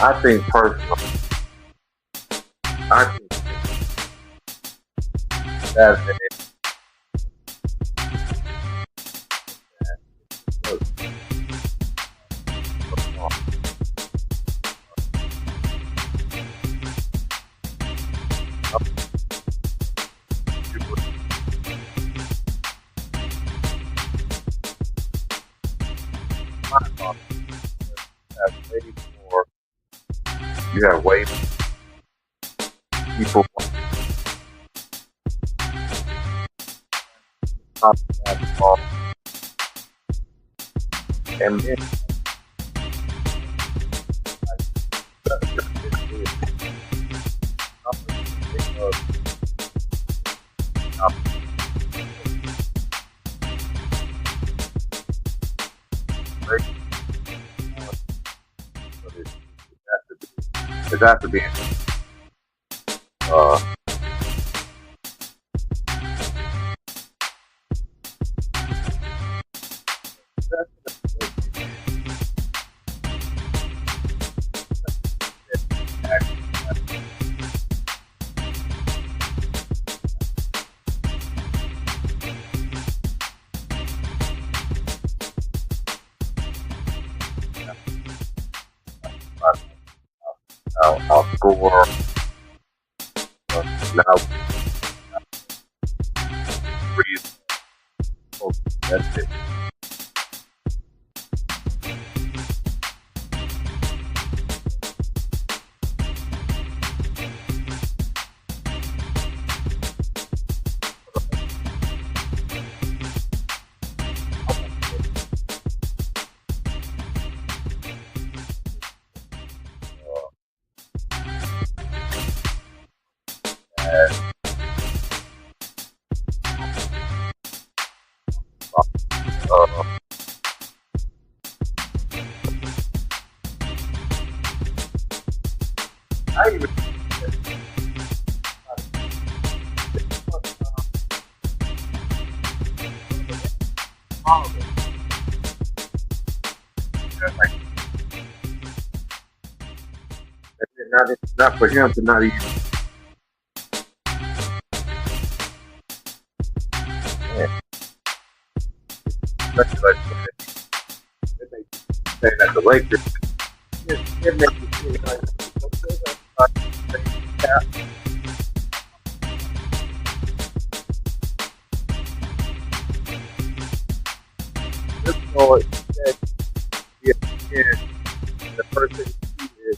I think personally, I think that's an have way more. You have way more people on basketball, and then it has to be uh, I'll score now. Breathe. That's it. Uh, I even not for him to not even. Yeah, especially like it makes you saying that the Lakers. It makes you feel like this boy said, yeah, the person is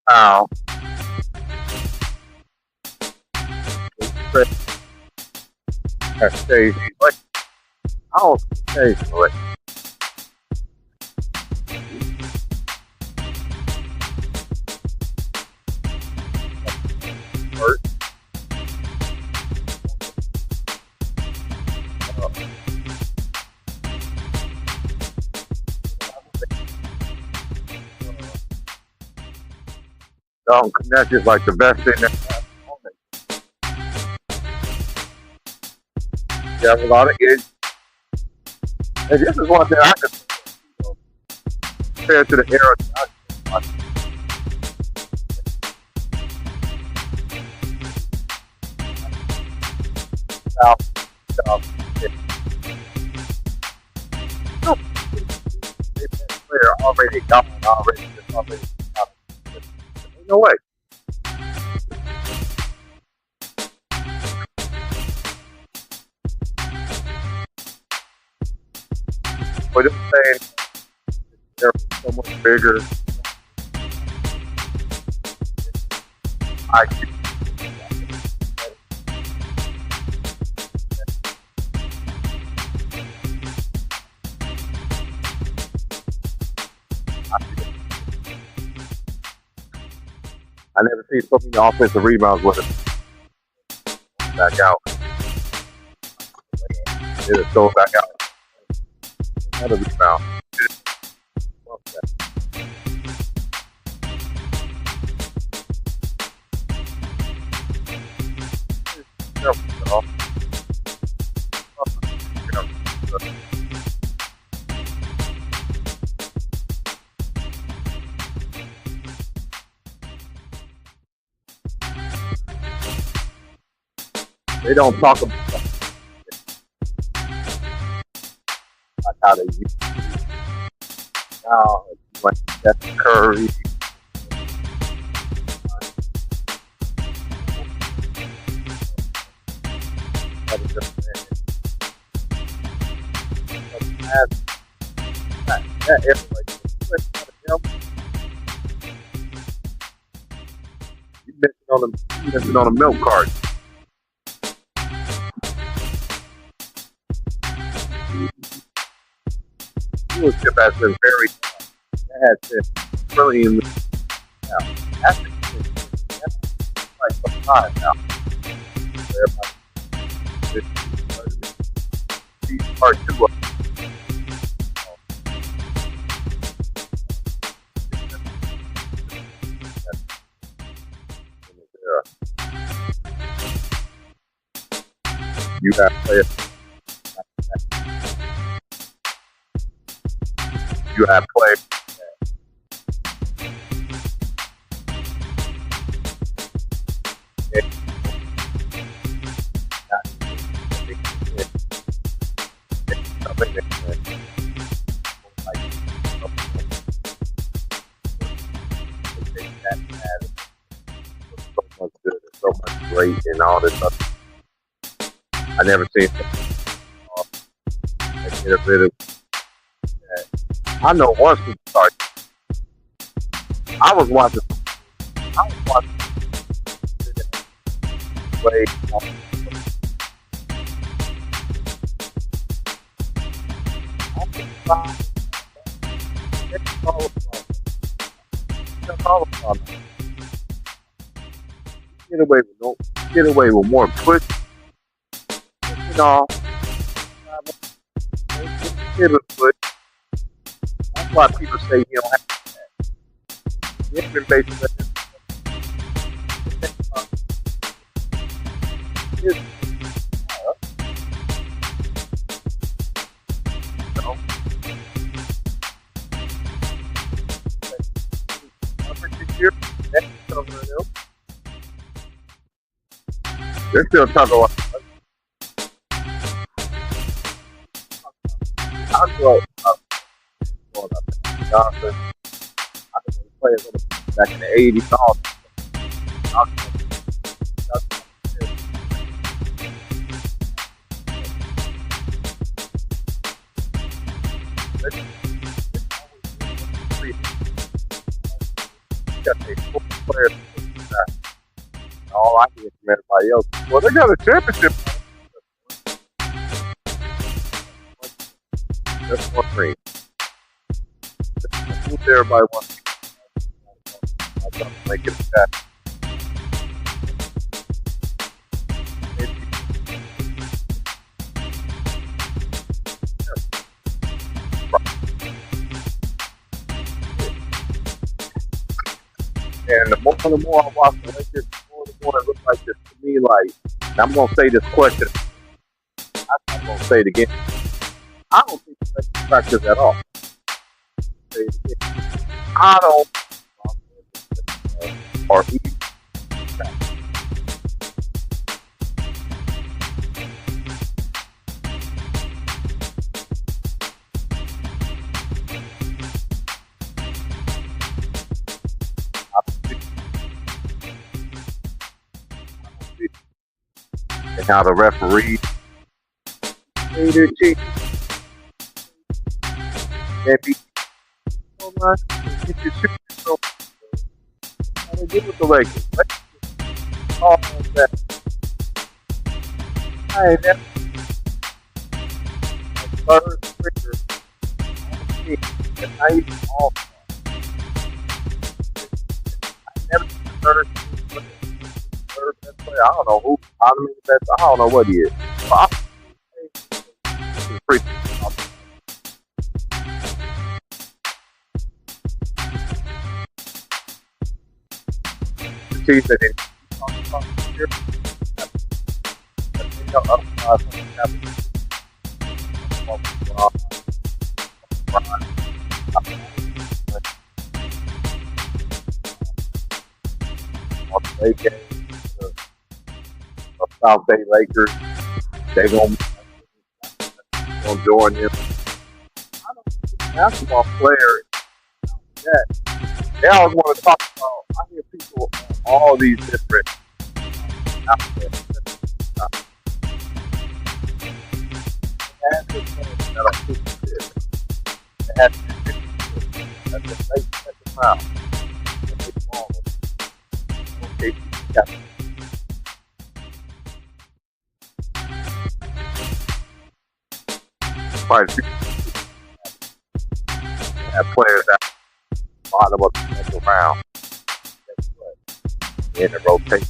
how has stayed like I don't say like hurt. Connect is like the best thing that you have a lot of kids. And this is one thing I can compare to the era that I player already gone already. No way. But it's saying they're so much bigger. I never seen so many offensive rebounds with it. Back out. It'll throw it back out. Another rebound. They don't talk about how they use now. Like Steph Curry, you missing on a milk cart. Viewership has been very that has been brilliant now. That's like the time now. Everybody part two of you have to play it. You have to play. So much good, so much great, and all this stuff. I never seen it. Get a bit of that. I know once we started, I was watching way get away with more push, you know. Get a foot. That's why people say you don't have that. It's been basically they're still talking about. I'm going Johnson. I think they played back in the 80s. All I hear from everybody else, well, they got a championship. That's one thing. That's what everybody wants to make it that. And the more I watch the Lakers, the more it looks like this to me. Like, I'm gonna say this question. I'm gonna say it again. I don't think the Lakers practice at all. Say it again. I don't. Or even. And how the referee made their team. That be so much. Get your shit. So, how they did with the Lakers. All that. I ain't never third quicker. And I even all. I never seen the third best player. I don't know who. I don't know what he is. But he's pretty. The team that they talk here. South Bay Lakers. They gonna join them. I don't think a basketball player that they always want to talk about. I hear people on all these different outlets. They had this thing that I think they had at the mouth. Okay, got quite a few have players at the bottom of the second round in the rotation.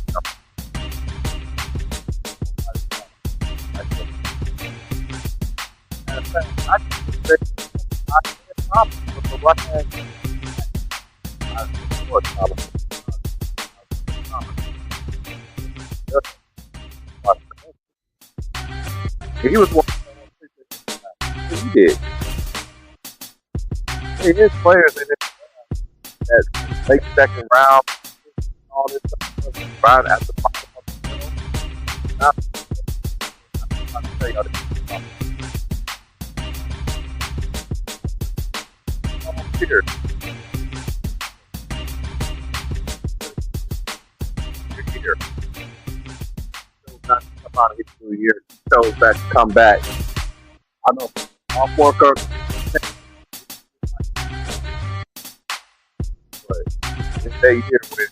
I just say I can't problem with the right hand. I think more problem. He was one he did. Hey, his players in this that late second round, all this stuff, right at the bottom of the field. Now, I'll tell you how to do it. Almost here. Here. So not to come out of his 2 years. So that to come back. I know off worker. But if they here with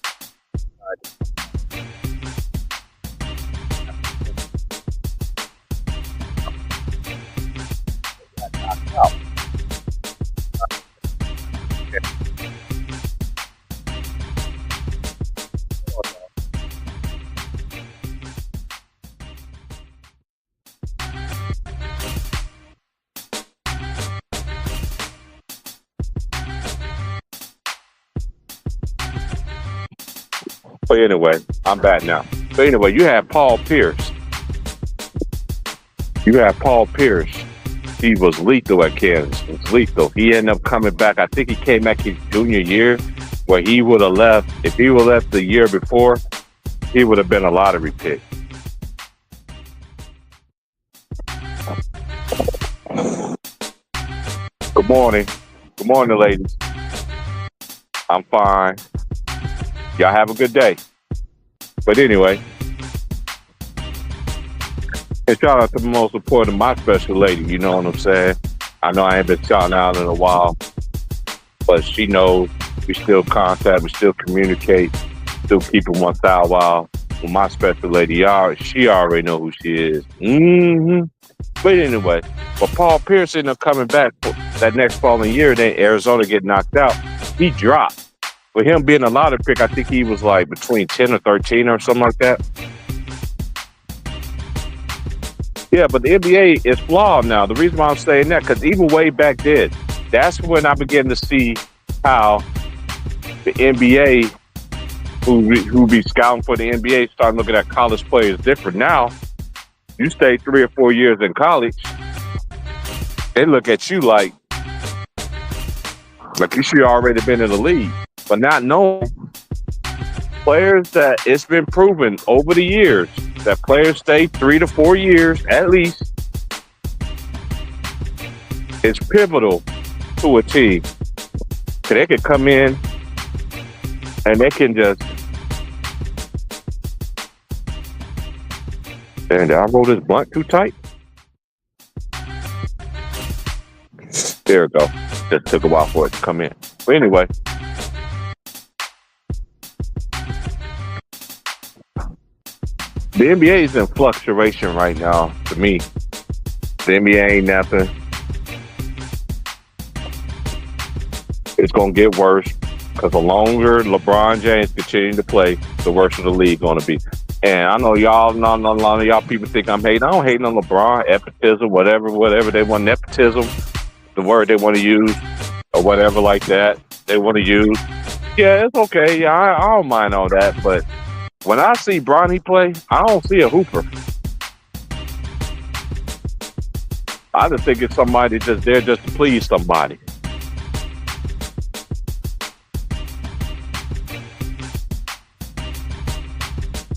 knocked out. But anyway, I'm back now. But anyway, you have Paul Pierce. He was lethal at Kansas. He was lethal. He ended up coming back. I think he came back his junior year, where he would have left. If he would have left the year before, he would have been a lottery pick. Good morning. Good morning, ladies. I'm fine. Y'all have a good day. But anyway, and shout out to the most important, my special lady. You know what I'm saying? I know I ain't been shouting out in a while, but she knows we still contact, we still communicate, still keep it 1,000 while with my special lady. She already know who she is. But anyway, but Paul Pierce ended up coming back for that next following year. Then Arizona get knocked out. He dropped. For him being a lottery pick, I think he was like between 10 or 13 or something like that. Yeah, but the NBA is flawed now. The reason why I'm saying that, because even way back then, that's when I began to see how the NBA, who be scouting for the NBA, start looking at college players different. Now, you stay 3 or 4 years in college, they look at you like you should already been in the league. But not knowing players that it's been proven over the years that players stay 3 to 4 years at least is pivotal to a team. So they can come in and they can just. And did I roll this blunt too tight? There we go. Just took a while for it to come in. But anyway. The NBA is in fluctuation right now, to me. The NBA ain't nothing. It's going to get worse because the longer LeBron James continue to play, the worse of the league going to be. And I know y'all, a lot of y'all people think I'm hating. I don't hate on LeBron, nepotism, whatever they want, nepotism, the word they want to use, or whatever like that they want to use. Yeah, it's okay. Yeah, I don't mind all that, but when I see Bronny play, I don't see a hooper. I just think it's somebody just there just to please somebody.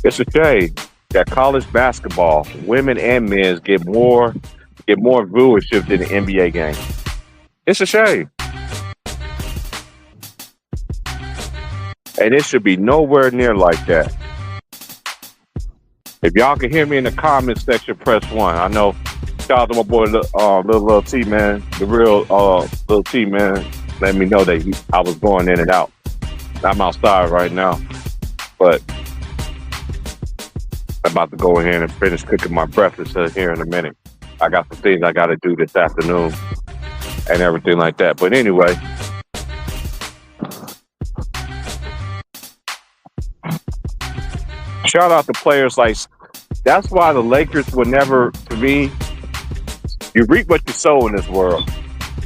It's a shame. that college basketball, women and men's, get more viewership than the NBA game. It's a shame. And it should be nowhere near like that. If y'all can hear me in the comment section, press one. I know. Shout out to my boy, little T man, the real little T man. Let me know that I was going in and out. I'm outside right now, but I'm about to go ahead and finish cooking my breakfast here in a minute. I got some things I got to do this afternoon and everything like that. But anyway. Shout out to players like, that's why the Lakers will never, to me, you reap what you sow in this world.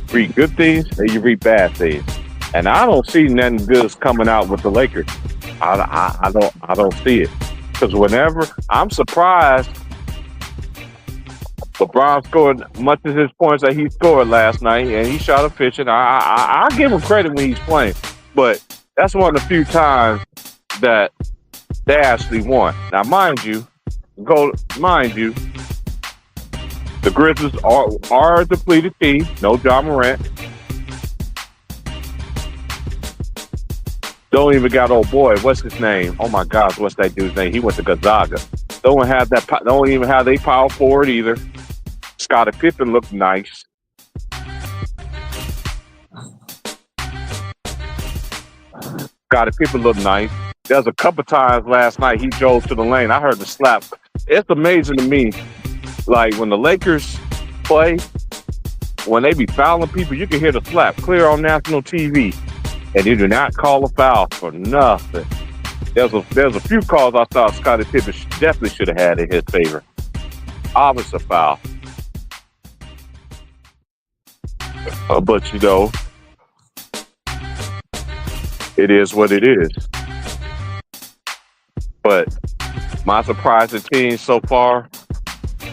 You reap good things and you reap bad things. And I don't see nothing good coming out with the Lakers. I don't see it. Because whenever, I'm surprised LeBron scored much of his points that he scored last night, and he shot efficient. I give him credit when he's playing. But that's one of the few times that they actually won. Now, mind you, the Grizzlies are a depleted team. No John Morant. Don't even got old boy. What's his name? Oh my gosh, what's that dude's name? He went to Gonzaga. Don't even have they power forward either. Scottie Pippen looked nice. Scottie Pippen looked nice. There was a couple times last night he drove to the lane. I heard the slap. It's amazing to me, like when the Lakers play, when they be fouling people, you can hear the slap clear on national TV, and they do not call a foul for nothing. There's a few calls I thought Scottie Pippen definitely should have had in his favor. Obviously a foul. But you know, it is what it is. But my surprising team so far,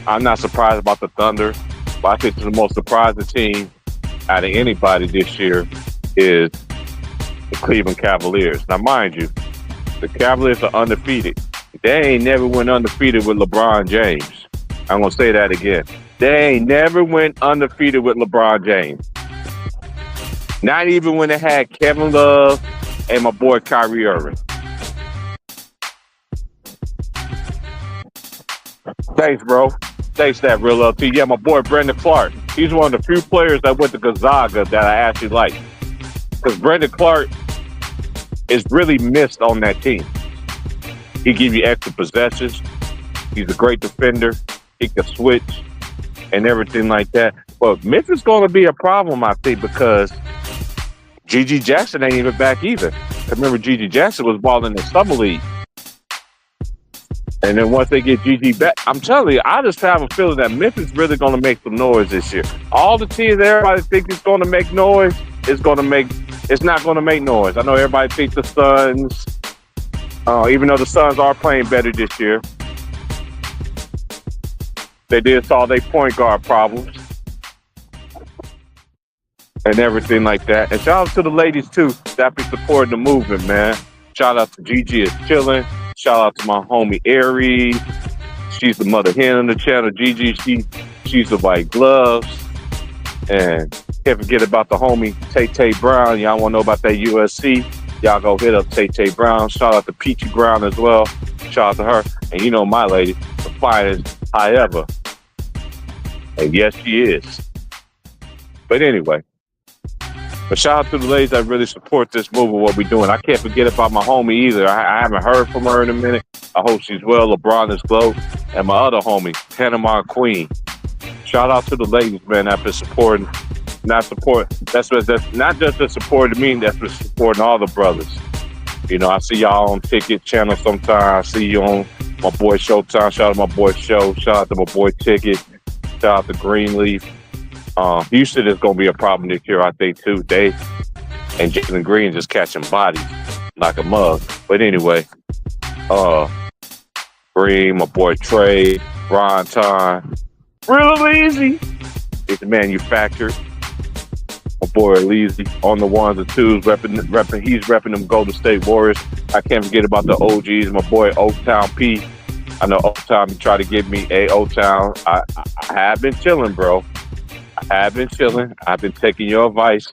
I'm not surprised about the Thunder, but I think the most surprising team out of anybody this year is the Cleveland Cavaliers. Now, mind you, the Cavaliers are undefeated. They ain't never went undefeated with LeBron James. I'm going to say that again. They ain't never went undefeated with LeBron James. Not even when they had Kevin Love and my boy Kyrie Irving. Thanks, bro. Thanks, that real LT. Yeah, my boy Brandon Clark. He's one of the few players that went to Gonzaga that I actually like. Because Brandon Clark is really missed on that team. He give you extra possessions. He's a great defender. He can switch and everything like that. But Memphis is going to be a problem, I think, because G.G. Jackson ain't even back either. Remember, G.G. Jackson was balling in the Summer League. And then once they get G.G. back, I'm telling you, I just have a feeling that Memphis is really going to make some noise this year. All the teams that everybody thinks is going to make noise, it's not going to make noise. I know everybody thinks the Suns, even though the Suns are playing better this year, they did solve their point guard problems and everything like that. And shout out to the ladies, too, that be supporting the movement, man. Shout out to Gigi is chilling. Shout out to my homie Aries. She's the mother hen on the channel. Gigi, she's the white gloves. And can't forget about the homie Tay Brown. Y'all want to know about that USC? Y'all go hit up Tay Brown. Shout out to Peachy Brown as well. Shout out to her. And you know my lady, the finest I ever. And yes, she is. But anyway. But shout out to the ladies that really support this move and what we're doing. I can't forget about my homie either. I haven't heard from her in a minute. I hope she's well. LeBron is glow. And my other homie, Panama Queen. Shout out to the ladies, man, that been supporting. That's not just the support me, that's been supporting all the brothers. You know, I see y'all on Ticket Channel sometimes. I see you on my boy Showtime. Shout out to my boy Show. Shout out to my boy Ticket. Shout out to Greenleaf. Houston is going to be a problem this year, I think, too. They and Jalen Green just catching bodies like a mug. But anyway, Green, my boy Trey, Ron Time, Real Easy. It's manufactured. My boy Leezy on the ones and twos, he's repping them Golden State Warriors. I can't forget about the OGs, my boy Oaktown P. I know Old Town try to get me a Old Town. I have been chilling, bro. I have been chilling. I've been taking your advice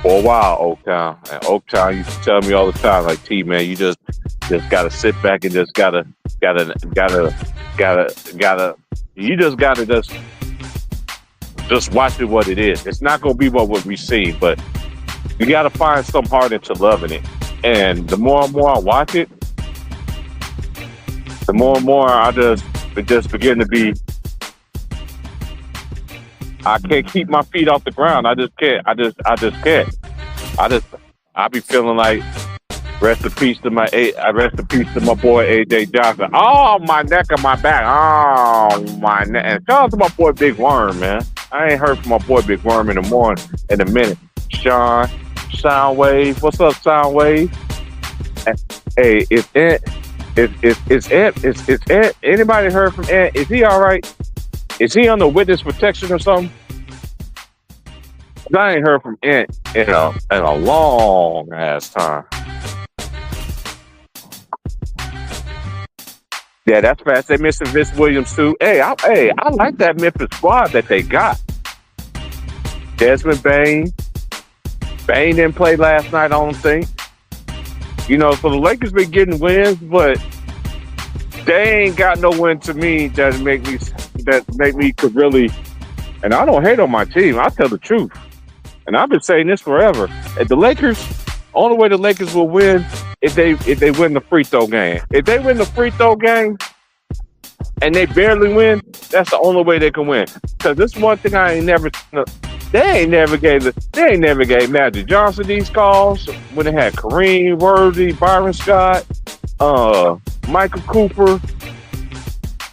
for a while, Oak Town. And Oak Town used to tell me all the time, like, T man, you just gotta sit back and just gotta you just gotta just watch it what it is. It's not gonna be what we see, but you gotta find some heart into loving it. And the more and more I watch it, the more and more it just begin to be. I can't keep my feet off the ground. I just can't. I just can't. I be feeling like rest in peace to rest in peace to my boy AJ Johnson. Oh, my neck and my back. Oh, my neck. And shout out to my boy Big Worm, man. I ain't heard from my boy Big Worm in a minute. Sean, Soundwave. What's up, Soundwave? Hey, it's Ant. Anybody heard from Ant? Is he all right? Is he under witness protection or something? I ain't heard from Ant in a long ass time. Yeah, that's fast. They missing Vince Williams too. Hey, I like that Memphis squad that they got. Desmond Bain. Bain didn't play last night, I don't think. So the Lakers been getting wins, but they ain't got no win to me that make me could really. And I don't hate on my team. I tell the truth, and I've been saying this forever. If the Lakers, only way the Lakers will win if they win the free throw game. If they win the free throw game and they barely win, that's the only way they can win. Because this one thing they ain't never gave Magic Johnson these calls when they had Kareem, Worthy, Byron Scott, Michael Cooper,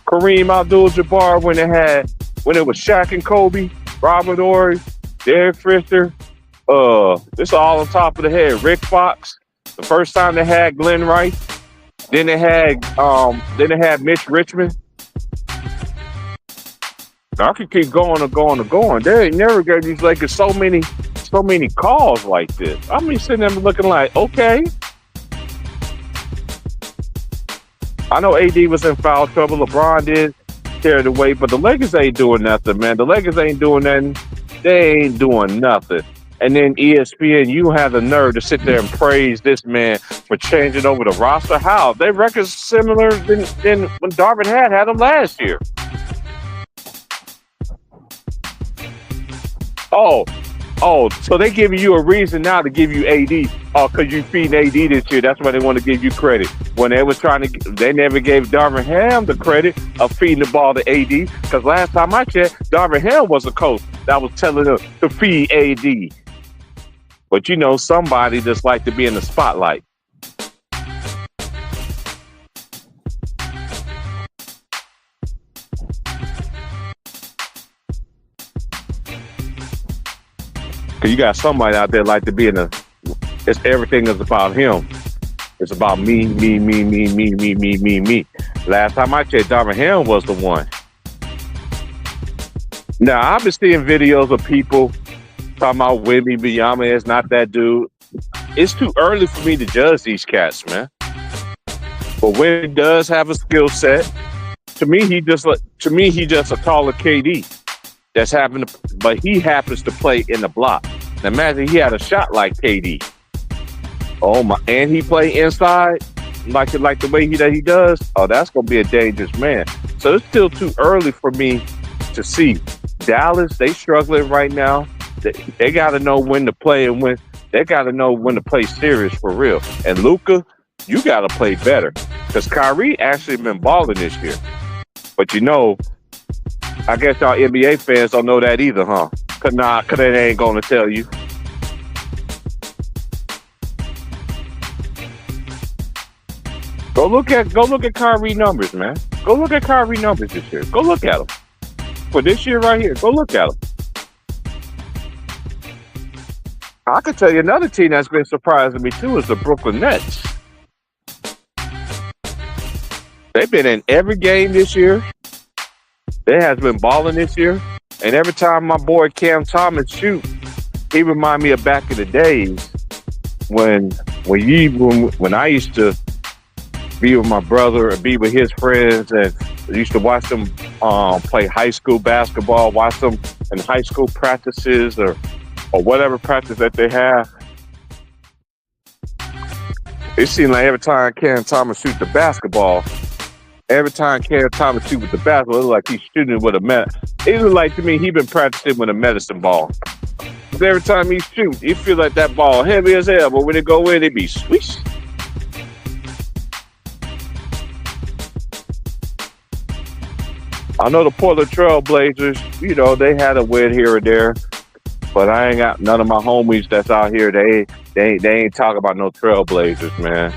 Kareem Abdul-Jabbar when it was Shaq and Kobe, Robert Horry, Derek Fisher, this all on top of the head. Rick Fox. The first time they had Glenn Rice. Then they had Mitch Richmond. I could keep going and going and going. They ain't never gave these Lakers so many calls like this. I'm sitting there looking like, okay. I know AD was in foul trouble. LeBron did carry the weight, but the Lakers ain't doing nothing, man. The Lakers ain't doing nothing. They ain't doing nothing. And then ESPN, you have the nerve to sit there and praise this man for changing over the roster. How? Their record's similar than when Darvin had them last year. Oh, so they giving you a reason now to give you AD. Oh, because you feeding AD this year. That's why they want to give you credit. When they was they never gave Darvin Ham the credit of feeding the ball to AD. Because last time I checked, Darvin Ham was the coach that was telling them to feed AD. But somebody just like to be in the spotlight. Cause you got somebody out there like to be everything is about him. It's about me. Last time I checked, Darvin Ham was the one. Now, I've been seeing videos of people talking about Wemby Biyama is not that dude. It's too early for me to judge these cats, man. But when he does have a skill set, to me, he just a taller KD. But he happens to play in the block. Now imagine he had a shot like KD. Oh my! And he play inside like the way he does. Oh, that's gonna be a dangerous man. So it's still too early for me to see. Dallas, they struggling right now. They got to know when to play and when they got to know when to play serious for real. And Luka, you got to play better because Kyrie actually been balling this year. But I guess y'all NBA fans don't know that either, huh? Cause they ain't gonna tell you. Go look at Kyrie numbers, man. Go look at Kyrie numbers this year. Go look at them. For this year right here, go look at them. I could tell you another team that's been surprising me too is the Brooklyn Nets. They've been in every game this year. They has been balling this year. And every time my boy Cam Thomas shoot, he remind me of back in the days when I used to be with my brother and be with his friends, and I used to watch them play high school basketball, watch them in high school practices or whatever practice that they have. It seemed like every time Cam Thomas shoot the basketball, every time Cam Thomas shoot with the basketball, it looked like he's shooting with it looked like to me he been practicing with a medicine ball. Every time he shoot, you feel like that ball heavy as hell, but when it go in, it be swish. I know the Portland Trail Blazers, they had a win here or there, but I ain't got none of my homies that's out here. They ain't talking about no Trailblazers, man.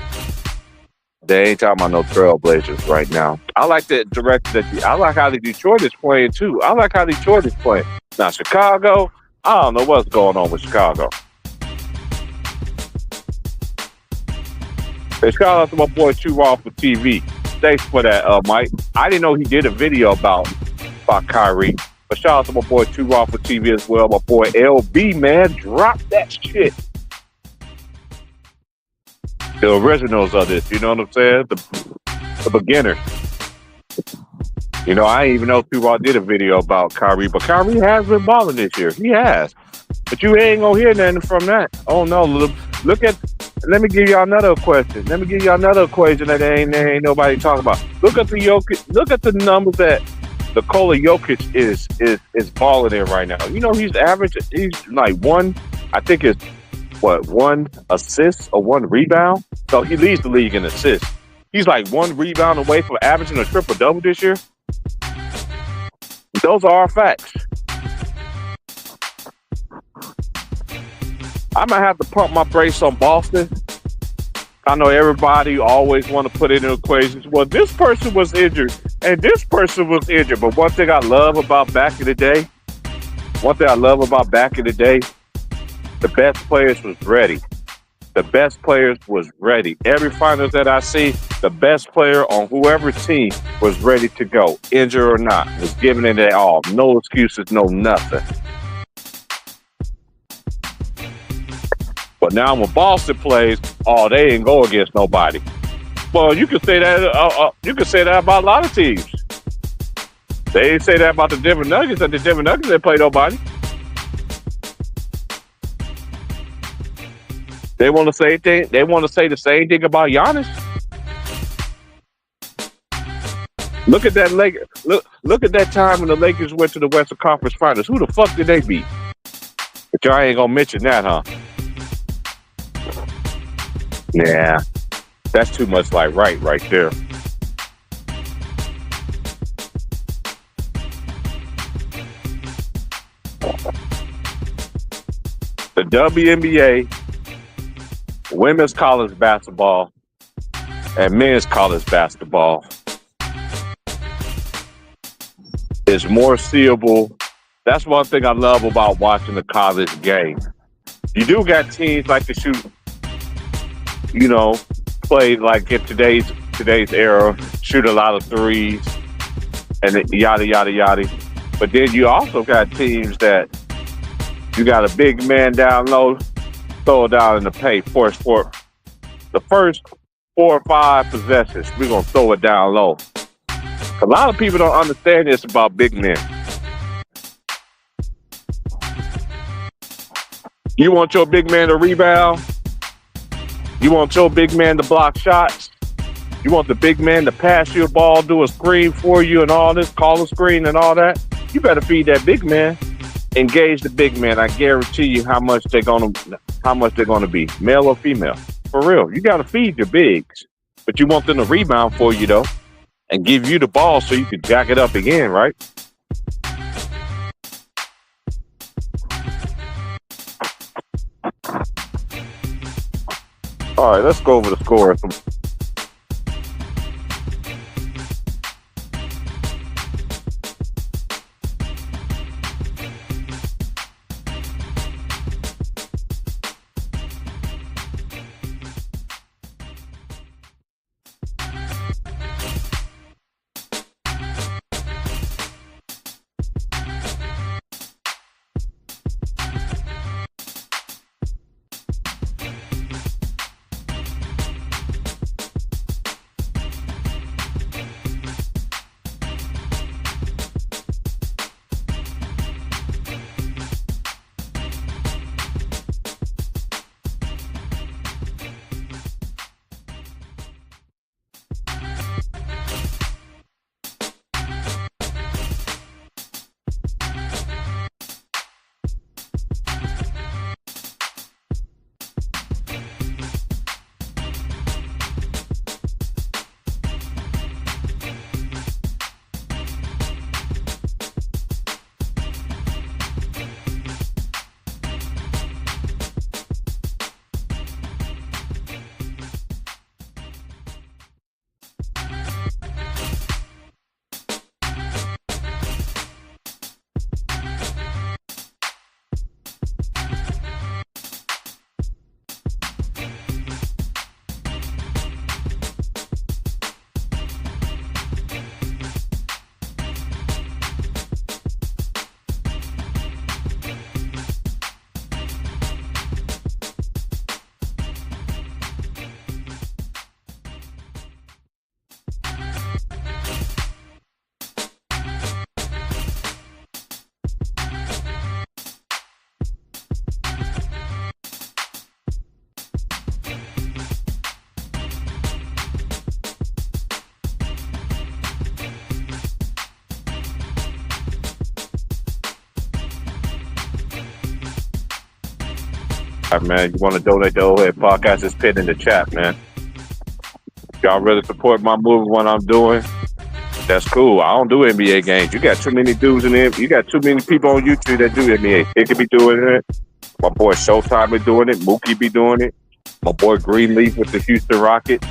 They ain't talking about no Trailblazers right now. I like that direction I like how the Detroit is playing too. I like how Detroit is playing. Now Chicago, I don't know what's going on with Chicago. Hey, shout out to my boy Too Raw for TV. Thanks for that, Mike. I didn't know he did a video about Kyrie. But shout out to my boy Too Raw for TV as well. My boy LB, man, drop that shit. The originals of this, you know what I'm saying? The beginner. I didn't even know Too Raw did a video about Kyrie, but Kyrie has been balling this year. He has. But you ain't gonna hear nothing from that. Oh no, let me give y'all another question. Let me give y'all another equation that ain't nobody talking about. Look at the numbers that Nikola Jokic is balling in right now. He's like one assist or one rebound. So he leads the league in assists. He's like one rebound away from averaging a triple-double this year. Those are our facts. I might have to pump my brakes on Boston. I know everybody always want to put it in equations. Well, this person was injured and this person was injured. But one thing I love about back in the day, the best players was ready. The best players was ready. Every finals that I see, the best player on whoever team was ready to go, injured or not, was giving it their all. No excuses, no nothing. But now when Boston plays, they ain't go against nobody. Well, you can say that. You can say that about a lot of teams. They ain't say that about the Denver Nuggets. That the Denver Nuggets didn't play nobody. They want to say the same thing about Giannis. Look at that Look at that time when the Lakers went to the Western Conference Finals. Who the fuck did they beat? But y'all ain't gonna mention that, huh? Yeah, that's too much like right there. The WNBA, women's college basketball, and men's college basketball is more seeable. That's one thing I love about watching the college game. You do got teams like to shoot, play like in today's era, shoot a lot of threes and yada, yada, yada. But then you also got teams that you got a big man down low, throw it down in the paint, force for the first 4 or 5 possessions. We're going to throw it down low. A lot of people don't understand this about big men. You want your big man to rebound? You want your big man to block shots? You want the big man to pass you a ball, do a screen for you and all this, call a screen and all that? You better feed that big man. Engage the big man. I guarantee you how much they're gonna be, male or female. For real. You gotta feed your bigs. But you want them to rebound for you though. And give you the ball so you can jack it up again, right? All right, let's go over the scores. All right, man. You want to donate the Old Head Podcast? It's pinned in the chat, man. Y'all really support my movie when I'm doing? That's cool. I don't do NBA games. You got too many dudes in there. You got too many people on YouTube that do NBA. It could be doing it. My boy Showtime be doing it. Mookie be doing it. My boy Greenleaf with the Houston Rockets.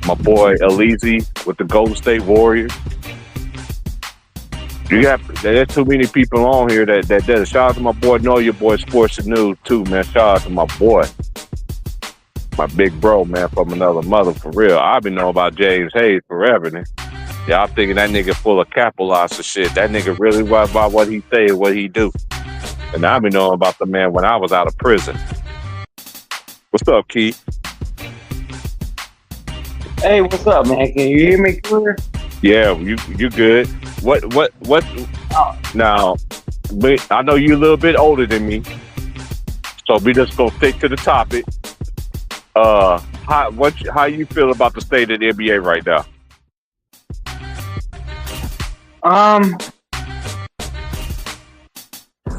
My boy Alizé with the Golden State Warriors. There's too many people on here that does it. Shout out to my boy Know Your Boy Sports and News too, man. Shout out to my boy. My big bro, man, from another mother, for real. I've been knowing about James Hayes forever, man. Y'all thinking that nigga full of capitalizer shit. That nigga really was about what he say and what he do. And I've been knowing about the man when I was out of prison. What's up, Keith? Hey, what's up, man? Can you hear me clear? Yeah, you good. What? Oh. Now, I know you a little bit older than me, so we just gonna stick to the topic. How you feel about the state of the NBA right now?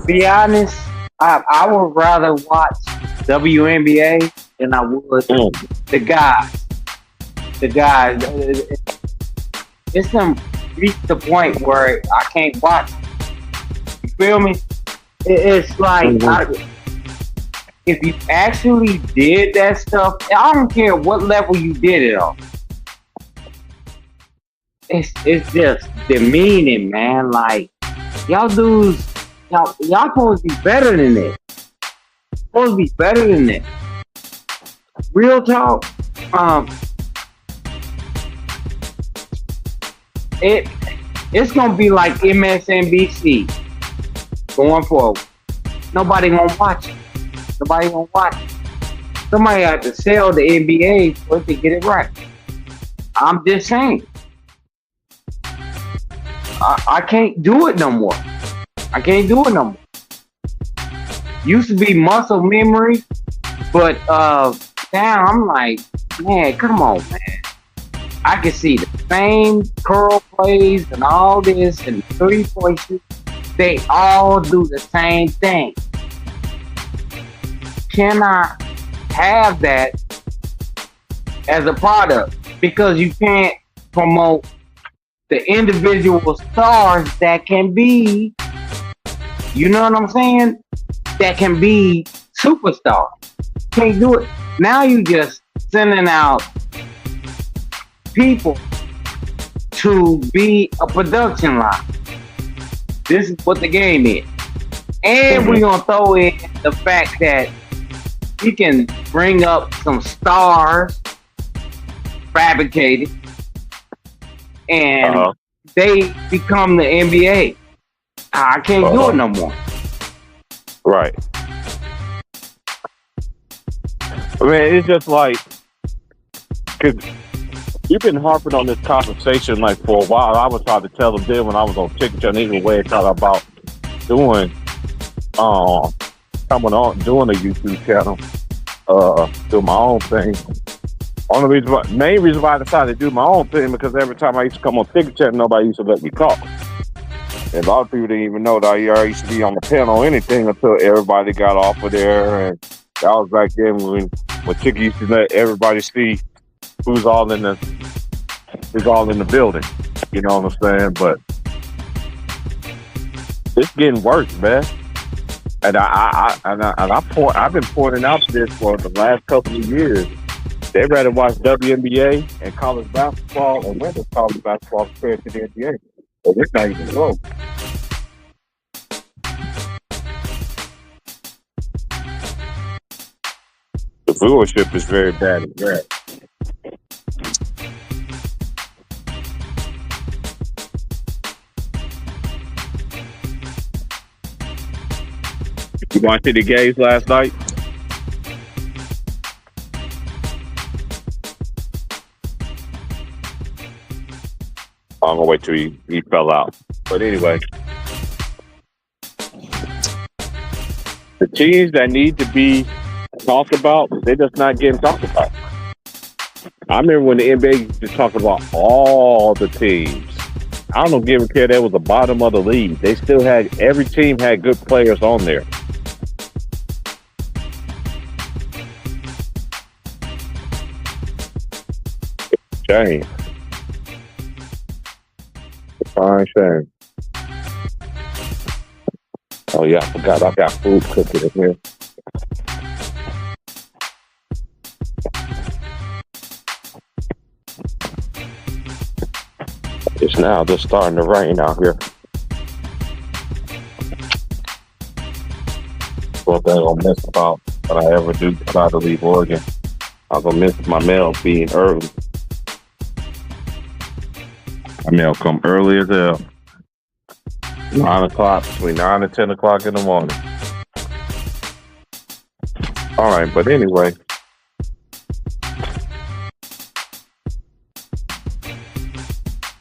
Be honest, I would rather watch WNBA than I would the guys. The guys, it's them reach the point where I can't watch. You feel me? It's like if you actually did that stuff, I don't care what level you did it on. It's just demeaning, man. Like y'all dudes, y'all supposed to be better than this. Supposed to be better than this. Real talk. It's gonna be like MSNBC going forward. Nobody gonna watch it. Nobody gonna watch it. Somebody had to sell the NBA for it to get it right. I'm just saying. I can't do it no more. I can't do it no more. Used to be muscle memory, but now I'm like, man, come on, man. I can see the same curl plays and all this and 3-point shoot. They all do the same thing. Can I have that as a product? Because you can't promote the individual stars that can be, you know what I'm saying? That can be superstars. Can't do it. Now you just sending out people to be a production line. This is what the game is. And we're going to throw in the fact that we can bring up some stars fabricated and they become the NBA. I can't do it no more. Right. I mean, it's just like, because you've been harping on this conversation like for a while. I was trying to tell them then when I was on TikTok, even way talking about doing coming on doing a YouTube channel, doing my own thing. Main reason why I decided to do my own thing because every time I used to come on TikTok, nobody used to let me talk. And a lot of people didn't even know that I used to be on the panel or anything until everybody got off of there. And that was back then when TikTok used to let everybody see who's all in the building. You know what I'm saying? But it's getting worse, man. And I've been pointing out this for the last couple of years. They'd rather watch WNBA and college basketball and women's college basketball compared to the NBA. But it's not even close. The viewership is very bad as that. You watched the games last night? I'm gonna wait till he fell out. But anyway, the teams that need to be talked about, they're just not getting talked about. I remember when the NBA used to talk about all the teams. I don't give a care that was the bottom of the league. They still had, every team had good players on there. Shame. Fine shame. Oh yeah, I forgot I got food cooking in here. It's now just starting to rain out here. One thing I'm gonna miss about what I ever do try to leave Oregon. I'm gonna miss my mail being early. My mail come early as hell. 9 o'clock, between 9 and 10 o'clock in the morning. All right, but anyway.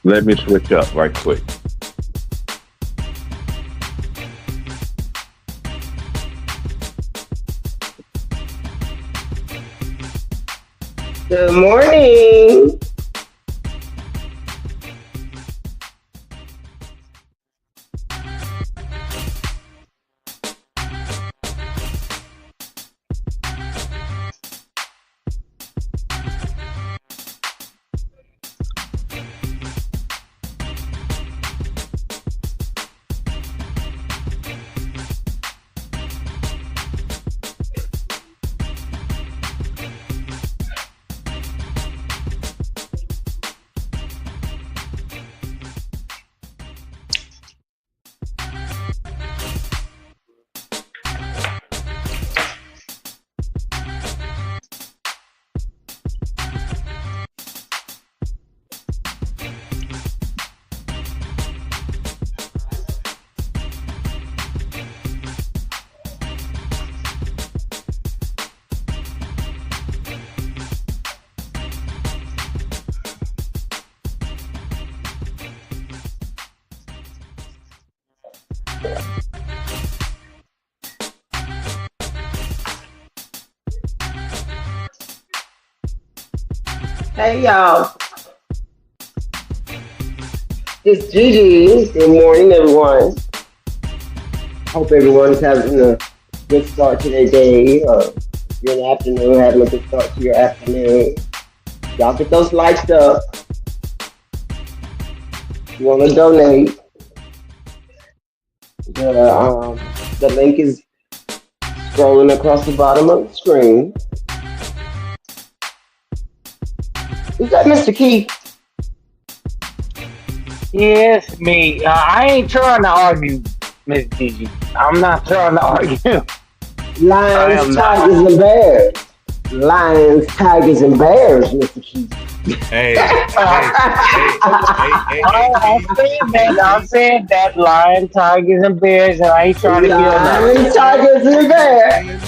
Let me switch up right quick. Good morning. Hey y'all, it's Gigi. Good morning, everyone. Hope everyone's having a good start to their day, or if you're in the afternoon, having a good start to your afternoon. Y'all get those likes up. If you want to donate, the link is scrolling across the bottom of the screen. Is that Mr. Keith? Yes, me. I ain't trying to argue, Miss Gigi. I'm not trying to argue. Lions, tigers, and bears. Lions, tigers, and bears, Mr. Keith. Hey, I'm saying that lion, tigers, and bears, and I ain't trying to kill them. Lions, tigers, and bears.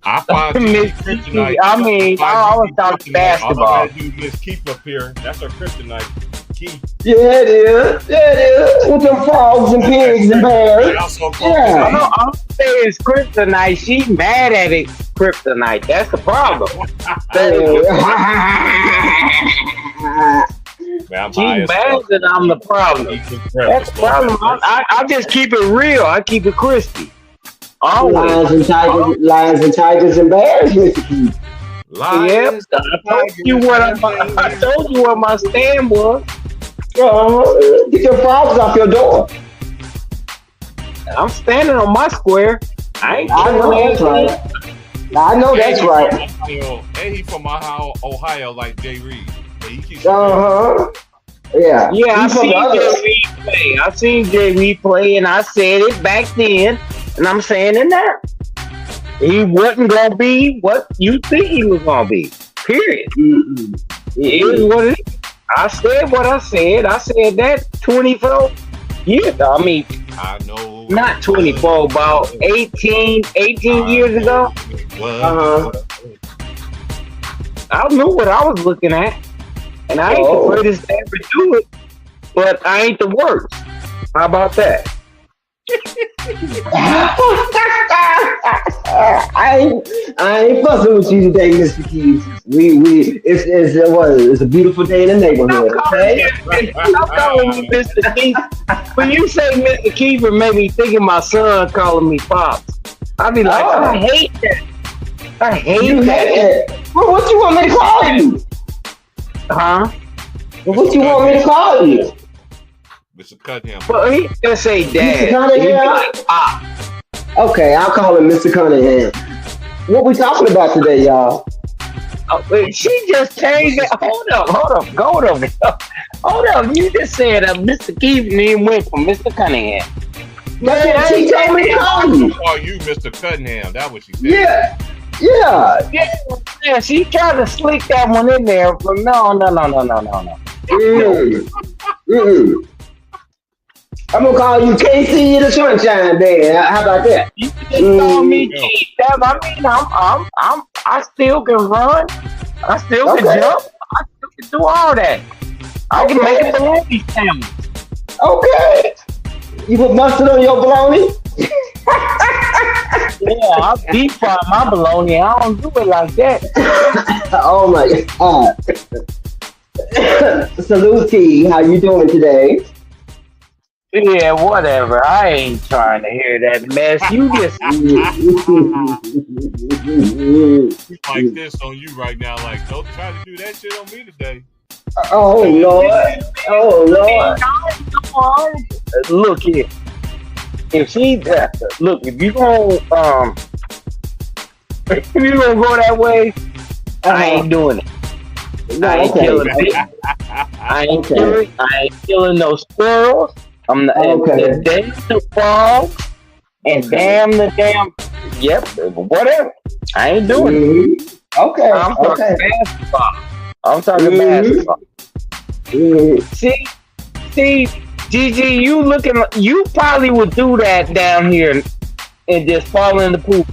I find Miss kryptonite. I mean, I was talking basketball. All I gotta do is Miss Keith up here. That's her kryptonite. Keith. Yeah, it is. Yeah, it is. With them frogs and pigs and bears. Yeah. I'm saying it's kryptonite. She's mad at it. Kryptonite. That's the problem. Man, she's mad that I'm the problem. That's the problem. I just keep it real. I keep it crispy. Always. Lions and tigers and bears, Mr. Keith. Yep. I told you what my stand was. Get your frogs off your door. I'm standing on my square. I know that's right. I know that's right. And he from Ohio, like Jay Reed. Yeah. Yeah, I seen Jay Reed play, and I said it back then, and I'm saying it now. He wasn't gonna be what you think he was gonna be. Period. Mm-hmm. It is what it is. I said what I said. I said that 24 years. I mean, I know. Not 24, about 18 years ago. I knew what I was looking at. And I ain't the greatest to ever do it, but I ain't the worst. How about that? I ain't fussing with you today, Mr. Keith. It's a beautiful day in the neighborhood. Okay? Stop calling me Mr. Keith. When you say Mr. Keith, it made me think of my son calling me Pops. I be like, I hate that. I hate You that. hate that. Well, what you want me to call you? Huh? What you want me to call you? Mr. Cunningham. But he just say Mr. dad. He be Cunningham? like, ah. Okay, I'll call him Mr. Cunningham. What we talking about today, y'all? Oh, wait, she just changed it. Hold up. Hold up. You just said Mr. Keith and then went from Mr. Cunningham. Man, she told me to call you. Call you Mr. Cunningham. That's what she said. Yeah. Yeah, she tried to slick that one in there, but no. Mm. I'm gonna call you KC the Sunshine Band. How about that? You just call me Keith. I mean, I still can run. I still can jump. I still can do all that. I can make a bologna sandwich. Okay. You put mustard on your bologna? Yeah, I deep fry my bologna. I don't do it like that. Oh my God. Salute T. How you doing today? Yeah, whatever. I ain't trying to hear that mess. You just Like this on you right now. Like, don't try to do that shit on me today. Oh Lord. Oh Lord. Look here. If she look, if you gonna go that way, I ain't doing it. No, I ain't okay. killing it. I ain't killing no squirrels. I'm the Okay. damn the frogs and damn the damn whatever. I ain't doing it. Mhm. Okay. I'm talking Okay. basketball. I'm talking Mhm. basketball. Mhm. See, Gigi, you probably would do that down here and just fall in the pool.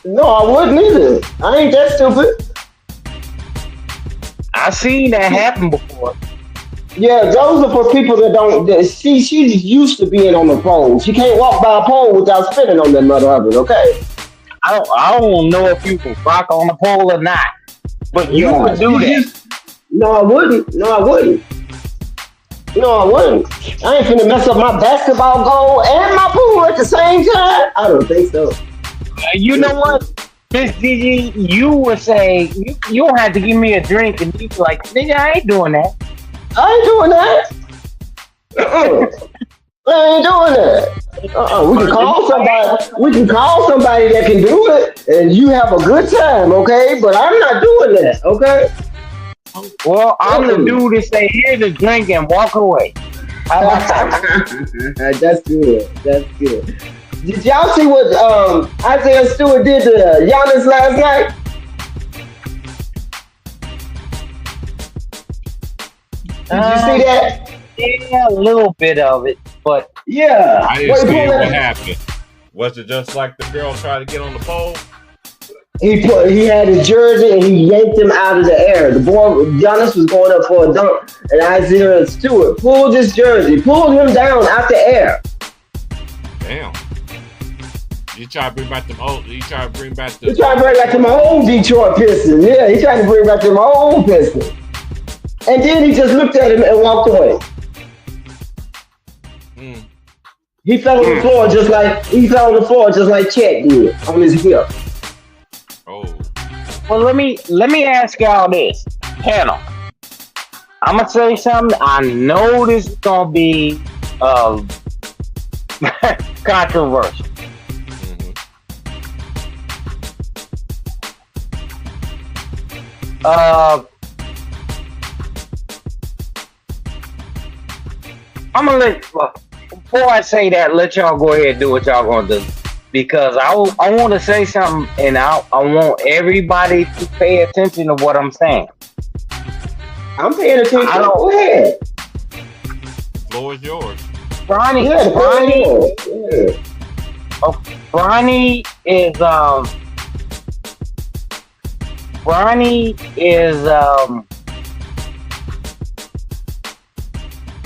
No, I wouldn't either. I ain't that stupid. I seen that happen before. Yeah, those are for people that don't. She's used to being on the pole. She can't walk by a pole without spinning on that mother of it. Okay. I don't know if you can rock on the pole or not, but you would do that. No, I wouldn't. No, I wouldn't. I ain't finna mess up my basketball goal and my pool at the same time. I don't think so. You know what? Miss Gigi, you would say you don't have to give me a drink, and you be like, nigga, I ain't doing that. I ain't doing that. I ain't doing that. We can call somebody. We can call somebody that can do it, and you have a good time, okay? But I'm not doing that, okay? Well, I'm the dude that say, here's a drink and walk away. How about that? That's good. That's good. Did y'all see what Isaiah Stewart did to Giannis last night? Did you see that? Yeah, a little bit of it, but Yeah. I didn't see what happened. Was it just like the girl tried to get on the pole? He had his jersey and he yanked him out of the air. The boy Giannis was going up for a dunk, and Isaiah Stewart pulled his jersey, pulled him down out the air. Damn. You try to bring back them old. You try to bring back the. He tried to bring back to my old Detroit Pistons. Yeah, he tried to bring back to my old Pistons. And then he just looked at him and walked away. Mm. He fell on the floor just like Chet did on his hip. Oh. well, let me ask y'all this, panel. I'm gonna say something. I know this is gonna be controversial. Mm-hmm. I'm gonna before I say that, let y'all go ahead and do what y'all gonna do. Because I want to say something, and I want everybody to pay attention to what I'm saying. I'm paying attention. Go ahead. The floor is yours. Bronny is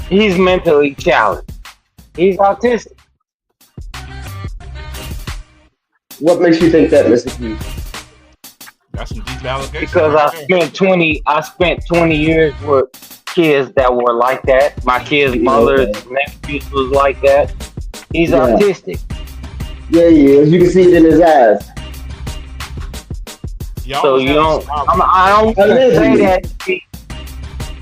he's mentally challenged. He's autistic. What makes you think that, Mr. Keith? That's some deep allegations. Because right I spent 20 years with kids that were like that. My kids' mothers, nephews was like that. He's autistic. Yeah, he is. You can see it in his eyes. You So always you have to don't. stop. I don't want to say Allegedly. that.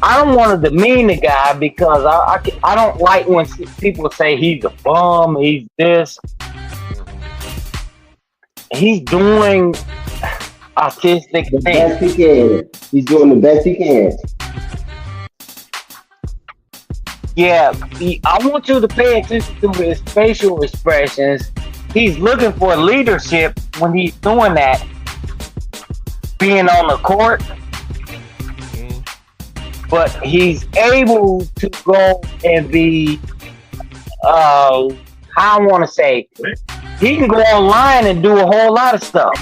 I don't want to demean the guy because I don't like when people say he's a bum. He's this. He's doing artistic The things. best he can. He's doing the best he can. Yeah, I want you to pay attention to his facial expressions. He's looking for leadership when he's doing that. Being on the court, Mm. but he's able to go and be, how I want to say, he can go online and do a whole lot of stuff.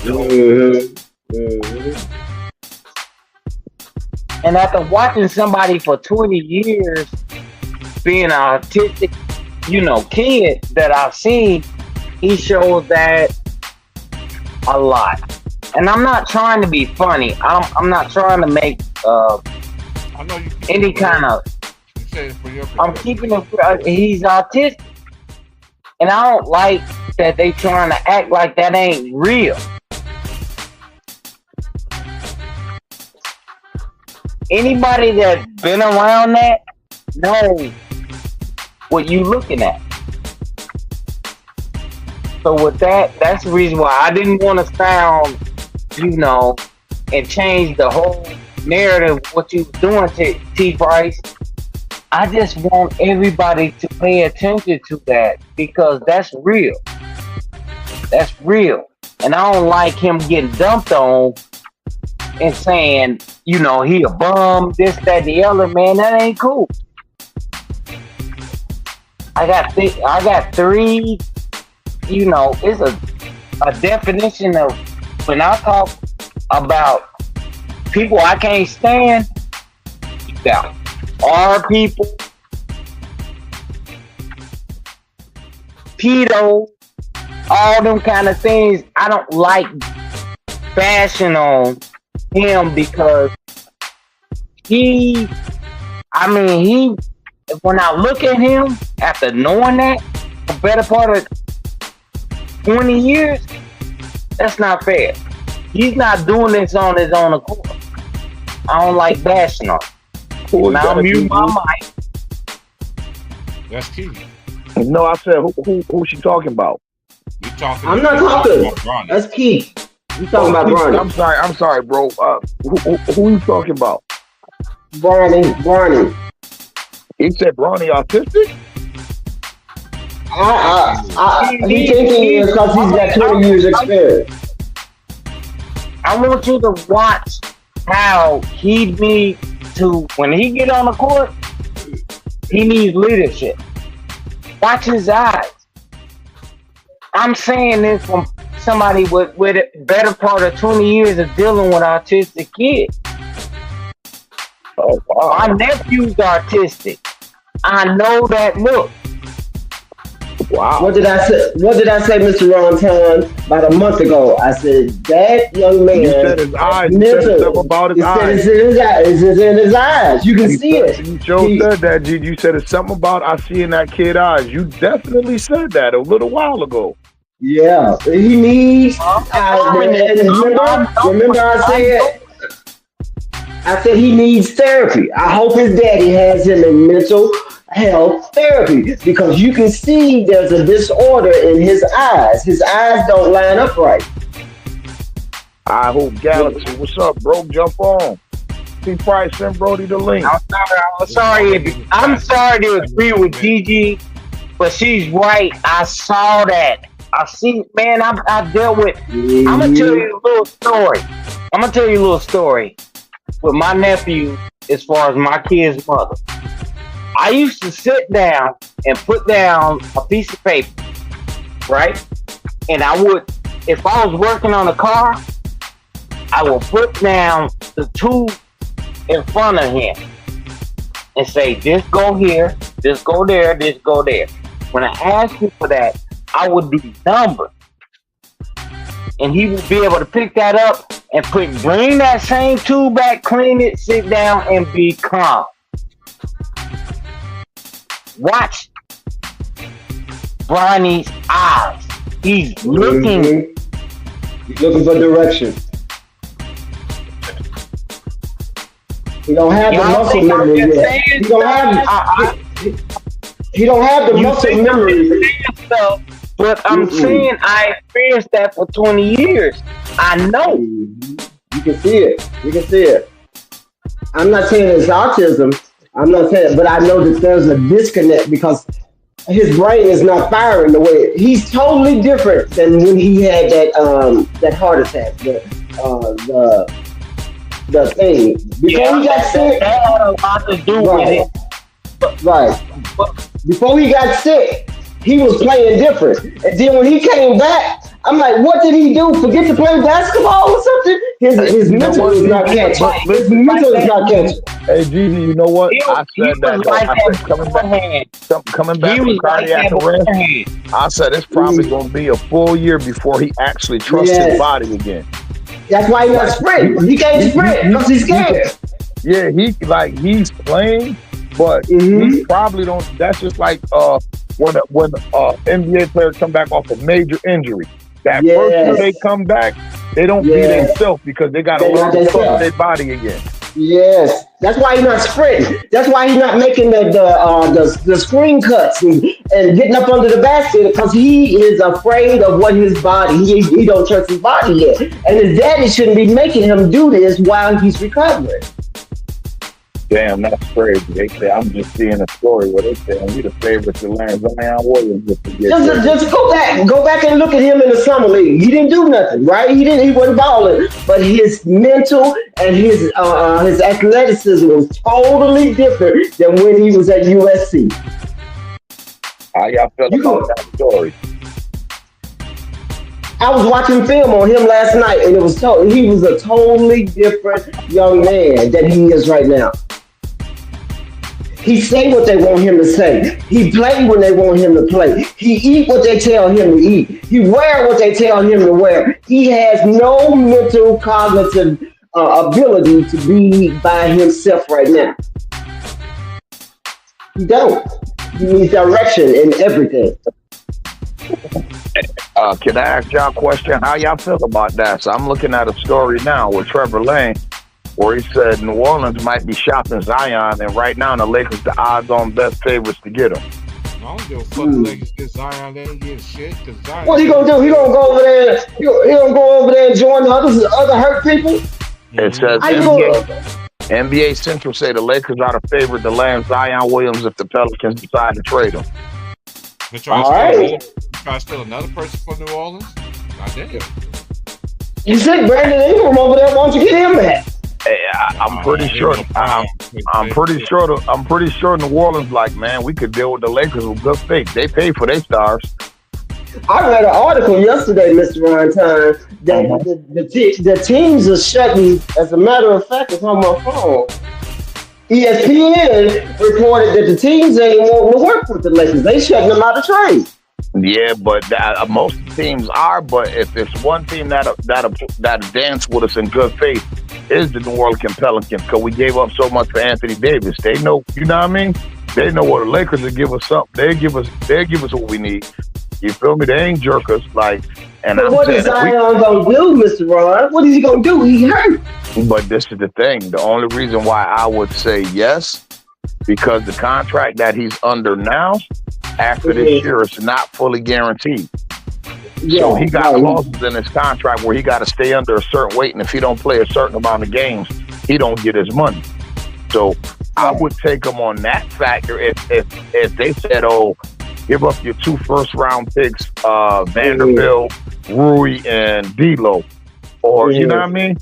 Mhm. Mhm. And after watching somebody for 20 years, being an artistic, kid that I've seen, he shows that a lot. And I'm not trying to be funny. I'm not trying to make I know you keep any it for your- kind of. You say it for your I'm perspective. keeping it. He's autistic, and I don't like that they trying to act like that ain't real. Anybody that's been around that knows what you looking at. So with that, that's the reason why I didn't want to sound, and change the whole narrative of what you was doing to T Price. I just want everybody to pay attention to that because that's real. That's real. And I don't like him getting dumped on and saying, he a bum, this, that, and the other. Man, that ain't cool. I got three, it's a definition of when I talk about people I can't stand, you got R people, pedo, all them kind of things. I don't like bashing on him because when I look at him after knowing that a better part of 20 years, that's not fair. He's not doing this on his own accord. I don't like bashing on him. Now I'll mute my mic. That's key. No, I said who she talking about? You talking? I'm not talking. about Bronny. That's Keith. You talking about Barney? I'm sorry, bro. Who you talking about? Barney. He said Bronny autistic. He thinking it because he's got 20 years experience. I want you to watch how he needs to, when he get on the court, he needs leadership. Watch his eyes. I'm saying this from somebody with a better part of 20 years of dealing with autistic kids. Oh wow. My nephew's autistic. I know that look. Wow. What did I say, Mr. Ron Town, about a month ago? I said, that young man. You said his eyes. You mental. said something about his eyes. It's in his eyes. It's in his eyes. You can see it. You sure said that, G. You said it's something about I see in that kid's eyes. You definitely said that a little while ago. Yeah. He needs. Remember I said he needs therapy. I hope his daddy has him in mental health therapy because you can see there's a disorder in his eyes. His eyes don't line up right. I hope Galaxy. What's up, bro? Jump on. T Price, send Brody the link. I'm sorry to agree with Gigi, but she's right. I saw that. I dealt with. I'm gonna tell you a little story. With my nephew, as far as my kid's mother, I used to sit down and put down a piece of paper, right? And I would, if I was working on a car, I would put down the two in front of him and say, this go here, this go there, this go there. When I asked him for that, I would do numbers. And he would be able to pick that up and bring that same tool back, clean it, sit down, and be calm. Watch Bronny's eyes. He's looking He's looking for direction. He don't have the Y'all muscle think I'm memory just yet. saying He don't have. He don't have the You muscle think I'm memory. just saying stuff, but I'm Mm-mm. saying I experienced that for 20 years. I know. You can see it. You can see it. I'm not saying it's autism. I'm not saying, but I know that there's a disconnect because his brain is not firing the way he's totally different than when he had that heart attack, the thing before Yeah, he got sick. that had a lot to do with Right, it. right. But Before he got sick, he was playing different, and then when he came back, I'm like, what did he do? Forget to play basketball or something? His You know mental what, is not Gigi? catching. But His listen, mental is not catching. hey, Gigi, you know what? I he said that was though. like I said that beforehand. coming He back from was like cardiac that arrest. beforehand. I said it's probably going to be a full year before he actually trusts his Yes. body again. That's why he's not Like sprinting. He can't sprint because he's scared. yeah, he's playing, but Mm-hmm. he probably don't. That's just like when NBA players come back off a major injury. That first year they Yes. come back, they don't be Yes. themselves because they got to They learn not to trust themselves. their body again. Yes. That's why he's not sprinting. That's why he's not making the screen cuts and getting up under the basket because he is afraid of what his body. He don't trust his body yet, and his daddy shouldn't be making him do this while he's recovering. Damn, that's crazy. They say I'm just seeing a story where they say we the favorite to learn Zion Williams if he gets hurt. Just go back and look at him in the summer league. He didn't do nothing, right? He wasn't balling, but his mental and his athleticism was totally different than when he was at USC. How y'all feel You about go. that story? I was watching film on him last night, and it was he was a totally different young man than he is right now. He say what they want him to say. He play when they want him to play. He eat what they tell him to eat. He wear what they tell him to wear. He has no mental cognitive ability to be by himself right now. He don't. He needs direction in everything. Can I ask y'all a question? How y'all feel about that? So I'm looking at a story now with Trevor Lane where he said New Orleans might be shopping Zion, and right now the Lakers the odds-on best favorites to get him. I don't give a fuck if Lakers get Zion. They ain't getting shit because Zion. What he gonna do? He gonna go over there. He gonna go over there and join the other hurt people. It says How you gonna? NBA Central say the Lakers are the favorite to land Zion Williams if the Pelicans decide to trade him. They try to All right. steal another person from New Orleans. God damn. You said Brandon Ingram over there. Why don't you get him back? Hey, I'm pretty sure. I'm pretty sure New Orleans like, man, we could deal with the Lakers with good faith. They pay for their stars. I read an article yesterday, Mr. Ryan Time, that the teams are shutting. As a matter of fact, it's on my phone. ESPN reported that the teams ain't wanting to work with the Lakers. They shutting them out of trade. Yeah, but most teams are. But if there's one team that'll dance with us in good faith, is the New Orleans Pelicans, because we gave up so much for Anthony Davis. They know, you know what I mean? They know what the Lakers will give us something. They give us what we need. You feel me? They ain't jerk us like. And But I'm what saying is Zion gonna do, Mr. Ron? What is he gonna do? He hurt. but this is the thing. The only reason why I would say yes, because the contract that he's under now, after this year, is not fully guaranteed. So he got clauses in his contract where he got to stay under a certain weight, and if he don't play a certain amount of games, he don't get his money. So I would take him on that factor if they said, "Oh, give up your 2 first-round picks, Vanderbilt, Rui, and D'Lo," or you know what I mean.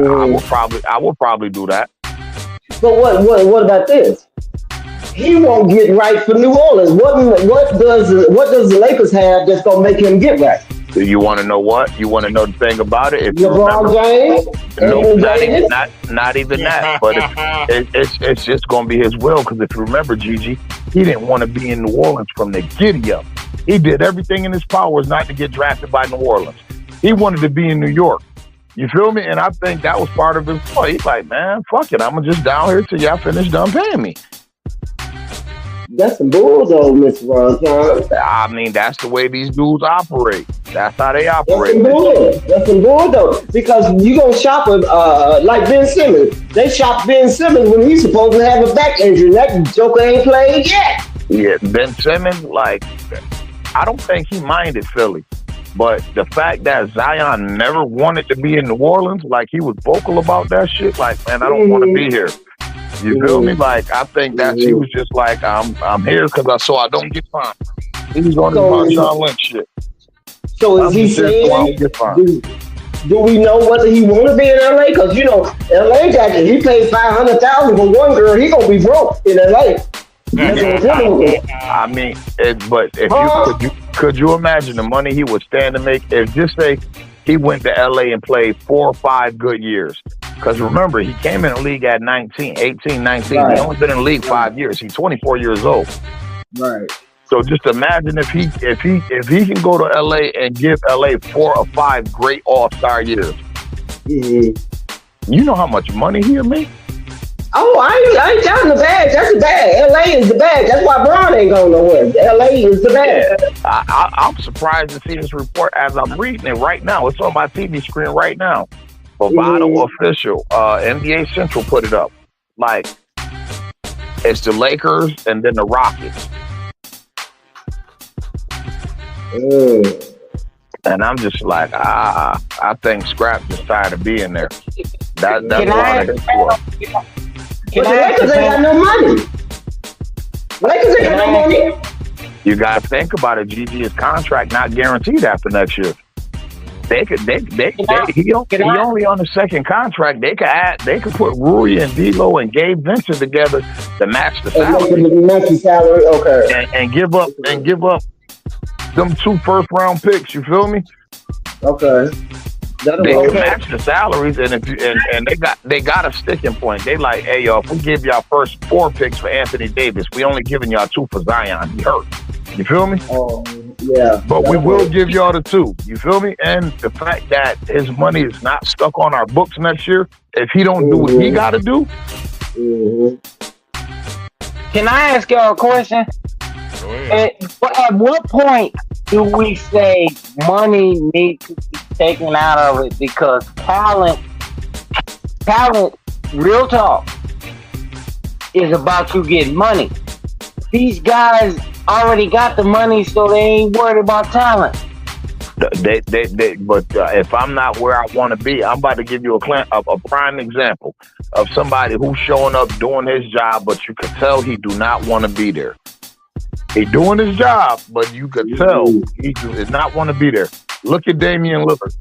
I would probably do that. But what about this? He won't get right for New Orleans. What does the Lakers have that's gonna make him get right? Do you want to know what? You want to know the thing about it? If LeBron James? no, not even that. But it's just going to be his will. Because if you remember, Gigi, he didn't want to be in New Orleans from the giddy up. He did everything in his powers not to get drafted by New Orleans. He wanted to be in New York. You feel me? And I think that was part of his point. He's like, man, fuck it. I'm just down here till y'all finish done paying me. That's some bull, though, Mr. Ron John. I mean, that's the way these dudes operate. That's how they That's operate. some bull. That's some bull, though. Because you gonna shop with, like Ben Simmons. They shop Ben Simmons when he's supposed to have a back injury. That joker ain't played yet. Yeah, Ben Simmons, like, I don't think he minded Philly. But the fact that Zion never wanted to be in New Orleans, like he was vocal about that shit, like, man, I don't want to be here. You feel me? Like, I think that he was just like, I'm here because I don't get fined. He was on his Marshawn Lynch shit. So is he saying, do we know whether he want to be in LA? Because, you know, LA Jacket, he paid $500,000 for one girl. He going to be broke in LA. I mean, but if could you imagine the money he would stand to make if just say he went to LA and played 4 or 5 good years? Because remember, he came in the league at 19. Right. He only been in the league 5 years. He's 24 years old. Right. So just imagine if he can go to LA and give LA 4 or 5 great All-Star years. Mm-hmm. You know how much money he'll make? Oh, I ain't doubting the bag. That's the bag. LA is the bag. That's why Bron ain't going nowhere. LA is the bag. I'm surprised to see this report as I'm reading it right now. It's on my TV screen right now. Bovado official, NBA Central put it up. Like, it's the Lakers and then the Rockets. And I'm just like, I think Scrap just tired of being there. That's why they for. But the Lakers ain't got no money. Lakers ain't got no money. You gotta think about it. Gigi's contract not guaranteed after next year. He only on the second contract. They could put Rui and D'Lo and Gabe Vincent together to match the salary. Okay. And give up them 2 first-round picks. You feel me? Okay. They can match the salaries, and they got a sticking point. They like, hey y'all, if we give y'all first 4 picks for Anthony Davis, we only giving y'all 2 for Zion. He hurt. You feel me? Yeah. But we will give y'all the 2. You feel me? And the fact that his money is not stuck on our books next year, if he don't do what he got to do. Can I ask y'all a question? At what point do we say money needs to be taken out of it because talent, real talk, is about you getting money? These guys already got the money, so they ain't worried about talent. But if I'm not where I want to be, I'm about to give you a prime example of somebody who's showing up doing his job, but you could tell he do not want to be there. He doing his job, but you could tell he does not want to be there. Look at Damian Lillard.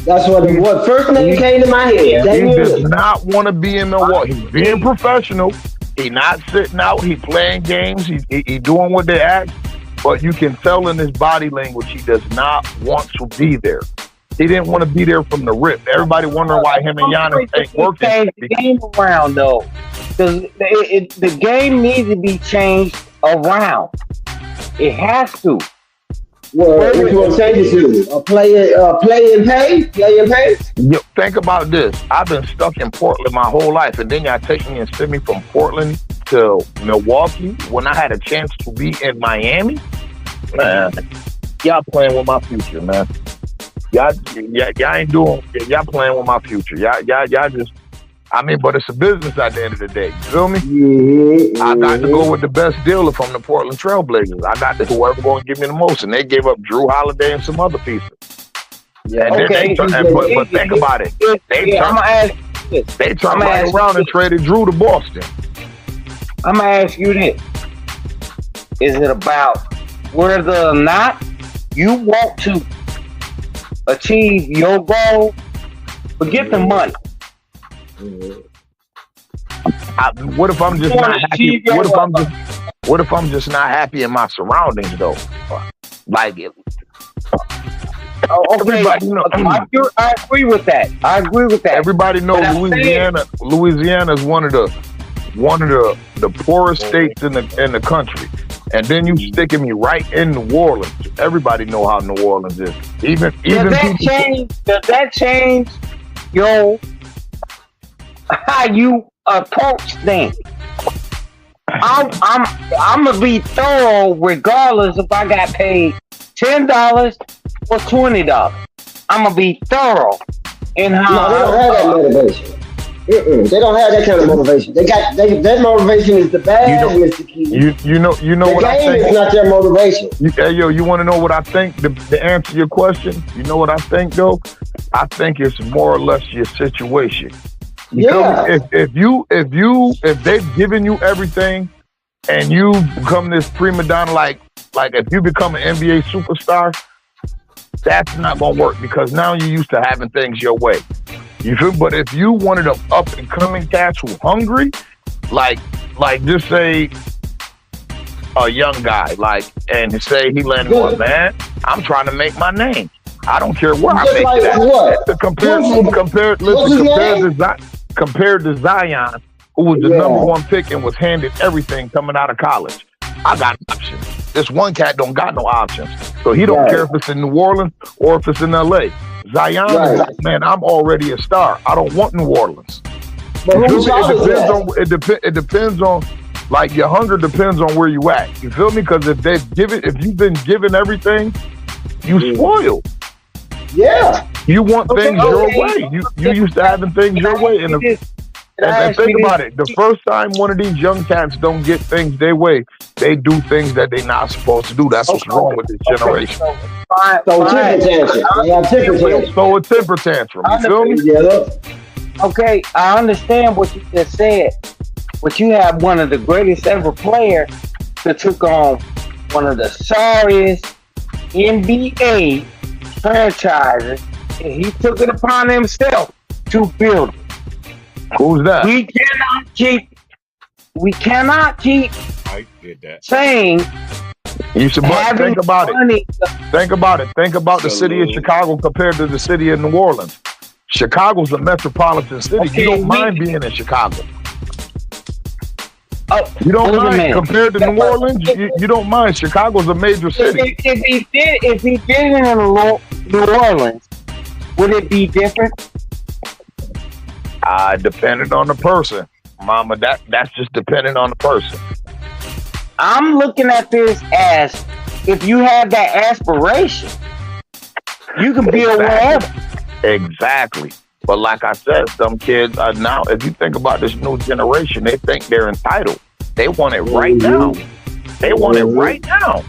That's what first name came to my head. He does not want to be in Milwaukee. He's being professional. He not sitting out. He playing games. He doing what they ask. But you can tell in his body language he does not want to be there. He didn't want to be there from the rip. Everybody wondering why him and Giannis ain't working. Change the game around though, because the game needs to be changed around. It has to. Well, what you want to change it to? Play and pay? Yo, think about this. I've been stuck in Portland my whole life, and then y'all take me and send me from Portland to Milwaukee when I had a chance to be in Miami. Man, y'all playing with my future, man. Y'all ain't doing. Y'all playing with my future. Y'all just. I mean, but it's a business at the end of the day. You feel me? I got to go with the best dealer from the Portland Trailblazers. I got to whoever going to give me the most, and they gave up Drew Holiday and some other pieces. Yeah, okay. But think about it. They turned right around and traded Drew to Boston. I'm gonna ask you this: is it about whether or not you want to achieve your goal? Forget the money. What if I'm just not happy? What if I'm just not happy in my surroundings though? Like it. Okay, I agree with that. Everybody knows Louisiana is one of the poorest states in the country. And then you sticking me right in New Orleans. Everybody know how New Orleans is. Does that change how you approach things? I'm gonna be thorough regardless if I got paid $10 or $20. I'm gonna be thorough in No, how they don't have that motivation. They don't have that kind of motivation. Their motivation is the bag, Mr. Key. You know The what I game think. is not their motivation. Hey, yo, you want to know what I think? To answer your question, you know what I think though? I think it's more or less your situation. Yeah. If they've given you everything and you become this prima donna, like if you become an NBA superstar, that's not gonna work because now you're used to having things your way. You feel? But if you wanted an up and coming cats who hungry, like just say a young guy, and say he landed one, man, I'm trying to make my name. I don't care where I Just make like it at. what? Compared to Zion, who was the number one pick and was handed everything coming out of college. I got options. This one cat don't got no options. So he don't care if it's in New Orleans or if it's in LA. Zion is like, man, I'm already a star. I don't want New Orleans. But It depends on like your hunger depends on where you at. You feel me? Because if you've been given everything, you spoiled. Yeah. You want things your way. You used to having things your way. And think about it. The first time one of these young cats don't get things their way, they do things that they're not supposed to do. That's what's wrong with this generation. So a temper tantrum. You feel me? Yeah. Okay, I understand what you just said, but you have one of the greatest ever players that took on one of the sorriest NBA franchises, and he took it upon himself to build it. Who's that? We cannot keep I get that. saying You should think about it. Think about it. Think about the city of Chicago compared to the city of New Orleans. Chicago's a metropolitan city. Okay, you don't mind being in Chicago. You don't mind compared to New Orleans. You don't mind. Chicago's a major city. If he did it in New Orleans, would it be different? Depending on the person, Mama. That's just depending on the person. I'm looking at this as if you have that aspiration, you can build wherever. Exactly. But like I said, some kids are now, if you think about this new generation, they think they're entitled. They want it right now. They want it right now.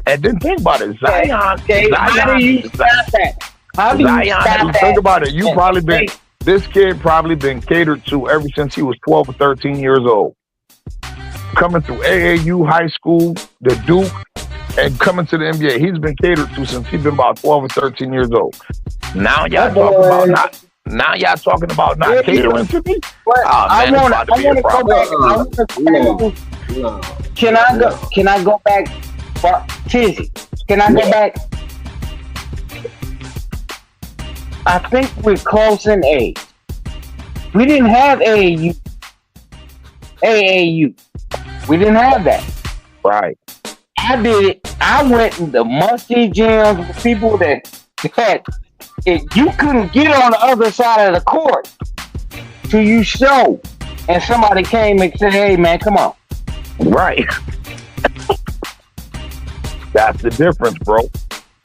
And then think about it. Zion. How do you stop that? How do you stop that? Think about it. This kid probably been catered to ever since he was 12 or 13 years old. Coming through AAU, high school, the Duke, and coming to the NBA. He's been catered to since he's been about 12 or 13 years old. Now y'all talking about not catering to me? I want to go back. Can I go back? Tizzy, can I go back? I think we're close in age. We didn't have AAU. We didn't have that. Right. I did it. I went in the musty gyms with people that you couldn't get on the other side of the court till you show. And somebody came and said, hey, man, come on. Right. That's the difference, bro.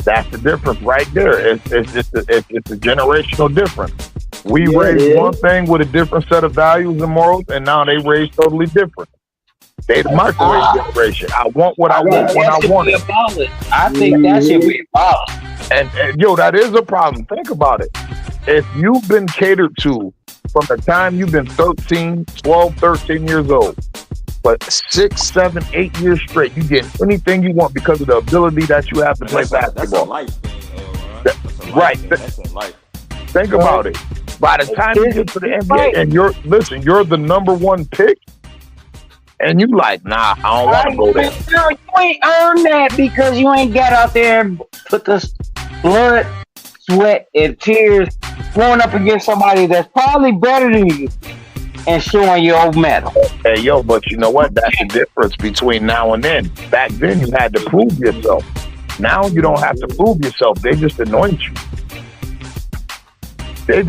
That's the difference right there. It's a generational difference. We raised one thing with a different set of values and morals, and now they raised totally different. They the microwave generation. I want what I want when I want it. I think that should be abolished. And yo, that is a problem. Think about it. If you've been catered to from the time you've been 13 years old, but 6, 7, 8 years straight, you get anything you want because of the ability that you have to play basketball. That's a life thing, right. That's a life. Think about it. By the time you get to the NBA and you're the number one pick, and you like, nah, I don't want to go there. No, you ain't earned that because you ain't got out there and put the blood, sweat, and tears going up against somebody that's probably better than you and showing your medal. Hey, yo, but you know what? That's the difference between now and then. Back then, you had to prove yourself. Now you don't have to prove yourself. They just anoint you. I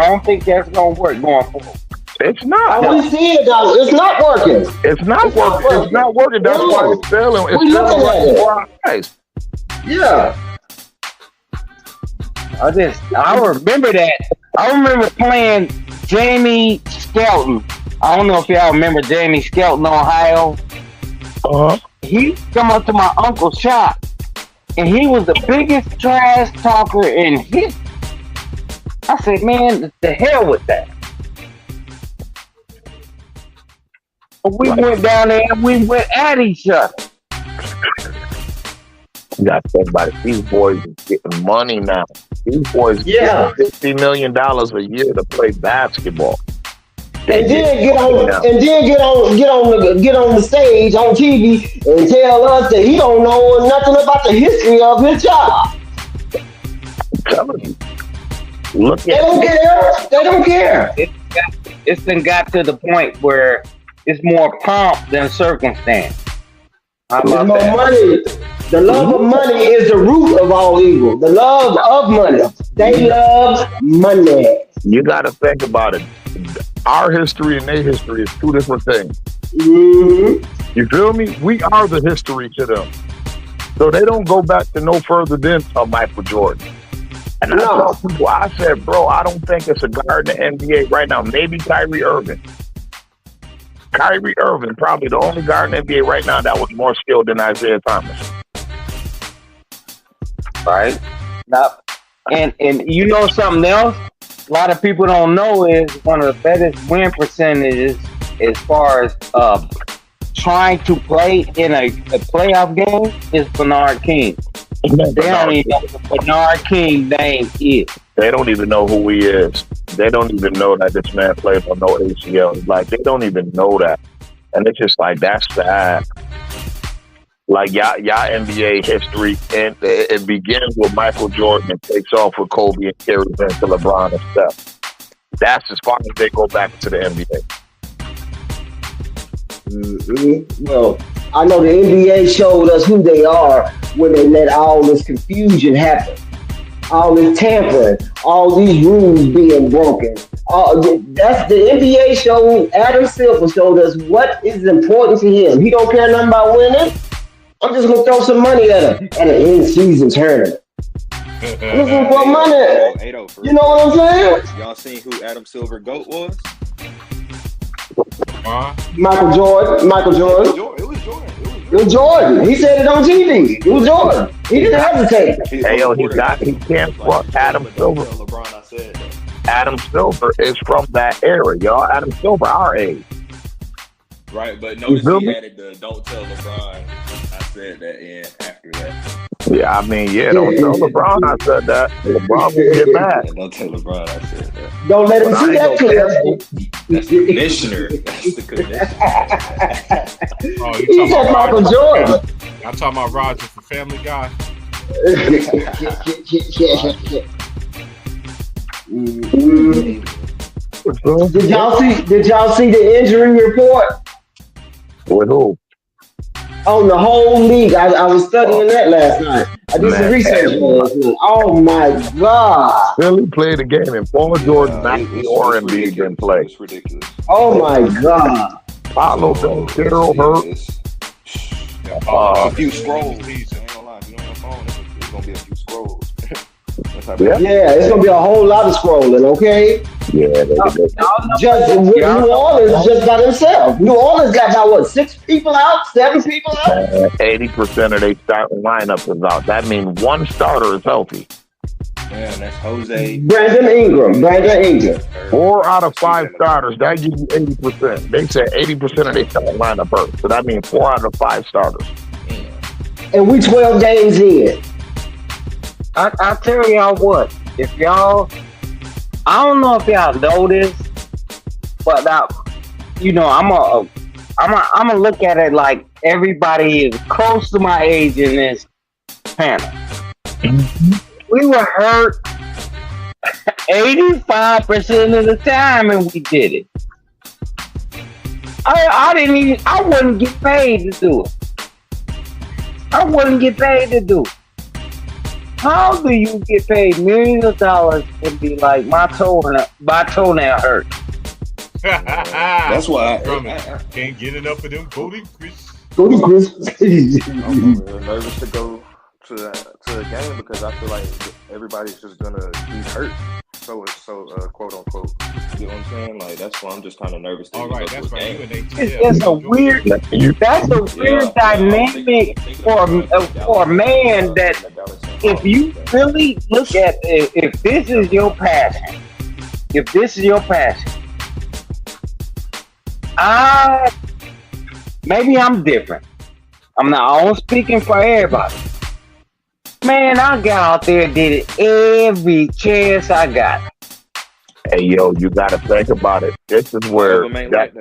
don't think that's going to work going forward. It's not. We see it though. It's not working. It's not working. It's not working. That's why it's failing. It's failing right before our eyes. Yeah. I remember that. I remember playing Jamie Skelton. I don't know if y'all remember Jamie Skelton, Ohio. He come up to my uncle's shop, and he was the biggest trash talker in history. I said, man, the hell with that. We went down there and we went at each other. You got to think about it. These boys are getting money now. These boys get $50 million a year to play basketball. And then get on the stage on TV and tell us that he don't know nothing about the history of his job. I'm telling you. Look They don't care. They don't care. It's been got to the point where it's more pomp than circumstance. How about More that? money. The love of money is the root of all evil. The love of money. They love money. You got to think about it. Our history and their history is two different things. Mm-hmm. You feel me? We are the history to them. So they don't go back to no further than Michael Jordan. And I tell people, I said, bro, I don't think it's a guard in the NBA right now. Maybe Kyrie Irving. Kyrie Irving, probably the only guard in the NBA right now that was more skilled than Isaiah Thomas. Right? Now, and you know something else? A lot of people don't know is one of the best win percentages as far as trying to play in a playoff game is Bernard King. They don't even know what Bernard King's name is. They don't even know who he is. They don't even know that this man played on no ACL. Like, they don't even know that. And it's just like, that's sad. Like, y'all NBA history, and it begins with Michael Jordan and takes off with Kobe and carries into LeBron and Steph. That's as far as they go back to the NBA. Mm-hmm. Well, I know the NBA showed us who they are when they let all this confusion happen. All this tampering, all these rules being broken. That's the NBA show. Adam Silver showed us what is important to him. He don't care nothing about winning. I'm just gonna throw some money at him at an in-season tournament. I'm just gonna throw money. You know what I'm saying? Y'all seen who Adam Silver GOAT was? Michael Jordan. It was Jordan. He said it on TV. It was Jordan. He didn't hesitate. Hey, yo, he can't fuck Adam Silver. LeBron, I said that. Adam Silver is from that era, y'all. Adam Silver, our age. Right, but notice he added the "Don't tell LeBron I said that" in after that. Yeah, I mean, don't tell LeBron I said that. LeBron will get mad. Don't tell LeBron I said that. Don't let him see that clip. That's the commissioner. That's the commissioner. He said Michael Jordan. I'm talking about Roger from Family Guy. Did y'all see the injury report? With who? On the whole league. I was studying that last night. I did some research last night. Oh my God. Philly played the game and Paul Jordan, Maxey, or Embiid didn't play. It's ridiculous. Oh my God. Paolo Banchero hurt. A few scrolls. I ain't gonna lie. If you don't have a phone, it's gonna be a few scrolls. Yeah, it's gonna be a whole lot of scrolling, okay? Yeah, New Orleans just by themselves. New Orleans got about what, 6 people out, 7 people out? 80% of their starting lineup is out. That means one starter is healthy. Yeah, that's Jose. Brandon Ingram. 4 out of 5 starters. That gives you 80%. They said 80% of their starting lineup hurt. So that means 4 out of 5 starters. And we 12 games in. I'll tell y'all what, if y'all, I don't know if y'all know this, but I'm gonna look at it like everybody is close to my age in this panel. We were hurt 85% of the time, and we did it. I wouldn't get paid to do it. How do you get paid millions of dollars and be like, my toenail hurt? That's why Can't get enough of them Cody Chris. Cody Chris. I'm nervous to go to a game because I feel like everybody's just gonna be hurt. So quote unquote. You know what I'm saying? Like that's why I'm just kind of nervous. To All go right, to that's a right. game. It's just a weird. That's a weird dynamic for a man that if you really look at if this is your passion, maybe I'm different. I'm speaking for everybody. Man, I got out there and did it every chance I got. Hey, yo, you got to think about it. This is where that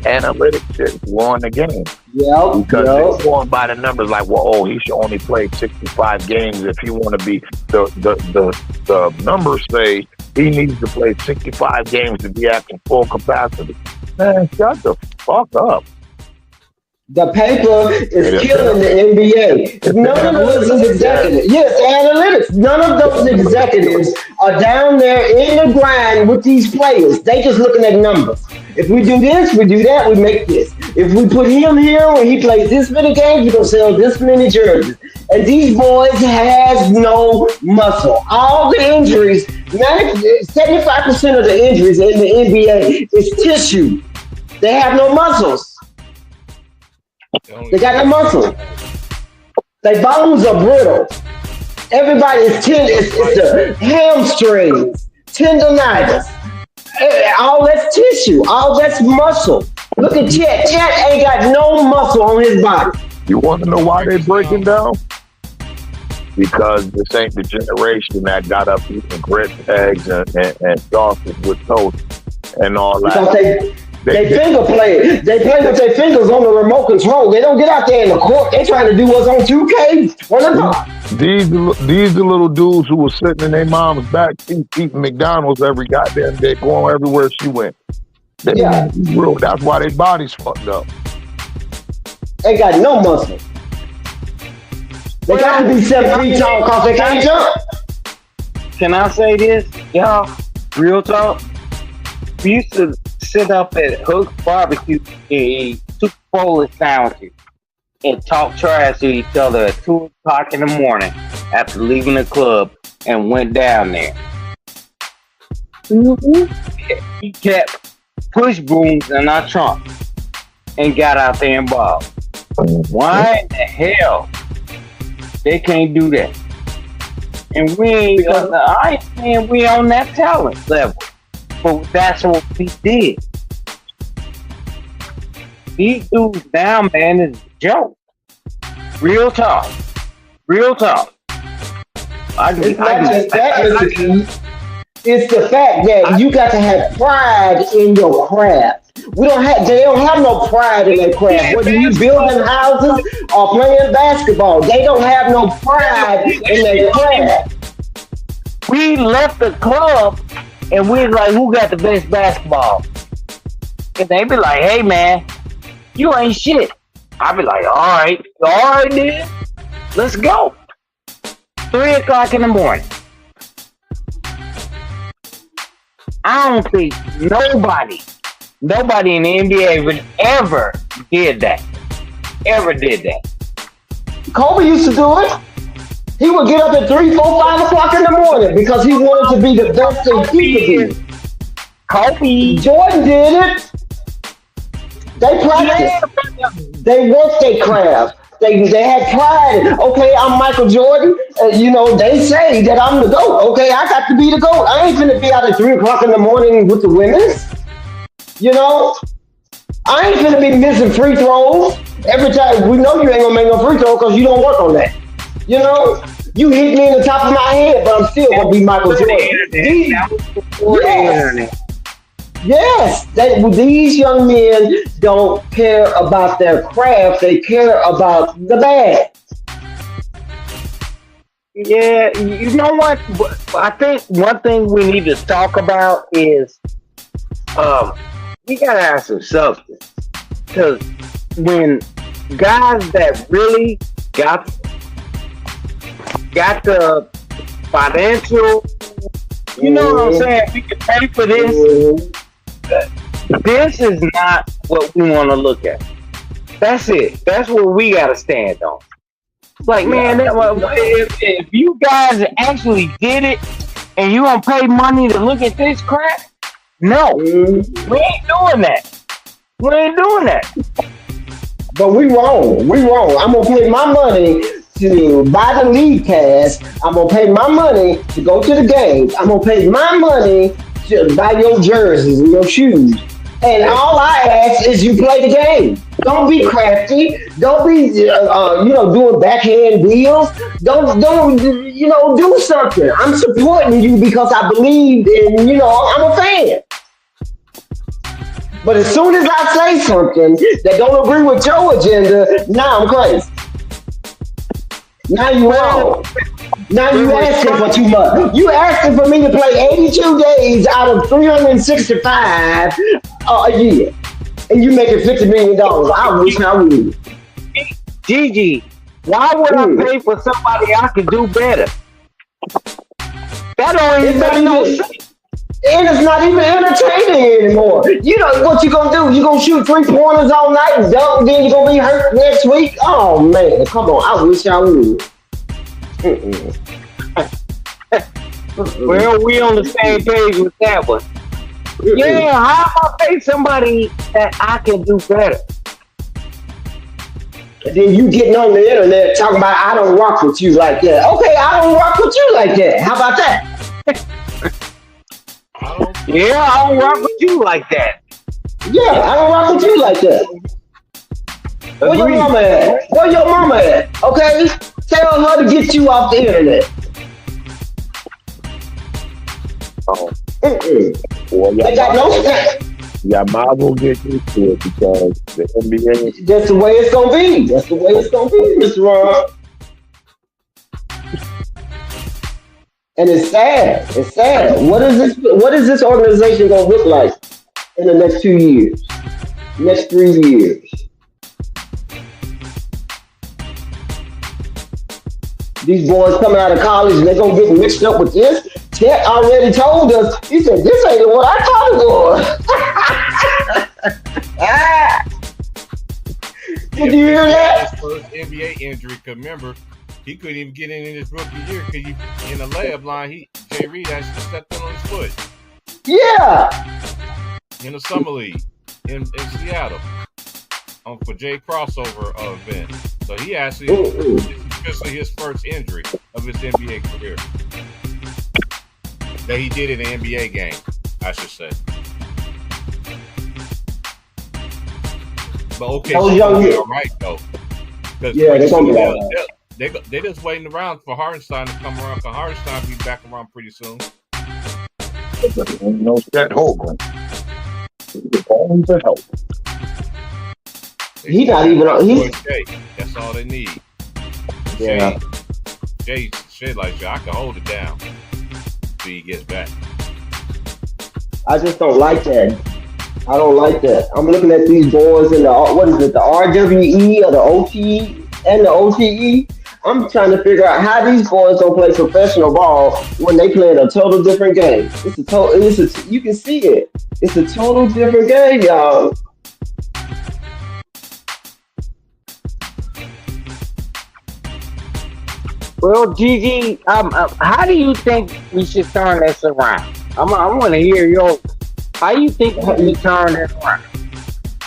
analytics shit won the game. Yeah, because they're going by the numbers like, well, he should only play 65 games if he want to be. The numbers say he needs to play 65 games to be at full capacity. Man, shut the fuck up. The paper is killing the NBA. None of those executives, yes, analytics. None of those executives are down there in the grind with these players. They just looking at numbers. If we do this, we do that, we make this. If we put him here when he plays this many games, we're gonna sell this many jerseys. And these boys has no muscle. All the injuries, 75% of the injuries in the NBA is tissue. They have no muscles. They got no muscle. Their bones are brittle. Everybody is it's the hamstrings, tendonitis. All that's tissue. All that's muscle. Look at Chet. Chet ain't got no muscle on his body. You want to know why they breaking down? Because this ain't the generation that got up eating grits, eggs, and sausage with toast and all that. Because they finger play. They play with their fingers on the remote control. They don't get out there in the court. They trying to do what's on 2K. These the little dudes who were sitting in their mom's back seat eating McDonald's every goddamn day, going everywhere she went. Real. That's why their bodies fucked up. They got no muscle. They got to be 7 feet tall because they can't jump. Can I say this, y'all? Real talk. We used to sit up at Hook's Barbecue and eat Super Bowl sandwiches and talk trash to each other at 2 o'clock in the morning after leaving the club and went down there. He kept push brooms in our trunk and got out there and balled. Why in the hell they can't do that? And we ain't, I ain't saying we on that talent level. But that's what we did. These dudes now, man, is a joke. Real talk. It's the fact that you got to have pride in your craft. They don't have no pride in their craft. Whether you building houses or playing basketball, they don't have no pride in their craft. We left the club and we're like, who got the best basketball? And they be like, hey man, you ain't shit. I be like, all right then, let's go. 3 o'clock in the morning. I don't think nobody in the NBA would ever did that. Kobe used to do it. He would get up at 3, 4, 5 o'clock in the morning because he wanted to be the best thing he could be. Kobe. Jordan did it. They practiced. They worked their craft. They had pride. Okay, I'm Michael Jordan. They say that I'm the GOAT. Okay, I got to be the GOAT. I ain't finna be out at 3 o'clock in the morning with the women's. I ain't finna be missing free throws. Every time, we know you ain't gonna make no free throw because you don't work on that. You hit me in the top of my head, but I'm still gonna be Michael Jordan. Yes, these young men don't care about their craft. They care about the bag. Yeah, you know what? I think one thing we need to talk about is we gotta have some substance. Because when guys that really got the financial You know what I'm saying? We can pay for this. This is not what we want to look at. That's it. That's what we gotta stand on. Like, man, if you guys actually did it and you gonna pay money to look at this crap, no, we ain't doing that. We ain't doing that. But we wrong. We wrong. I'm gonna pay my money to buy the league pass. I'm gonna pay my money to go to the games. I'm gonna pay my money to buy your jerseys and your shoes. And all I ask is you play the game. Don't be crafty. Don't be, doing backhand deals. Don't, do something. I'm supporting you because I believe in, I'm a fan. But as soon as I say something that don't agree with your agenda, now I'm crazy. Now you wrong. Now you asking for too much. You asking for me to play 82 days out of 365 a year. And you making $50 million. I wish I would. Gigi, why would I pay for somebody I could do better? That don't even make no sense. And it's not even entertaining anymore. You know what you gonna do? You gonna shoot 3-pointers all night and dunk, then you gonna be hurt next week? Oh man, come on! I wish I would. Well, we on the same page with that one. Yeah, how about pay somebody that I can do better? And then you getting on the internet talking about I don't rock with you like that. Okay, I don't rock with you like that. How about that? Yeah, I don't rock with you like that. Yeah, I don't rock with you like that. Where your mama at? Where your mama at? Okay? Tell her to get you off the internet. Oh. Well, they got no sense. Yeah, might as well get used to it because the NBA. That's the way it's gonna be. That's the way it's gonna be, Mr. Ron. And it's sad. It's sad. What is this organization gonna look like in the next 2 years? Next 3 years? These boys coming out of college and they're gonna get mixed up with this. Ted already told us, he said, this ain't what I thought it was. Did you hear that? His first NBA injury, cause remember, he couldn't even get in his rookie year because in the layup line, Jay Reed actually stepped on his foot. Yeah. In the summer league in Seattle for Jay crossover event. So he actually, this is officially his first injury of his NBA career. That he did in an NBA game, I should say. But okay, so all right though. Yeah, they're gonna be all right. They just waiting around for Hartenstein to come around. Because Hartenstein will be back around pretty soon. No Chet Holmgren. Only the help. He's not even on. That's all they need. Yeah. Jay like, I can hold it down till he gets back. I just don't like that. I don't like that. I'm looking at these boys in the RWE or the OTE and the OTE. I'm trying to figure out how these boys don't play professional ball when they play in a total different game. You can see it. It's a total different game, y'all. Well, Gigi, how do you think we should turn this around? I want to hear how you think we turn it around?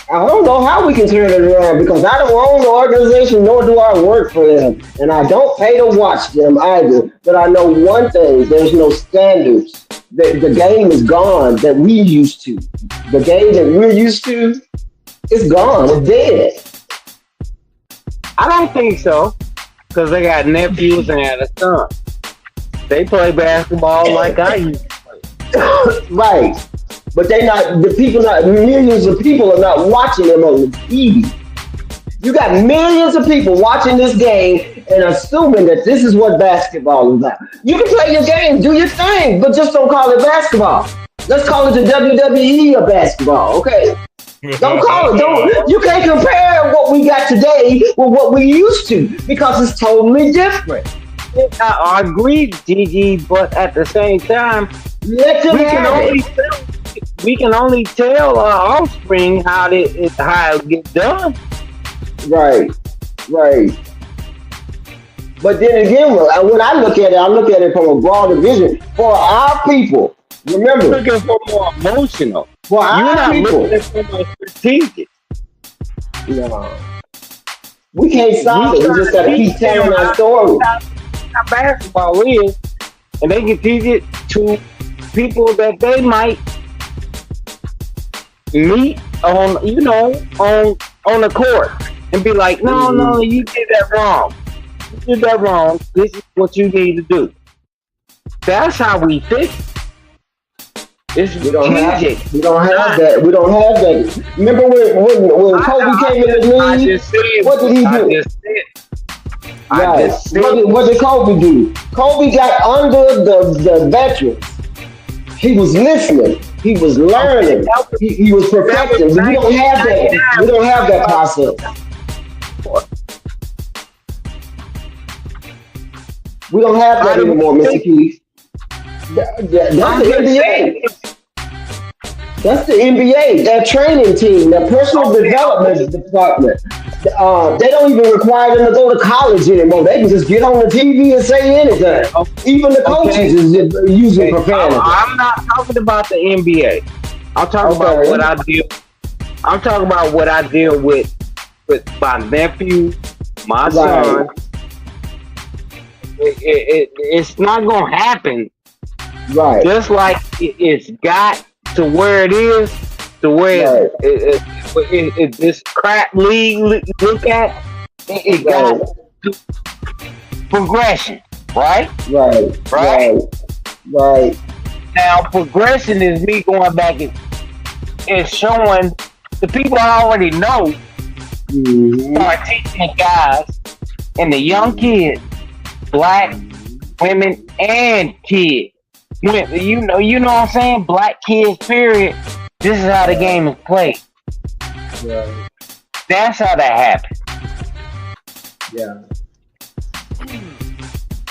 I don't know how we can turn it around because I don't own the organization, nor do I work for them. And I don't pay to watch them either. But I know one thing, there's no standards. The game is gone that we used to. The game that we're used to, it's gone. It's dead. I don't think so. Because they got nephews and a son. They play basketball like I used to play. Right. But millions of people are not watching them on the TV. You got millions of people watching this game and assuming that this is what basketball is about. You can play your game, do your thing, but just don't call it basketball. Let's call it the WWE of basketball, okay? Don't call it. You can't compare what we got today with what we used to because it's totally different. I agree, Gigi, but at the same time, Let them we can have only it. tell, we can only tell our offspring how it gets done. Right, right. But then again, when I look at it from a broader vision for our people. Remember, Looking for more emotional. for You're our not people. looking for more strategic. No, we can't We stop it. We trying just to gotta keep teach them telling our how story. basketball is, and they can teach it to people that they might meet on, on the court, and be like, no, Mhm. you did that wrong. You did that wrong. This is what you need to do. That's how we fix it. It's We don't have strategic. we don't have that. We don't have that. Remember when Kobe came in the I league? just said, What did he I do? just said, I Right. just said, What did Kobe do? Kobe got under the veterans. He was listening. He was learning. He was perfecting. We don't have that. We don't have that process. We don't have that anymore, Mr. Keith. That's the NBA. That's the NBA. That training team, that personal development department. They don't even require them to go to college anymore. They can just get on the TV and say anything. Even the coaches is using profanity. I'm not talking about the NBA. I'm talking about Okay. what I deal. I'm talking about what I deal with my nephew, my son. It's not gonna happen. Right. Just like it's got to where it is, to where this crap league look at. It got progression, right? Right. Now, progression is me going back and showing the people I already know, start teaching the guys and the young kids, black women and kids. You know what I'm saying? Black kids, period. This is how the game is played. Right. That's how that happened. Yeah.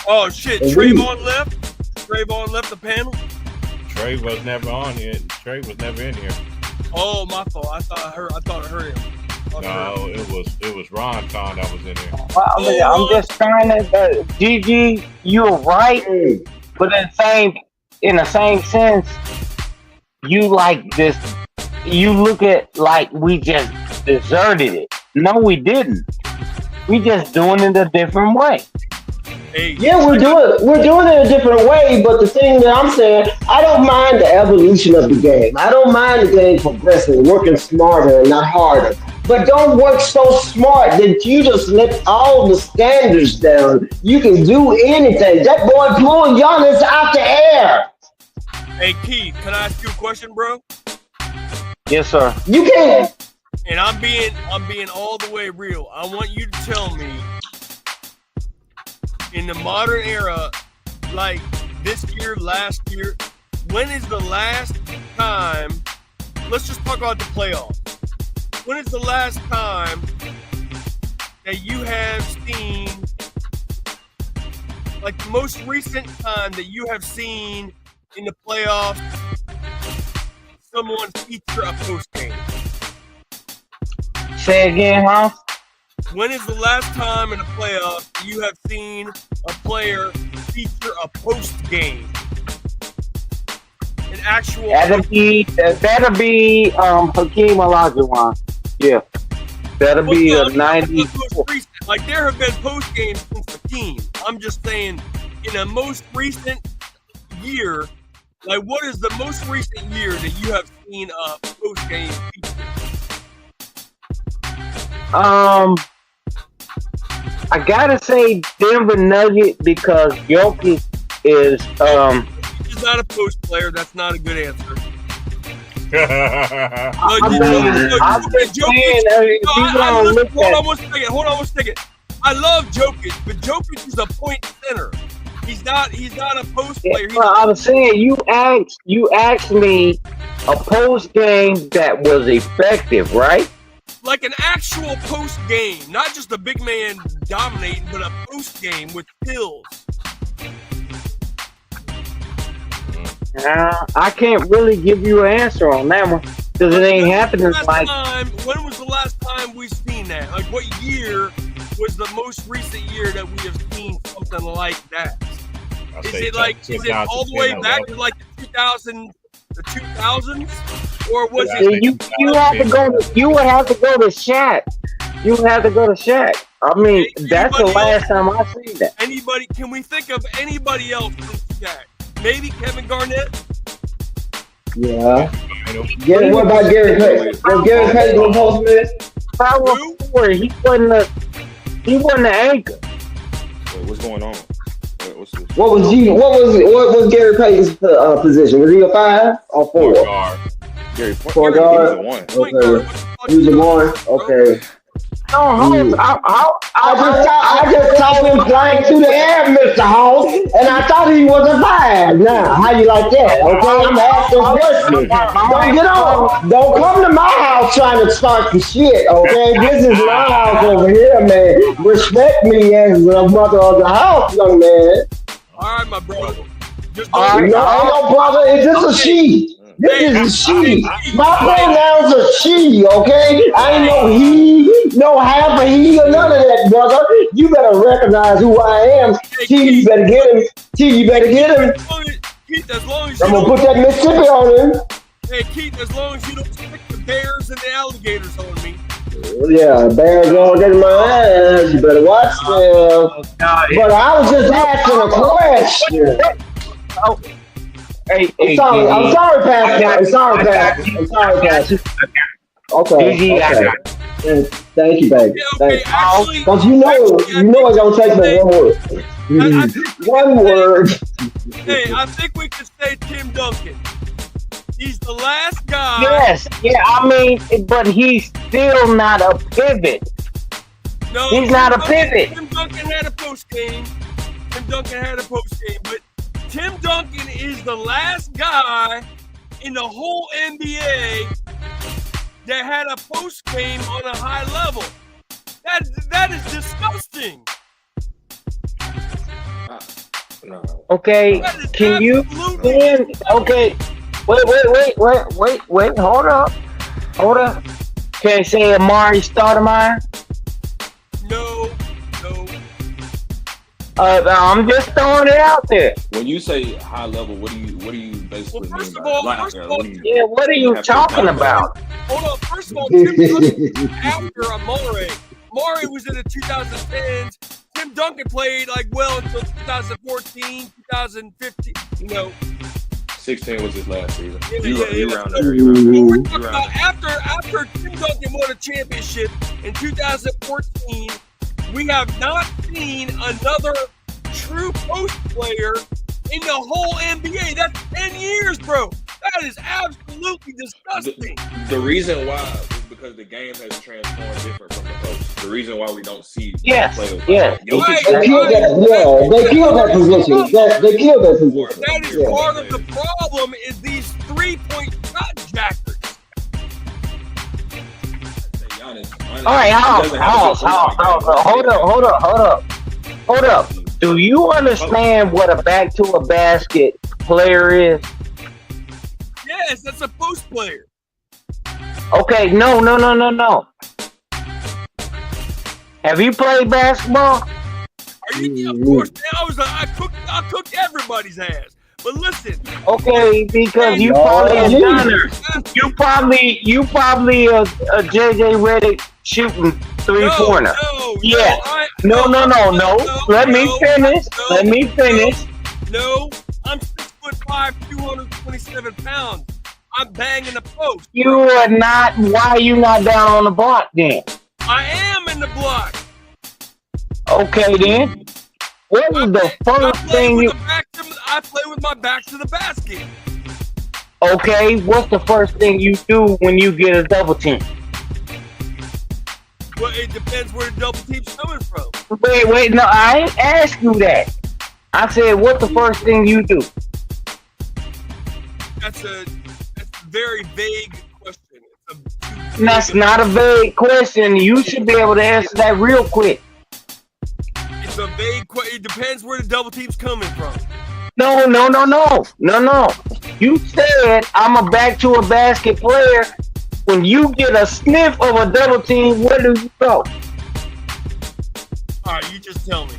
Oh shit! Trayvon left. Trayvon left the panel. Trey was never on here. Trey was never in here. Oh, my fault. I thought I heard him. No, it was Ron Con that was in here. Well, I'm just trying to, Gigi, you're right, but in the same sense, you like this. You look at like we just deserted it. No, we didn't. We just doing it a different way. Yeah, we're doing it a different way, but the thing that I'm saying, I don't mind the evolution of the game. I don't mind the game progressing, working smarter and not harder. But don't work so smart that you just let all the standards down. You can do anything. That boy pulling Giannis out the air. Hey Keith, can I ask you a question, bro? Yes, sir. You can't. And I'm being all the way real. I want you to tell me, in the modern era, like this year, last year, when is the last time? Let's just talk about the playoffs. When is the last time that you have seen, like the most recent time that you have seen in the playoffs, someone feature a post game? Say again, huh? When is the last time in the playoffs you have seen a player feature a post game? An actual. That'll be Hakeem Olajuwon. Yeah, that'll be a 90. Like there have been post games since Hakeem. I'm just saying, in a most recent year, like what is the most recent year that you have seen a post game feature? I gotta say Denver Nugget because Jokic is He's not a post player. That's not a good answer. I'm just saying, Hold on one second. I love Jokic, but Jokic is a point center. He's not a post player. I'm saying you asked me a post game that was effective, right? like an actual post game, not just a big man dominating, but a post game with kills. I can't really give you an answer on that one because it ain't happening like. When was the last time we've seen that? Like, what year was the most recent year that we have seen something like that? Is it all the way back to like the 2000s, or was it? You have to go. You would have to go to Shaq. You would have to go to Shaq. I mean, that's the last time I seen that. Anybody? Can we think of anybody else from Shaq? Maybe Kevin Garnett. Yeah. What about Gary Payton? Was Gary Payton the postman? He wasn't the anchor. Wait, what's going on? What's this? What was Gary Payton's position? Was he a 5 or 4? Point guard. Gary Point guard. Okay. He was a 1. Okay. No, I just saw him flying through the air, Mr. House, and I thought he was a 5. Now, how you like that? Okay, I'm asking questions. Don't get on. Don't come to my house trying to start some shit. Okay, this is my house over here, man. Respect me as the mother of the house, young man. All right, my brother. Just No, ain't no brother. Is this a she? This is a she. My pronouns are she, okay? I ain't no he, no half a he, or none of that, brother. You better recognize who I am. T, you better get him. T, you better get him. Keith, as long as I'm gonna put that Mississippi on him. Hey, Keith, as long as you don't stick the bears and the alligators on me. Yeah, bears gonna get in my ass. You better watch them. But I was just asking a question. Hey, I'm sorry, Pastor. I'm sorry, Pastor. Okay. Thank you, baby. Because you know it's gonna take me one word. One word. Hey, I think we could say Tim Duncan. He's the last guy. Yes, yeah. I mean, but he's still not a pivot. No, he's not a pivot. Tim Duncan had a post game, but Tim Duncan is the last guy in the whole NBA that had a post game on a high level. That is disgusting. No. Okay, can you? Okay, wait. Hold up. Can I say Amari Stoudemire? No. I'm just throwing it out there. When you say high level, what do you basically mean by that? What are you talking about? Hold on. First of all, Tim Duncan after Amari was in the 2010s. Tim Duncan played until 2014, 2015. 16 was his last season. You round there. We're talking about after Tim Duncan won a championship in 2014. We have not seen another true post player in the whole NBA. That's 10 years, bro. That is absolutely disgusting. The reason why is because the game has transformed different from the post. The reason why we don't see players. They killed that position. They killed that position. That is part of the problem is these 3-point shot jackers. All right, hold up. Do you understand what a back to a basket player is? Yes, that's a post player. Okay, no. Have you played basketball? Are you? Of course, man. I cooked everybody's ass. But listen. Okay, because you probably a gunner. You probably a JJ Redick shooting 3-pointer. No. Let me finish. No, I'm 6'5", 227 pounds. I'm banging the post. You are not. Why are you not down on the block then? I am in the block. Okay then. What was the first thing you? I play with my back to the basket. Okay, what's the first thing you do when you get a double team? Well, it depends where the double team's coming from. Wait, no, I ain't asked you that. I said, what's the first thing you do? That's a very vague question. It's That's not a vague question. You should be able to answer that real quick. It's a vague question. It depends where the double team's coming from. No. You said I'm a back to a basket player. When you get a sniff of a double team, where do you go? All right, you just tell me.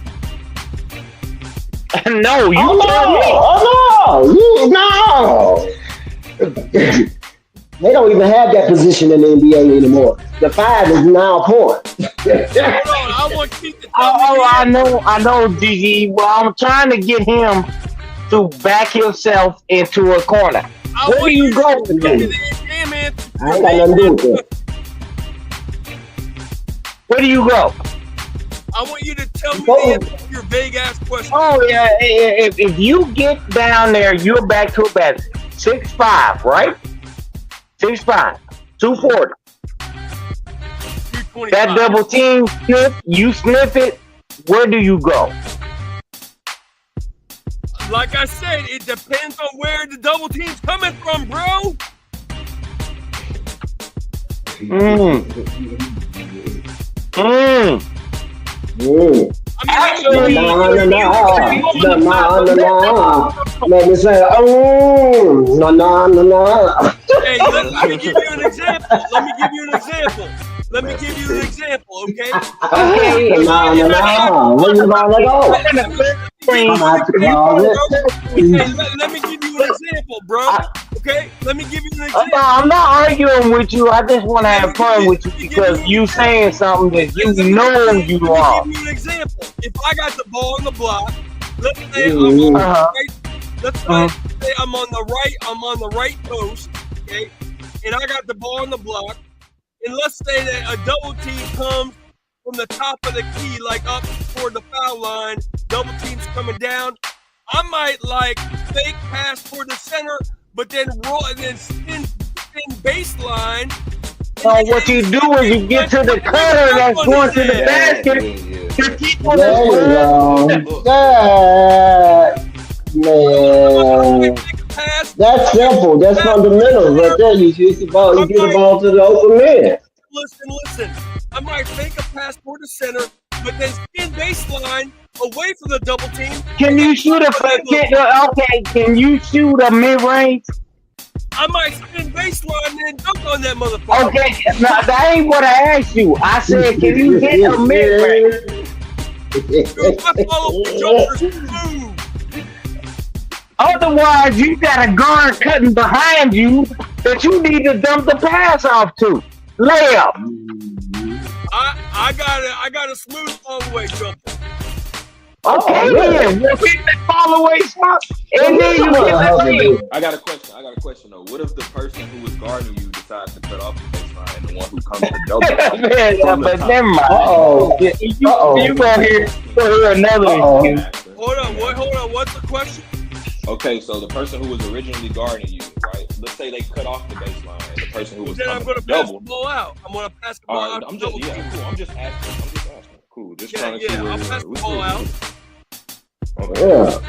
No, you Oh no! They don't even have that position in the NBA anymore. The 5 is now point. Hold on, I want Keith to tell I me. know, Gigi. Well, I'm trying to get him to back himself into a corner. Where do you go with Tell me this? the damn answer. I ain't got nothing to do with that. Where do you go? I want you to tell me the answer to your vague ass question. Oh yeah, if you get down there, you're back to a basket. 6'5", right? 6'5", 240. 225. That double team sniff, you sniff it. Where do you go? Like I said, it depends on where the double team's coming from, bro. Actually, No. Let me say, no. Hey, let me give you an example. Okay? No. Where you gonna go? Let me give you an example, bro. Okay? Let me give you an example. I'm not arguing with you. I just want to have fun with you because you saying something that you know you Let wrong. me give you an example. If I got the ball on the block, let's say I'm on the right. Let's say I'm on the right post, okay? And I got the ball on the block. And let's say that a double team comes from the top of the key, like up toward the foul line. Double team's coming down. I might like fake pass toward the center, but then roll and then spin baseline. So what you do is you get to the cutter that's going to the basket. You keep on There you go. Man. That's simple. That's fundamentals right there. You shoot the ball, you get the ball to the open man. Listen. I might fake a pass toward the center, but then spin baseline away from the double team. Can you shoot Can you shoot a mid range? I might spin baseline and dunk on that motherfucker. Okay, now that ain't what I asked you. I said, can you hit a mid range? Dude, I follow the Joker's move. Otherwise, you got a guard cutting behind you that you need to dump the pass off to. Layup. I got a smooth all the way jumper. Okay, then. We'll hit that fall away spot. And then you hit the lane. I got a question though. What if the person who was guarding you decides to cut off the baseline and the one who comes to double? Man, but never mind. You go here another excuse. Hold on. What's the question? Okay, so the person who was originally guarding you, right? Let's say they cut off the baseline, and the person who was Then I'm coming going to to pass the double. ball out. I'm going to pass the ball All out. right, cool. I'm just asking. Cool. Just trying to see Yeah, where I'll pass the ball out. Yeah.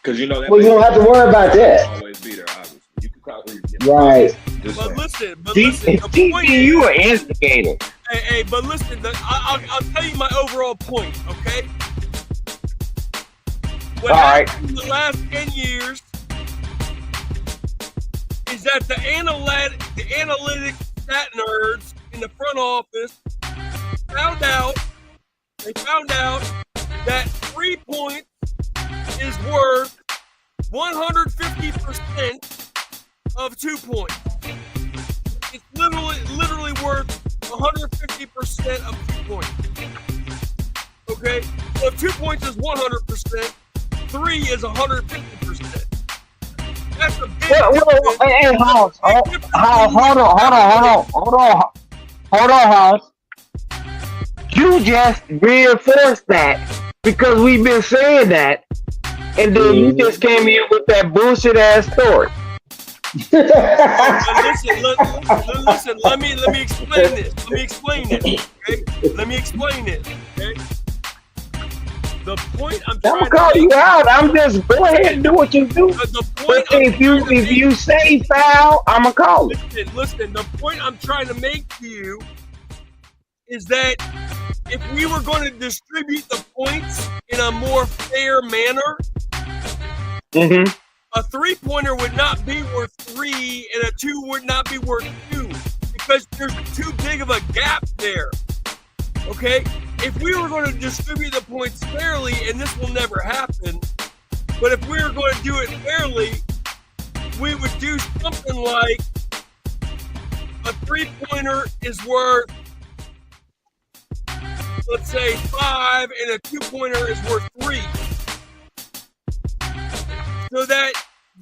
Because you know that. Well, you don't have to worry about that. Always be there, obviously. You can probably. Right. But listen, the point TC, you an instigator. Hey, but listen, I'll tell you my overall point, okay? What happened in the last 10 years is that the analytic stat nerds in the front office found out that 3 points is worth 150% of 2 points. It's literally worth 150% of 2 points. Okay? So if 2 points is 100%, 3 is 150%. That's a big difference. Hey, hold on, House. You just reinforced that because we've been saying that, and then you just came in with that bullshit ass story. Listen, let me explain this. Okay? Let me explain this. Okay? The point I'm I'm trying gonna to call make, you out. I'm just go ahead and do what you do. the But point I'm if you trying to make, if you say foul, I'm gonna call it. listen, the point I'm trying to make to you is that if we were going to distribute the points in a more fair manner, Mm-hmm. a 3-pointer would not be worth 3 and a 2 would not be worth 2 because there's too big of a gap there. Okay? If we were going to distribute the points fairly, and this will never happen, but if we were going to do it fairly, we would do something like a 3-pointer is worth, let's say, 5, and a 2-pointer is worth 3. So that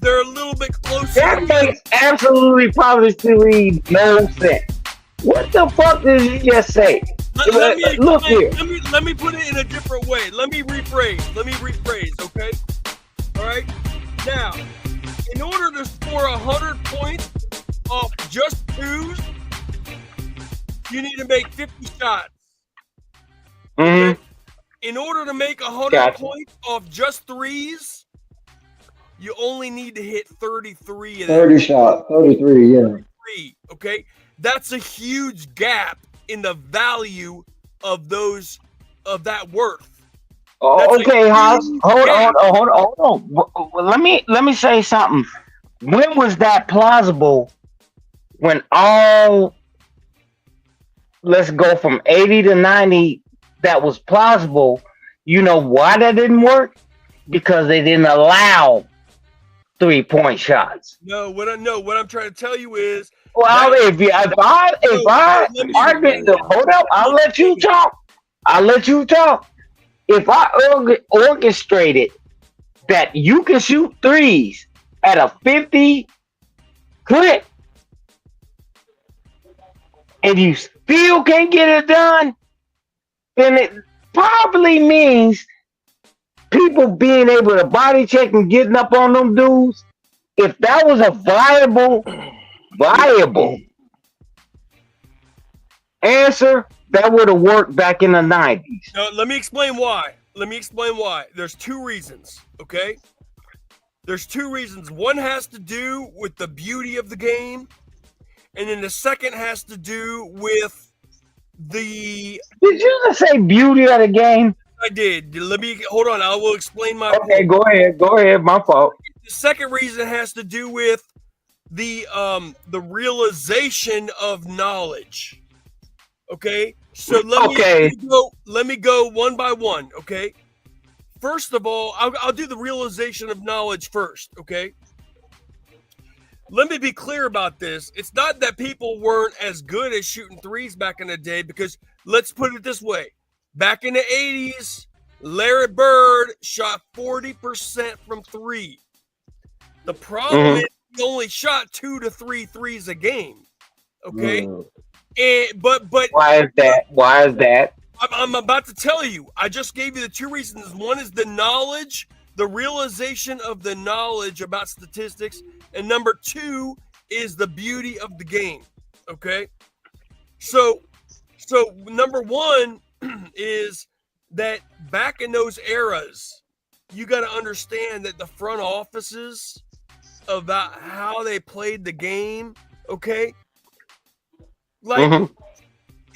they're a little bit closer. That makes absolutely positively no sense. What the fuck did you just say? Look here. Let me put it in a different way. Let me rephrase. Okay. All right. Now, in order to score 100 points off just 2s, you need to make 50 shots. Mm-hmm. In order to make 100 Gotcha. points off just 3s, you only need to hit 33 of them. 30 shot, 33, yeah. 33, okay? That's a huge gap in the value of that worth. Oh, okay, House. Hold on. Well, let me say something. When was that plausible? When all, let's go from 80 to 90, that was plausible. You know why that didn't work? Because they didn't allow 3-point shots. No, what I'm trying to tell you is, Well, if I hold up, I'll let you talk. If I orchestrated that you can shoot 3s at a 50 clip and you still can't get it done, then it probably means people being able to body check and getting up on them dudes. If that was a viable answer, that would have worked back in the 90s. no, let me explain why. There's 2 reasons, okay? There's 2 reasons. One has to do with the beauty of the game, and then the second has to do with the... Did you just say beauty of the game? I did. Let me, hold on, I will explain my Okay, point. go ahead, my fault. The second reason has to do with the realization of knowledge. Okay? So let me go one by one, okay? First of all, I'll do the realization of knowledge first, okay? Let me be clear about this. It's not that people weren't as good at shooting 3s back in the day, because let's put it this way. Back in the 80s, Larry Bird shot 40% from 3. The problem is he only shot 2 to 3 threes a game. Okay? And but why is that? I'm about to tell you. I just gave you the 2 reasons. One is the knowledge, the realization of the knowledge about statistics, and number 2 is the beauty of the game. Okay? So number 1 is that back in those eras, you got to understand that the front offices about how they played the game, okay? Like,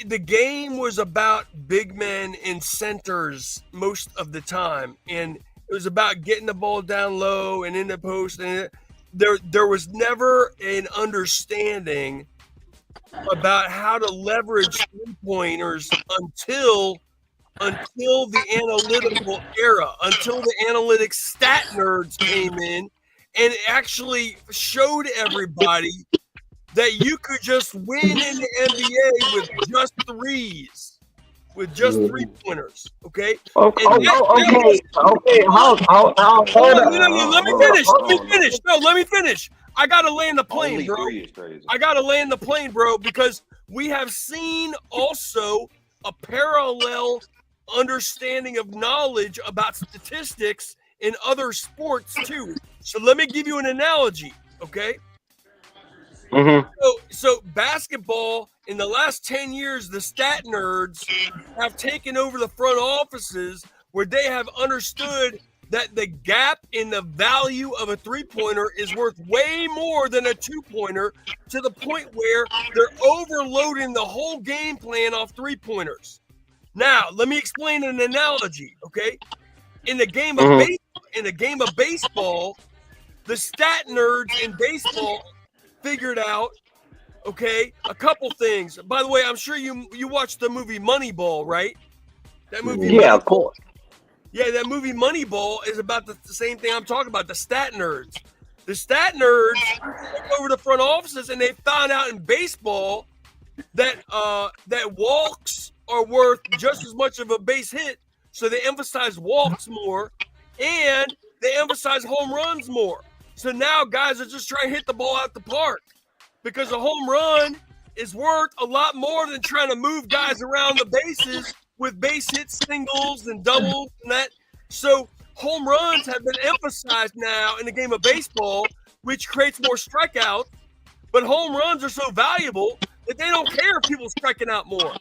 the game was about big men and centers most of the time, and it was about getting the ball down low and in the post, and there was never an understanding about how to leverage 3-pointers until the analytical era, until the analytics stat nerds came in and actually showed everybody that you could just win in the NBA with just 3s, with just 3-pointers. Okay. Okay. Hold on. Let me finish. I gotta land the plane, bro. I gotta land the plane, bro, because we have seen also a parallel understanding of knowledge about statistics in other sports too. So let me give you an analogy, okay? So basketball, in the last 10 years, the stat nerds have taken over the front offices where they have understood that the gap in the value of a three-pointer is worth way more than a two-pointer, to the point where they're overloading the whole game plan off three-pointers. Now, let me explain an analogy, okay? In the game of baseball, the stat nerds in baseball figured out, okay, a couple things. By the way, I'm sure you watched the movie Moneyball, right? That movie. Yeah, of course. Yeah, that movie Moneyball is about the same thing I'm talking about, the stat nerds. The stat nerds took over the front offices, and they found out in baseball that that walks are worth just as much of a base hit, so they emphasize walks more, and they emphasize home runs more. So now guys are just trying to hit the ball out the park, because a home run is worth a lot more than trying to move guys around the bases with base hits, singles, and doubles and that. So home runs have been emphasized now in the game of baseball, which creates more strikeouts. But home runs are so valuable that they don't care if people striking out more.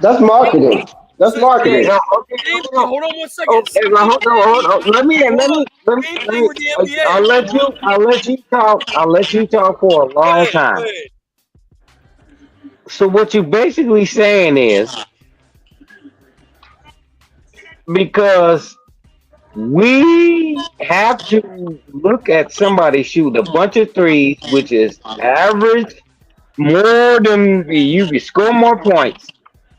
That's marketing. That's marketing. Hold on 1 second. Okay, well, hold on. Let me. I'll let you talk. I'll let you talk for a long time. So what you basically saying is, because we have to look at somebody shoot a bunch of threes, which is average more than you can score more points,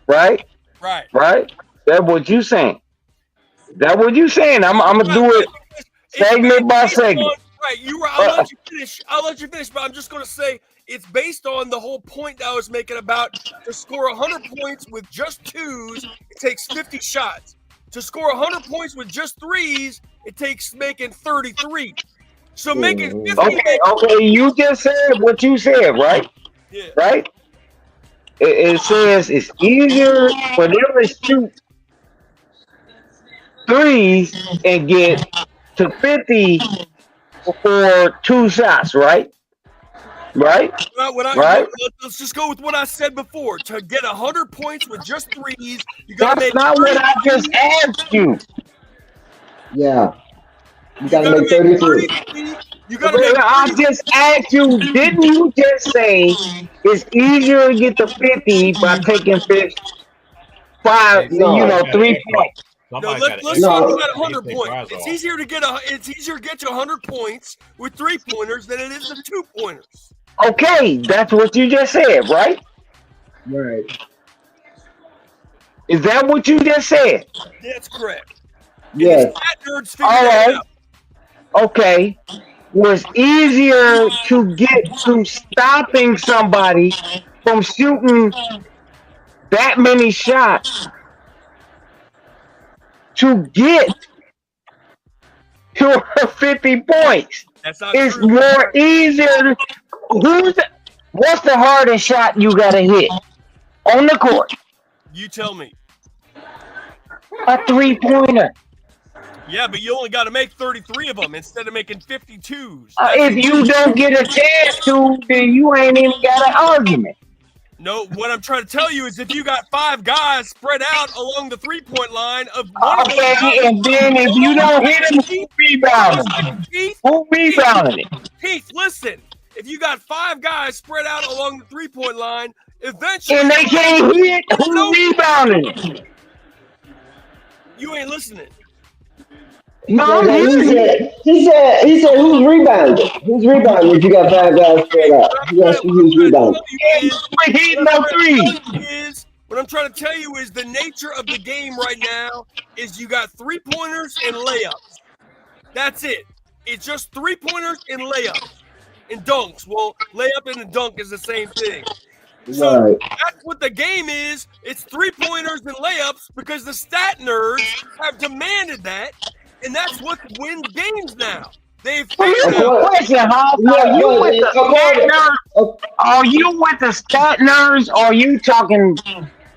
right? Right. That's what you saying. That what you saying? I'm gonna do it segment by segment. Right. I'll let you finish. But I'm just gonna say it's based on the whole point that I was making about to score 100 points with just twos, it takes 50 shots. To score 100 points with just threes, it takes making 33. So making 50. Okay. You just said what you said, right? Yeah. Right. It says it's easier for them to shoot threes and get to 50 for two shots, right? Right? Let's just go with what I said before. To get 100 points with just threes, you gotta make. That's not what I just asked you. Yeah. You gotta make 33. I just asked you, didn't you just say it's easier to get to 50 by taking 3 points? No, let's talk about 100 points. It's easier to get to 100 points with 3-pointers than it is the 2-pointers. Okay, that's what you just said, right? Right. Is that what you just said? That's correct. Yes. All right. Okay. Was easier to get to stopping somebody from shooting that many shots to get to 50 points. That's not it's true. More easier. What's the hardest shot you gotta hit on the court? You tell me. A 3-pointer. Yeah, but you only got to make 33 of them instead of making 52s. If you don't get a chance to, then you ain't even got an argument. No, what I'm trying to tell you is if you got 5 guys spread out along the 3-point line of one and then if you don't hit them, who rebounding? Who rebounding it? Keith, listen. If you got 5 guys spread out along the 3-point line, eventually and they can't hit, who rebounding it? You ain't listening. No, he said who's rebounding? Who's rebounding if you got 5 guys spread out? You got who's rebounding? What I'm trying to tell you is the nature of the game right now is you got 3-pointers and layups. That's it. It's just 3-pointers and layups and dunks. Well, layup and a dunk is the same thing. So that's what the game is. It's 3-pointers and layups because the stat nerds have demanded that. And that's what wins games now. They've figured out. Are you with the stat nerds or are you talking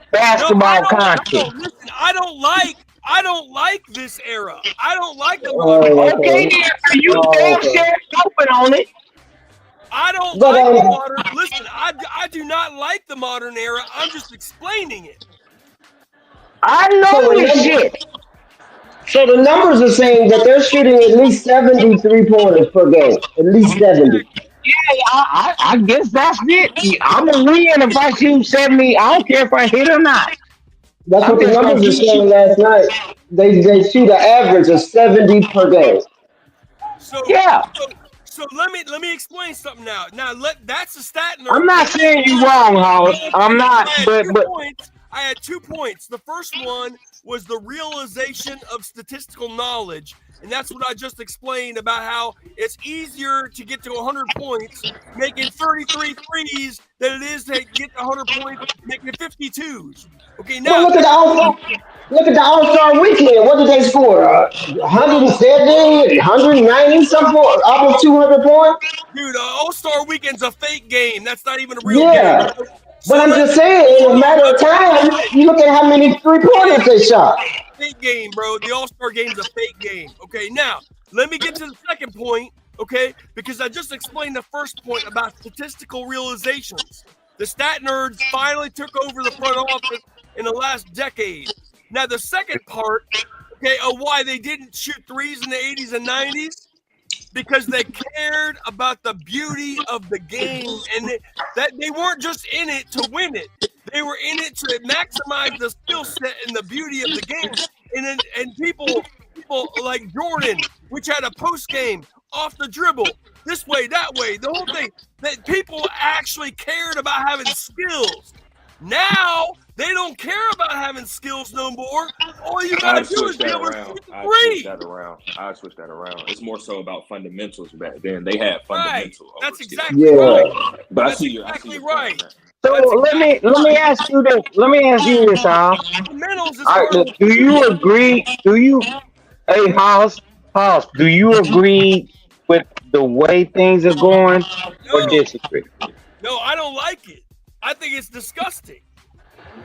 basketball content? Listen, I don't like this era. I don't like the modern era. Okay, you damn share open on it. I don't like the modern. Listen, I do not like the modern era. I'm just explaining it. I know this shit. So the numbers are saying that they're shooting at least 73 pointers per game. At least 70. Yeah, I guess that's it. I'm gonna win if I shoot 70. I don't care if I hit or not. That's I'm what the just gonna numbers are keep saying shooting. last night. They shoot an average of 70 per game. So, Yeah. so let me explain something now. Now that's a stat nerd. I'm not saying you wrong, House. I'm not, but I had 2 points. The first one was the realization of statistical knowledge. And that's what I just explained about how it's easier to get to 100 points making 33 threes than it is to get to 100 points making 52s. Okay, now Well, look at the All-Star weekend. What did they score? 170, 190, some point, almost 200 points. dude, All-Star weekend's a fake game. That's not even a real Yeah. game. But I'm just saying, in a matter of time, you look at how many three-pointers they shot. Fake game, bro. The All-Star game's a fake game. Okay, now let me get to the second point, okay? Because I just explained the first point about statistical realizations. The stat nerds finally took over the front office in the last decade. Now the second part, okay, of why they didn't shoot threes in the 80s and 90s, because they cared about the beauty of the game, and that they weren't just in it to win it. They were in it to maximize the skill set and the beauty of the game. And people like Jordan, which had a post game off the dribble, this way, that way, the whole thing. That people actually cared about having skills. Now they don't care about having skills no more. All you gotta do is be able to shoot the three. I switch that around. It's more so about fundamentals back then. They had fundamental. That's exactly right. But That's exactly right. So let me ask you this. Let me ask you this, House. Do you agree? Hey, House? Do you agree with the way things are going, or disagree? No, I don't like it. I think it's disgusting.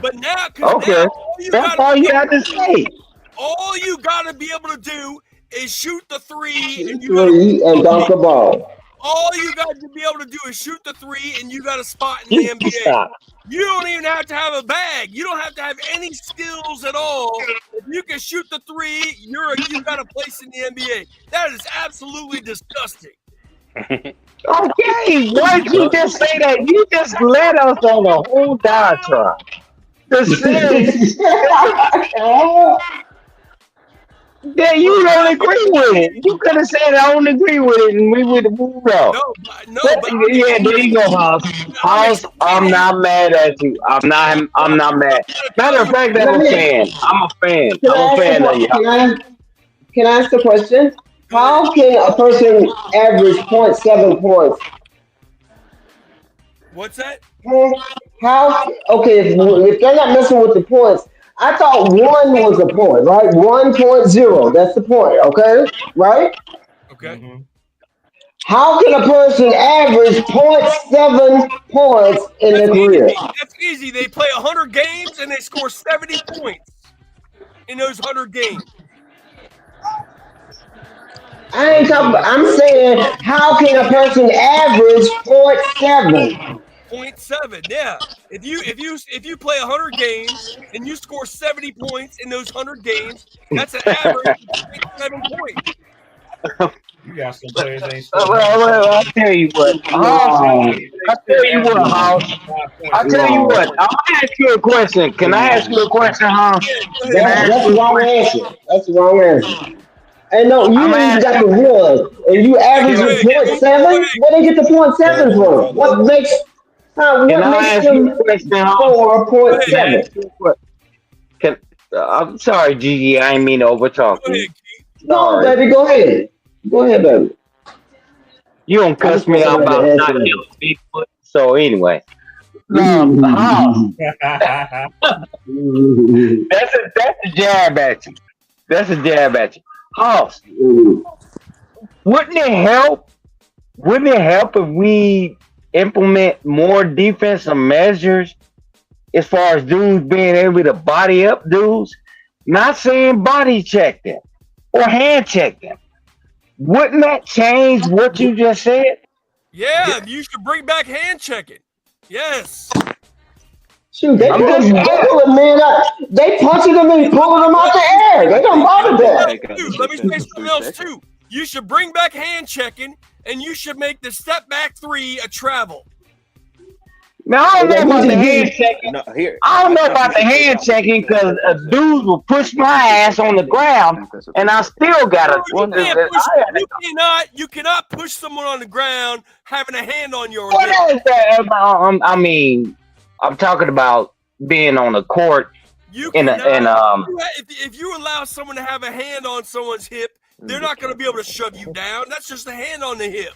But now, okay, that's all you have to say. All you gotta be able to do is shoot the three and dunk the ball. All you got to be able to do is shoot the three, and you got a spot in the NBA. You don't even have to have a bag. You don't have to have any skills at all. If you can shoot the three, you got a place in the NBA. That is absolutely disgusting. Okay, why did you just say that? You just led us on a whole diatribe. Yeah, you don't agree with it. You could have said I don't agree with it, and we would have moved on. Yeah, there you go, House. I'm not mad at you. I'm not mad. Matter of fact, I'm a fan. I'm a fan. I'm a fan of you. Can I ask a question? How can a person average 0.7 points? What's that? How? Okay, if they're not messing with the points, I thought 1 was a point, right? 1.0, that's the point, okay? Right? Okay. Mm-hmm. How can a person average 0.7 points in their career? That's easy. They play 100 games and they score 70 points in those 100 games. I ain't talking about, I'm saying, how can a person average 0.7? 0.7, yeah. If you play 100 games and you score 70 points in those 100 games, that's an average of 0.7 points. You got some players ain't well, I'll tell you what. I'll tell you what, House. I'll tell you what. I'm gonna ask you a question. Can I ask you a question, House? That's the wrong answer. That's the wrong answer. And no, you got the 1, and you average 0.7. Where they get the 0.7 from? What makes them 4.7? I'm sorry, Gigi. I didn't mean to overtalk you. No, baby, go ahead. Go ahead, baby. You don't cuss me out about not killing Bigfoot. So anyway, House. That's a jab at you. That's a jab at you. House, wouldn't it help? Wouldn't it help if we implement more defensive measures as far as dudes being able to body up dudes? Not saying body check them or hand check them. Wouldn't that change what you just said? Yeah, you should bring back hand checking. Yes. Shoot, they pulling men out. They punching them and pulling them out the air. They don't bother that. Let me say something else too. You should bring back hand checking, and you should make the step back 3 a travel. Now, I don't know about the hand checking. I don't know about the hand checking because dudes will push my ass on the ground, and I still got to. You cannot push someone on the ground having a hand on your. What is that? I mean, I'm talking about being on the court. If you allow someone to have a hand on someone's hip, they're not going to be able to shove you down. That's just a hand on the hip.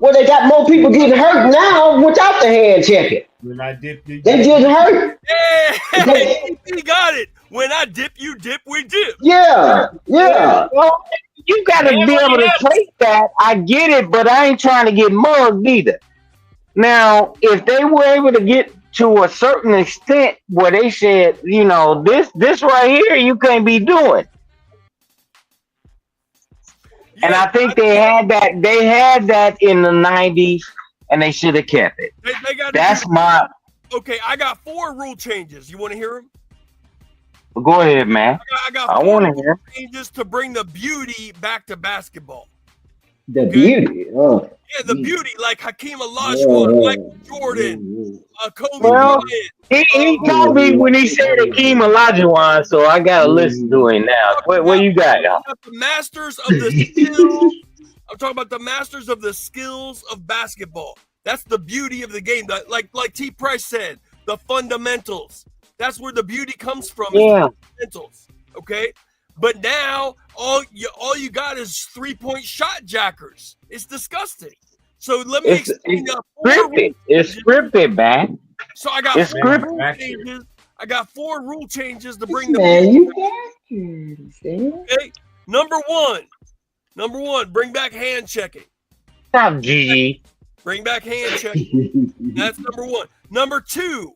Well, they got more people getting hurt now without the hand checking. When I dip, they getting hurt. Hey, he got it. When I dip, you dip, we dip. Yeah. Well, you got to be able to take that. I get it, but I ain't trying to get mugged either. Now, if they were able to get to a certain extent where they said, you know, this right here, you can't be doing. And I think they had that in the 90s, and they should have kept it. That's my. Okay, I got 4 rule changes. You want to hear them? Go ahead, man. I want to hear changes to bring the beauty back to basketball. The beauty, yeah, the beauty, like Hakeem Olajuwon, Michael Jordan, Kobe Bryant. He told me when he said Hakeem Olajuwon, so I gotta listen to him now. What you got, y'all? The masters of the skills. I'm talking about the masters of the skills of basketball. That's the beauty of the game. Like T. Price said, the fundamentals. That's where the beauty comes from. Yeah. The fundamentals. Okay. But now all you got is 3-point shot jackers. It's disgusting. So let me explain that. It's scripted, man. So I got it's 4 rule changes. I got 4 rule changes to bring the okay. Number one, bring back hand checking. Stop, Gigi. Bring back hand checking. That's number 1. Number two,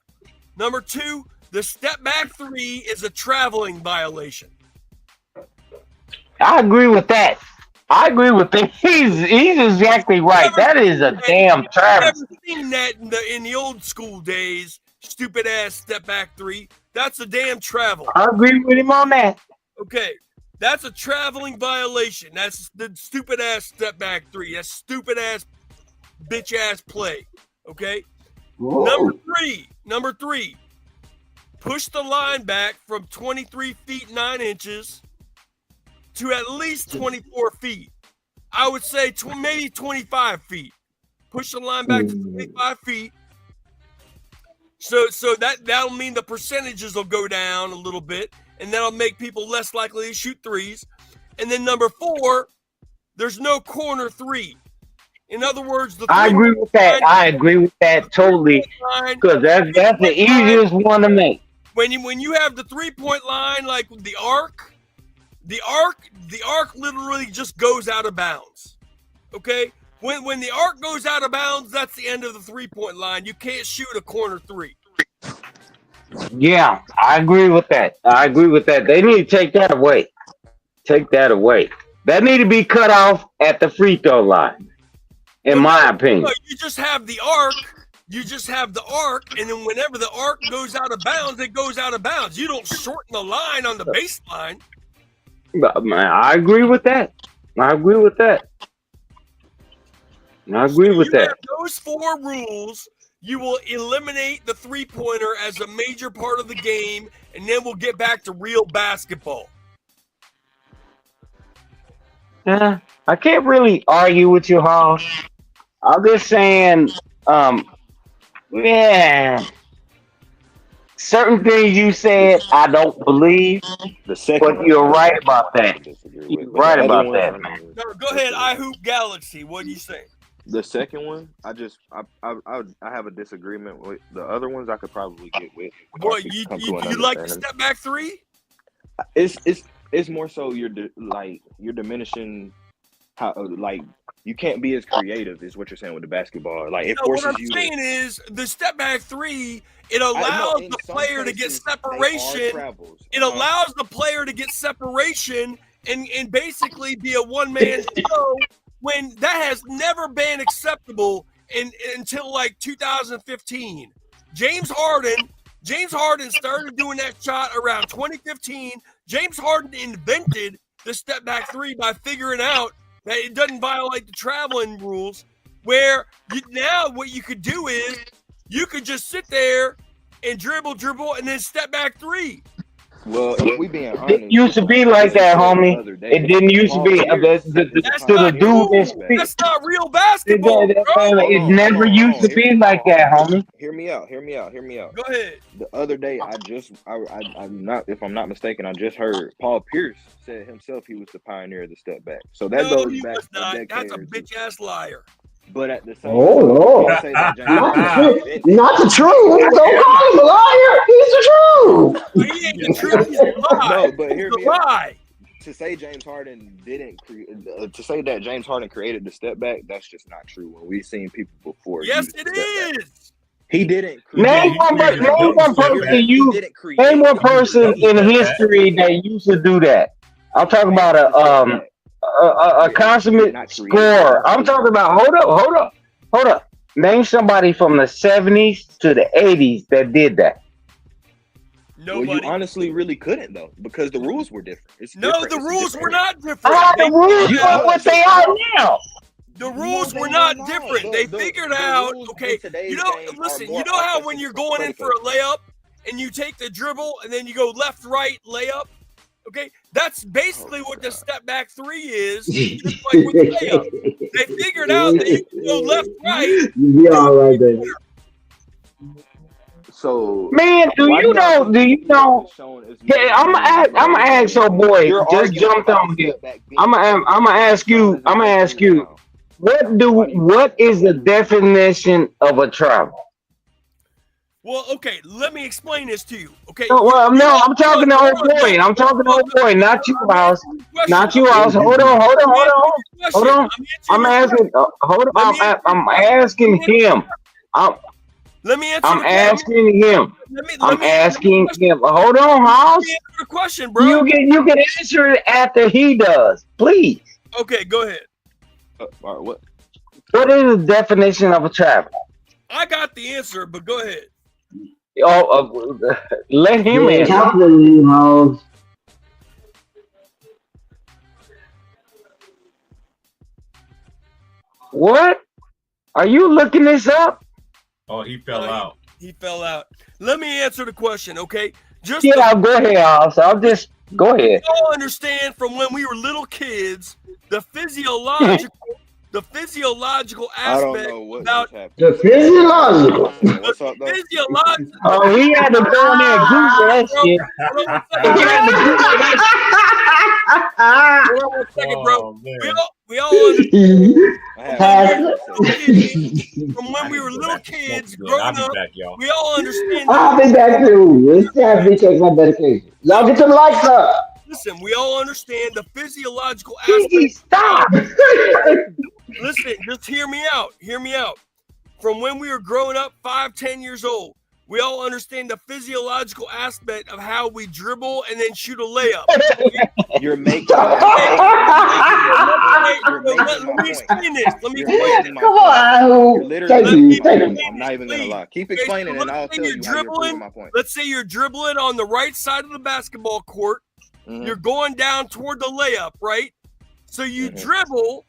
the step back 3 is a traveling violation. I agree with that. He's exactly right. That is a damn travesty. I've never seen that in the old school days. Stupid ass step back 3. That's a damn travel. I agree with him on that. Okay, that's a traveling violation. That's the stupid ass step back 3. That's stupid ass bitch ass play. Okay. Whoa. Number three. Push the line back from 23 feet 9 inches to at least 24 feet. I would say maybe 25 feet. Push the line back to 25 feet. So that'll mean the percentages will go down a little bit, and that'll make people less likely to shoot threes. And then number 4, there's no corner 3. In other words, I agree with that totally, because that's the easiest one to make. When you have the 3-point line, like the arc literally just goes out of bounds. Okay? When the arc goes out of bounds, that's the end of the 3-point line. You can't shoot a corner 3. Yeah, I agree with that. They need to take that away. That need to be cut off at the free throw line, in my opinion. You just have the arc. And then whenever the arc goes out of bounds, it goes out of bounds. You don't shorten the line on the baseline. I agree with that. Those 4 rules, you will eliminate the 3-pointer as a major part of the game, and then we'll get back to real basketball. Yeah, I can't really argue with you, Hall. I'm just saying, certain things you said I don't believe, but you're right about that. Man. No, go ahead, iHoop Galaxy. What do you think? The second one, I have a disagreement with. The other ones I could probably get with. Boy, you like the step back 3? It's more so you're diminishing how you can't be as creative is what you're saying with the basketball. Like it forces what I'm saying is the step back 3. It allows the player to get separation. It allows the player to get separation and basically be a one-man show when that has never been acceptable until like 2015. James Harden James Harden started doing that shot around 2015. James Harden invented the step back three by figuring out that it doesn't violate the traveling rules, where now what you could do is you could just sit there and dribble, and then step back three. Well, if we being honest, It used to be like that, homie. It didn't used to be. That's not real basketball, bro. It never used to be like that, homie. Hear me out. Go ahead. The other day, I'm not, if I'm not mistaken, I just heard Paul Pierce said himself he was the pioneer of the step back. So that No, goes he back was a not. decade That's a or two. bitch ass liar. But at the same Oh, time, Lord. I say that James Not the Harden truth. invented- Not the truth. Don't call him a liar. He's the truth. But he ain't the truth. He's a lie. No, but hear He's me a out. lie. To say James Harden didn't create, to say that James Harden created the step back, that's just not true. When we've seen people before, Yes, use it the step back. is. He didn't. Create Name one person He didn't create name one it. person in history that used to do that. I'm talking about a consummate scorer. I'm talking about hold up. Name somebody from the 70s to the 80s that did that. Well, you Nobody. honestly really couldn't though, because the rules were different. It's No, different. the It's a rules different were era. not different. The rules are what they are now. The rules No, were they not were not. different. The- They the- figured the out, rules okay, in today's you know, game are listen, more you know how when offensive you're going in for a layup and you take the dribble and then you go left, right, layup, okay, that's basically what the step back three is, just like with the layup. They figured out that you can go left, right. You be all right, baby. So, Man, do why you y'all know? think it's shown as Yeah, I'm gonna ask your boy. You're Just arguing jumped about on the here. step back being I'm gonna ask you. I'm gonna ask you. now. What is the definition of a travel? Well, okay, let me explain this to you. Okay. Well, no, I'm talking to old boy. I'm talking to old boy, not you, House. Not you, House. Hold on. I'm asking. Hold on. I'm asking him. Let me answer. I'm the asking him. Let me I'm answer asking the him. Hold on, House. the question, bro. You can answer it after he does, please. Okay, go ahead. All right, what? What is the definition of a travel? I got the answer, but go ahead. Let him Yeah, answer. talk to you, House. What? Are you looking this up? Oh, he fell out. He fell out. Let me answer the question, okay? Just Yeah, go ahead, House. I'll just go ahead. all understand from when we were little kids the physiological I don't aspect know what about just happened. The physiological. What's up, though? physiological. Oh, he had to go in there and Google that shit. He had to Google that. Hold on one second, bro. Oh, man. We all understand I from when we were little kids Yeah, I'll growing be up. back, y'all. We all understand. I'll be back too. It's time for me to take my medication. Y'all get your lights up. Listen, we all understand the physiological He aspect. stop. Listen, just hear me out. Hear me out. From when we were growing up, 5, 10 years old, we all understand the physiological aspect of how we dribble and then shoot a layup. You're making. Let You're me explain this. Let me You're explain making this. my Come point. on. You're literally Thank you. Thank you. I'm not even gonna lie. Keep Okay, explaining, so and I'll let's say tell you're you how you're proving dribbling. my point. Let's say you're dribbling on the right side of the basketball court. Mhm. You're going down toward the layup, right? So you Mhm. dribble,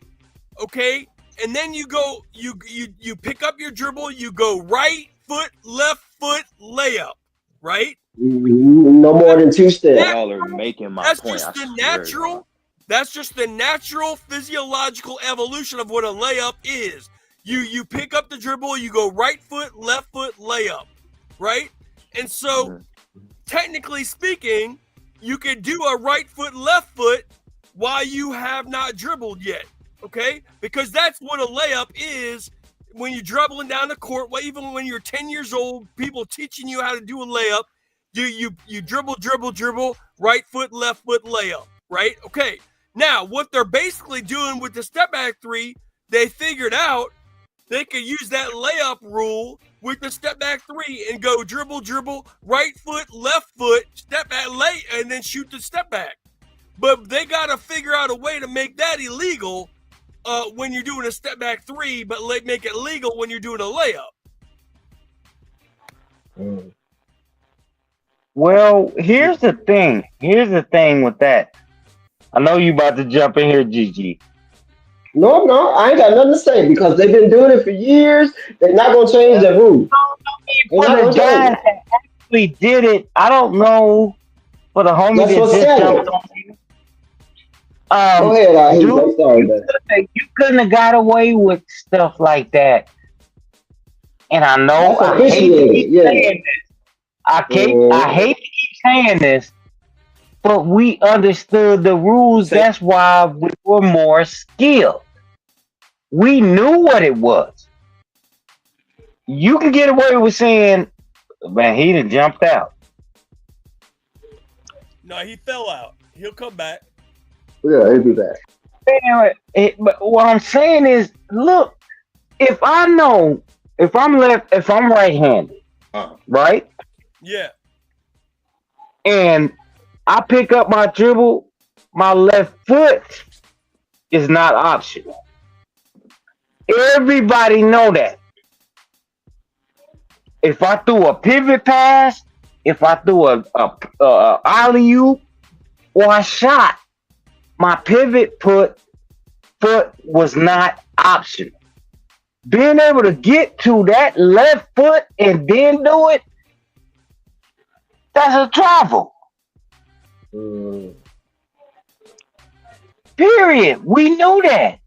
okay, and then you go, you pick up your dribble, you go right foot, left foot, layup, right? No more than 2 steps. Y'all are making my That's point. just I the swear. natural. That's just the natural physiological evolution of what a layup is. You pick up the dribble, you go right foot, left foot, layup, right? And so, technically speaking, you can do a right foot, left foot while you have not dribbled yet, okay? Because that's what a layup is when you're dribbling down the court. Well, even when you're 10 years old, people teaching you how to do a layup. You dribble, right foot, left foot, layup, right? Okay. Now, what they're basically doing with the step back three, they figured out they could use that layup rule with the step back three and go dribble, right foot, left foot, step back, lay, and then shoot the step back. But they got to figure out a way to make that illegal when you're doing a step back three, but make it legal when you're doing a layup. Well, here's the thing. Here's the thing with that. I know you about to jump in here, Gigi. No, no, I ain't got nothing to say because they've been doing it for years. They're not gonna change their rules. They're For not the gonna change guys it. that actually did it, I don't know. For the homie That's that what's just selling. jumped on you, Go ahead, dude, I'm sorry, man. you couldn't have got away with stuff like that. And I know That's I hate to officiated, keep yeah. saying this. I Mhm. hate to keep saying this, but we understood the rules. Say, That's why we were more skilled. We knew what it was. You can get away with saying, man, he done jumped out. No, he fell out. He'll come back. Yeah, he'll be back. But what I'm saying is, look, if I'm right-handed, right? Yeah. And I pick up my dribble, my left foot is not optional. Everybody know that. If I threw a pivot pass, if I threw a alley-oop or a shot, my pivot foot was not optional. Being able to get to that left foot and then do it, that's a travel. Period. We knew that.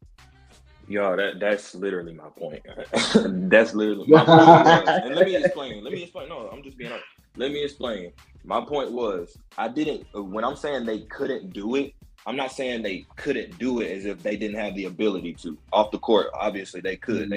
Yo, that's literally my point. That's literally my point was, and let me explain. No, I'm just being honest. Let me explain. My point was, I didn't. When I'm saying they couldn't do it, I'm not saying they couldn't do it as if they didn't have the ability to. Off the court, obviously they could.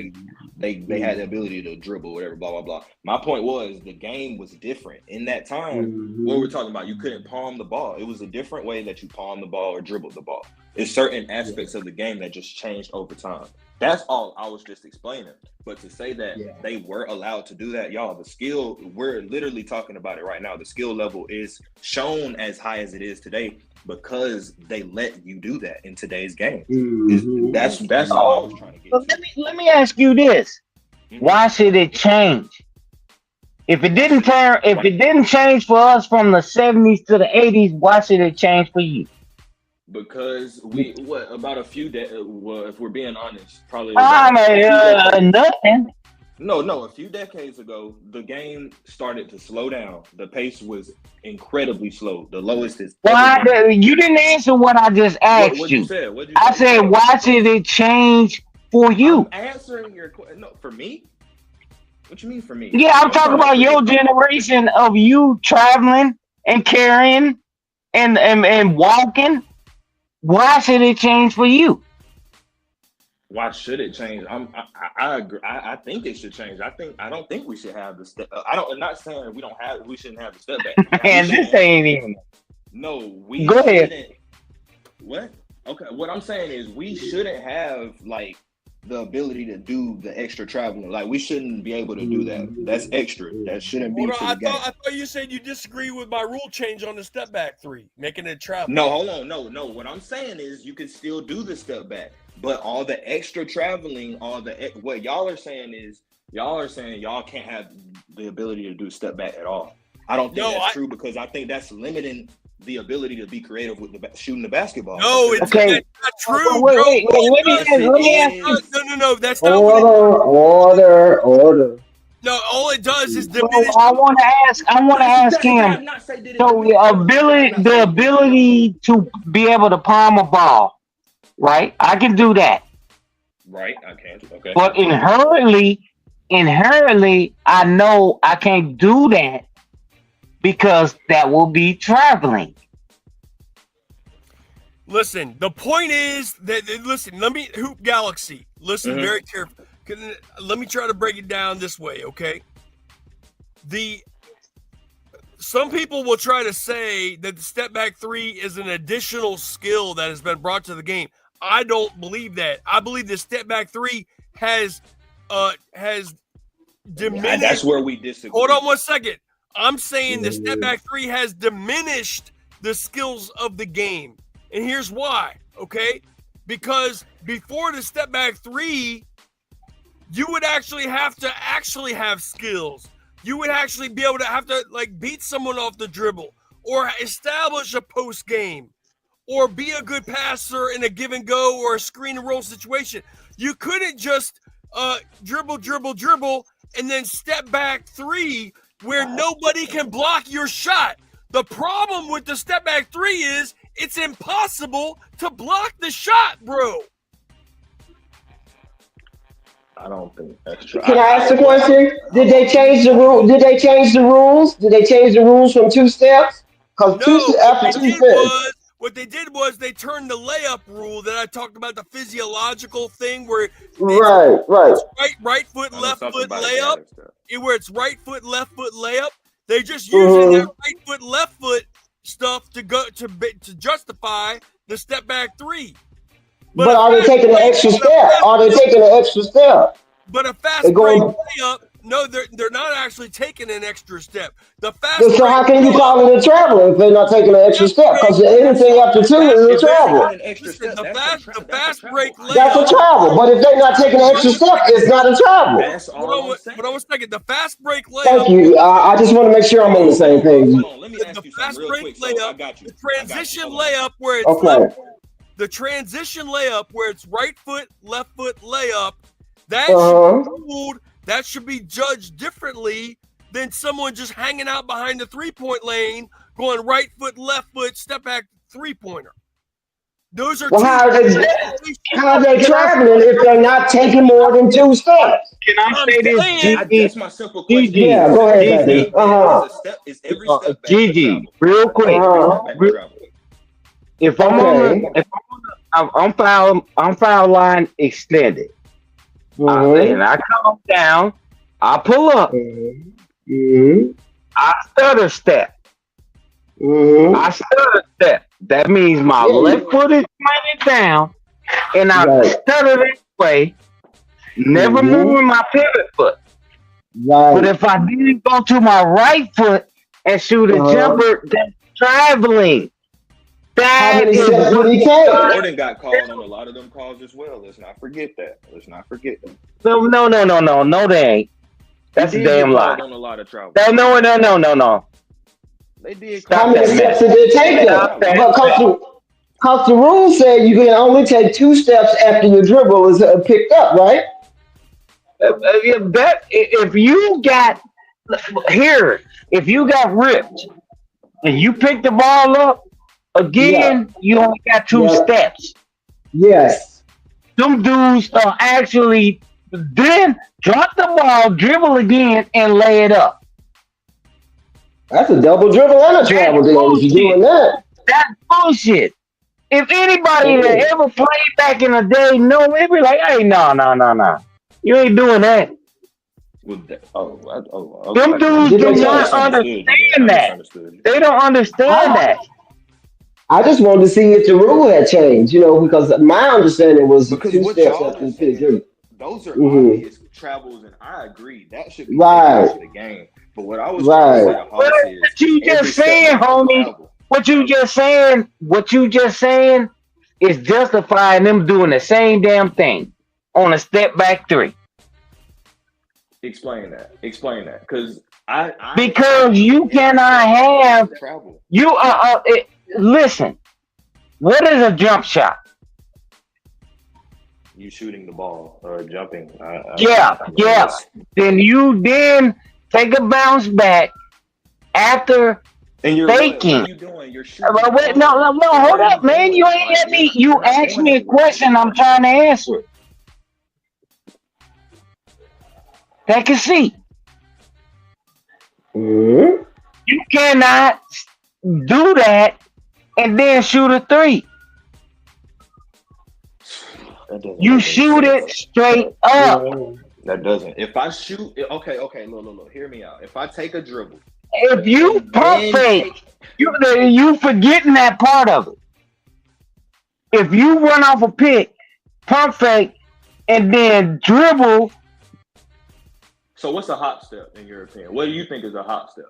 They had the ability to dribble, whatever, blah blah blah. My point was the game was different in that time. What we're talking about, you couldn't palm the ball. It was a different way that you palm the ball or dribbled the ball. It's certain aspects of the game that just changed over time. That's all I was just explaining. But to say that they were allowed to do that, y'all, the skill, we're literally talking about it right now. The skill level is shown as high as it is today because they let you do that in today's game. That's all I was trying to get to. Let me ask you this. Why should it change? If it didn't change for us from the 70s to the 80s, why should it change for you? Because about a few if we're being honest, probably nothing. No, a few decades ago, the game started to slow down. The pace was incredibly slow. The lowest is. Why? You didn't answer what I just asked What'd you. you say? What'd you I say? said, why should it change for you? I'm answering your question. No, for me? What you mean for me? Yeah, I'm talking about your generation of you traveling and carrying and walking. Why should it change for you? Why should it change? I agree. I think it should change. I don't think we should have the step. I'm not saying we shouldn't have the step back. And this ain't even. No, we go ahead. Shouldn't. What? Okay. What I'm saying is we shouldn't have like the ability to do the extra traveling. Like we shouldn't be able to do that. That's extra. That shouldn't be. I thought you said you disagree with my rule change on the step back three, making it travel. No, hold on. No. What I'm saying is you can still do the step back, but all the extra traveling, what y'all are saying y'all can't have the ability to do step back at all. I don't think that's true because I think that's limiting the ability to be creative with shooting the basketball. No, it's okay. not true, Wait, bro. let me ask you. No, that's not what Order. No, all it does is diminish. I want to ask him. So the ability to be able to palm a ball, right? I can do that. Right, I can. Okay. But inherently, I know I can't do that because that will be traveling. Listen, the point is that Hoop Galaxy. Listen very carefully. Let me try to break it down this way, okay? Some people will try to say that the step back three is an additional skill that has been brought to the game. I don't believe that. I believe the step back three has diminished. That's where we disagree. Hold on 1 second. I'm saying the step back three has diminished the skills of the game. And here's why, okay? Because before the step back three, you would actually have to have skills you would actually be able to have to like beat someone off the dribble or establish a post game or be a good passer in a give and go or a screen and roll situation. You couldn't just dribble, and then step back three where nobody can block your shot. The problem with the step back three is it's impossible to block the shot, bro. I don't think that's true. Can I ask a question? Did they change the rule? Did they change the rules? Did they change the rules from 2 steps? Because No, after 2 steps. what they did was they turned the layup rule that I talked about, the physiological thing where Right. it's right foot, I know left something foot about layup, that stuff. where it's right foot, left foot layup. They just using that right foot, left foot stuff to go to justify the step back three. But are they taking an extra step? Are they taking an extra step? But a fast They're break going- layup, no, they're not actually taking an extra step. The fast So how break can you layup- call it a travel if they're not taking an extra step? Because anything after 2 is a If they're travel. taking an extra Listen, step, the that's fast a break travel. That's a layup. travel. But if they're not taking an extra step, it's not a travel. That's all I'm saying. Hold on one second. The fast break layup. Thank you. I just want to make sure I'm on the same page. Hold on, let me The ask you fast something real break quick. So I layup, got you. the I got you. transition Hold on. layup where it's Okay. the transition layup where it's right foot, left foot layup. That Uh-huh. should be ruled. That should be judged differently than someone just hanging out behind the 3-point lane, going right foot, left foot, step back 3-pointer. Those are Well, two. how are they traveling if they're not taking more than 2 steps? Can I say this, That's my simple question. Yeah, go ahead, baby. Is a step? Is every step back Gigi, a travel? real quick. Uh-huh. If I'm Okay. I'm foul line extended, Mhm. and I come down, I pull up, Mhm. I stutter step. Mhm. I stutter step. That means my Yeah. left foot is pointed down, and I Right. stutter this way, never Mhm. moving my pivot foot. But Right. if I didn't go to my right foot and shoot a Uh-huh. jumper, that's traveling. How That many is steps would he take? Jordan got called on a lot of them calls as well. Let's not forget that. no, they ain't. That's He a did damn get lie. called on a lot of travel. No. They did. Stop How many that, steps man. did they take Stop then? that. Because the rule said you can only take 2 steps after your dribble is picked up, right? If you got ripped and you pick the ball up again, you only got 2 Yeah. steps. Yes. Them dudes are actually then drop the ball, dribble again, and lay it up. That's a double dribble and a travel then if you're doing that. That's bullshit. If anybody that ever played back in the day know, they be like, hey, no. You ain't doing that. Them dudes Did do they not tell- understand that. They don't understand that. I just wanted to see if the rule had changed, because my understanding was Because 2 what steps y'all after are the pick saying, dribble. those are Mhm. obvious travels, and I agree that should be Right. taken out of the game. But what I was trying to say to Hoss What is you every just step saying, back is a homie? travel. What you just saying is justifying them doing the same damn thing on a step back 3. Explain that, because Because you cannot have travel. you listen. What is a jump shot? You shooting the ball or jumping. Yeah. Then you take a bounce back after And you're faking. What are you doing? You're shooting. Wait, no, hold up, man. You ain't let me. You asked me a question. I'm trying to answer it. Take a seat. Mhm. You cannot do that and then shoot a 3. You shoot it straight up. That doesn't. If I shoot, okay. Look. Hear me out. If I take a dribble, If you pump fake, you forgetting that part of it. If you run off a pick, pump fake, and then dribble. So what's a hop step in your opinion? What do you think is a hop step?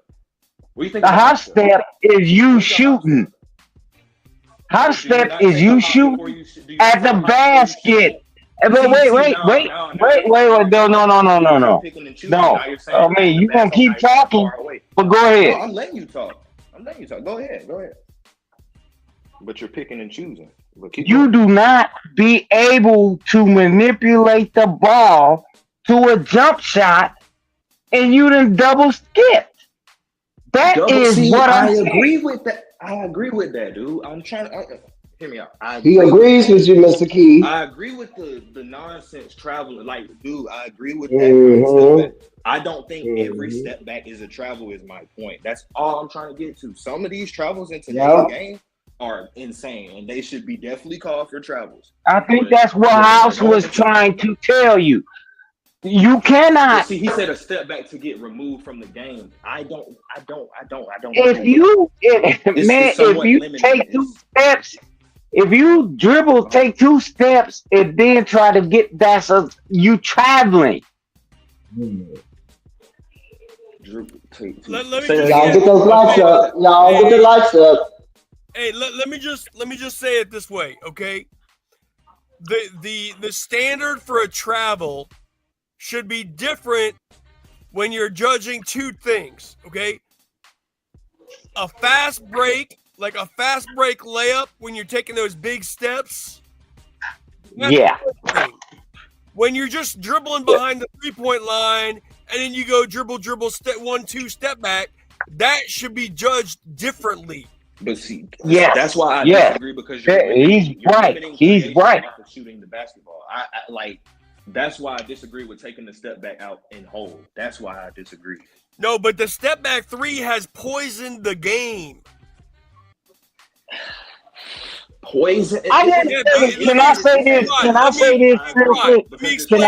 What do you think? The hop step is you shooting. Hop step is you shooting at the basket. But wait. No. Picking and choosing. No. Now you're saying I mean, you gonna keep talking, but go No, ahead. I'm letting you talk. Go ahead. But you're picking and choosing. But keep You going. do not be able to manipulate the ball to a jump shot, and you done double skipped. That is what I'm saying. agree with that. I agree with that, dude. I'm trying to hear me out. He agrees with you, Mr. Key. I agree with the nonsense traveling. Like, dude, I agree with Mhm. that. I don't think every step back is a travel. Is my point. That's all I'm trying to get to. Some of these travels in today's game are insane, and they should be definitely called for travels. I think that's what House was trying to tell you. You But cannot. see, he said a step back to get removed from the game. I don't. If you, man, if you limited. take 2 steps, if you dribble, take 2 steps, and then try to get you traveling. Let me Say that just Y'all again. get those lights up. Y'all get the lights up. Hey, let me just say it this way, okay? The standard for a travel should be different when you're judging 2 things, okay? A fast break, like a fast break layup when you're taking those big steps. That's Yeah. one thing. When you're just dribbling behind the 3-point line and then you go dribble, step 1-2 step back, that should be judged differently. But see, Yes. that's why I Yes. disagree because He's right. limiting He's creation right. off of shooting the basketball. I like that's why I disagree with taking the step back out in whole. That's why I disagree. No, but the step back 3 has poisoned the game. Poison. Can I say this? Can I say this real quick? Let me explain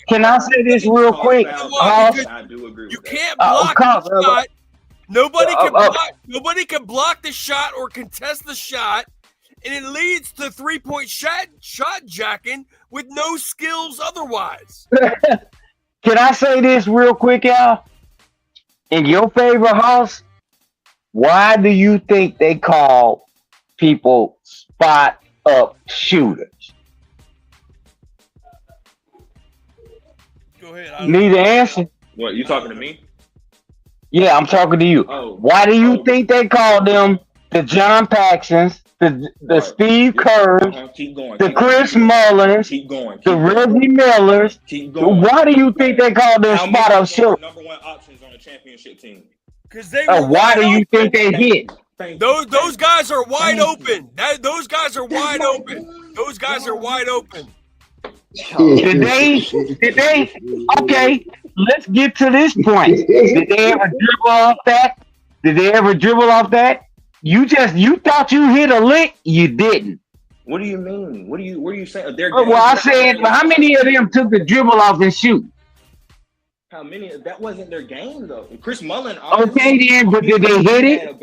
Can I say this real quick? I do agree with You that. can't block the shot. Nobody can uh, block. Nobody can block the shot or contest the shot, and it leads to 3-point shot jacking with no skills otherwise. Can I say this real quick, Al? In your favorite house, why do you think they call people spot up shooters? Go ahead. Need an answer? What, you talking to me? Yeah, I'm talking to you. Oh. Why do you think they call them the John Paxsons, the Steve Kerrs, Keep going. the Chris Mullins, Keep going. the Reggie Millers? Keep going. Why do you think they call them How spot many up shooters? number one options on a championship team? Because they were Why do you think they hit? Those guys are wide open. Those guys are wide open. Those guys are wide open. Did they? Okay, let's get to this point. Did they ever dribble off that? You thought you hit a lick, you didn't. What do you mean? What are you saying? Well, I said, how many of them took the dribble off and shoot? How many? That wasn't their game though. Chris Mullin. Okay, then, but did they hit it?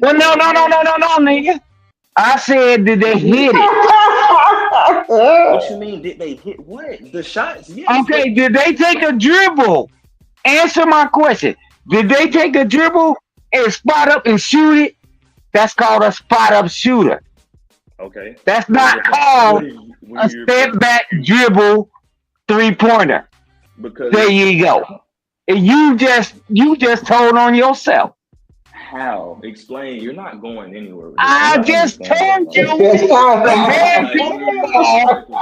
Well, no, nigga. I said, did they hit it? What you mean? Did they hit what? The shots? Yes. Okay, did they take a dribble? Answer my question. Did they take a dribble and spot up and shoot it? That's called a spot up shooter. Okay. That's not called a step back dribble 3-pointer. Because there you go. And you just told on yourself. How? Explain. You're not going anywhere. I just told you the man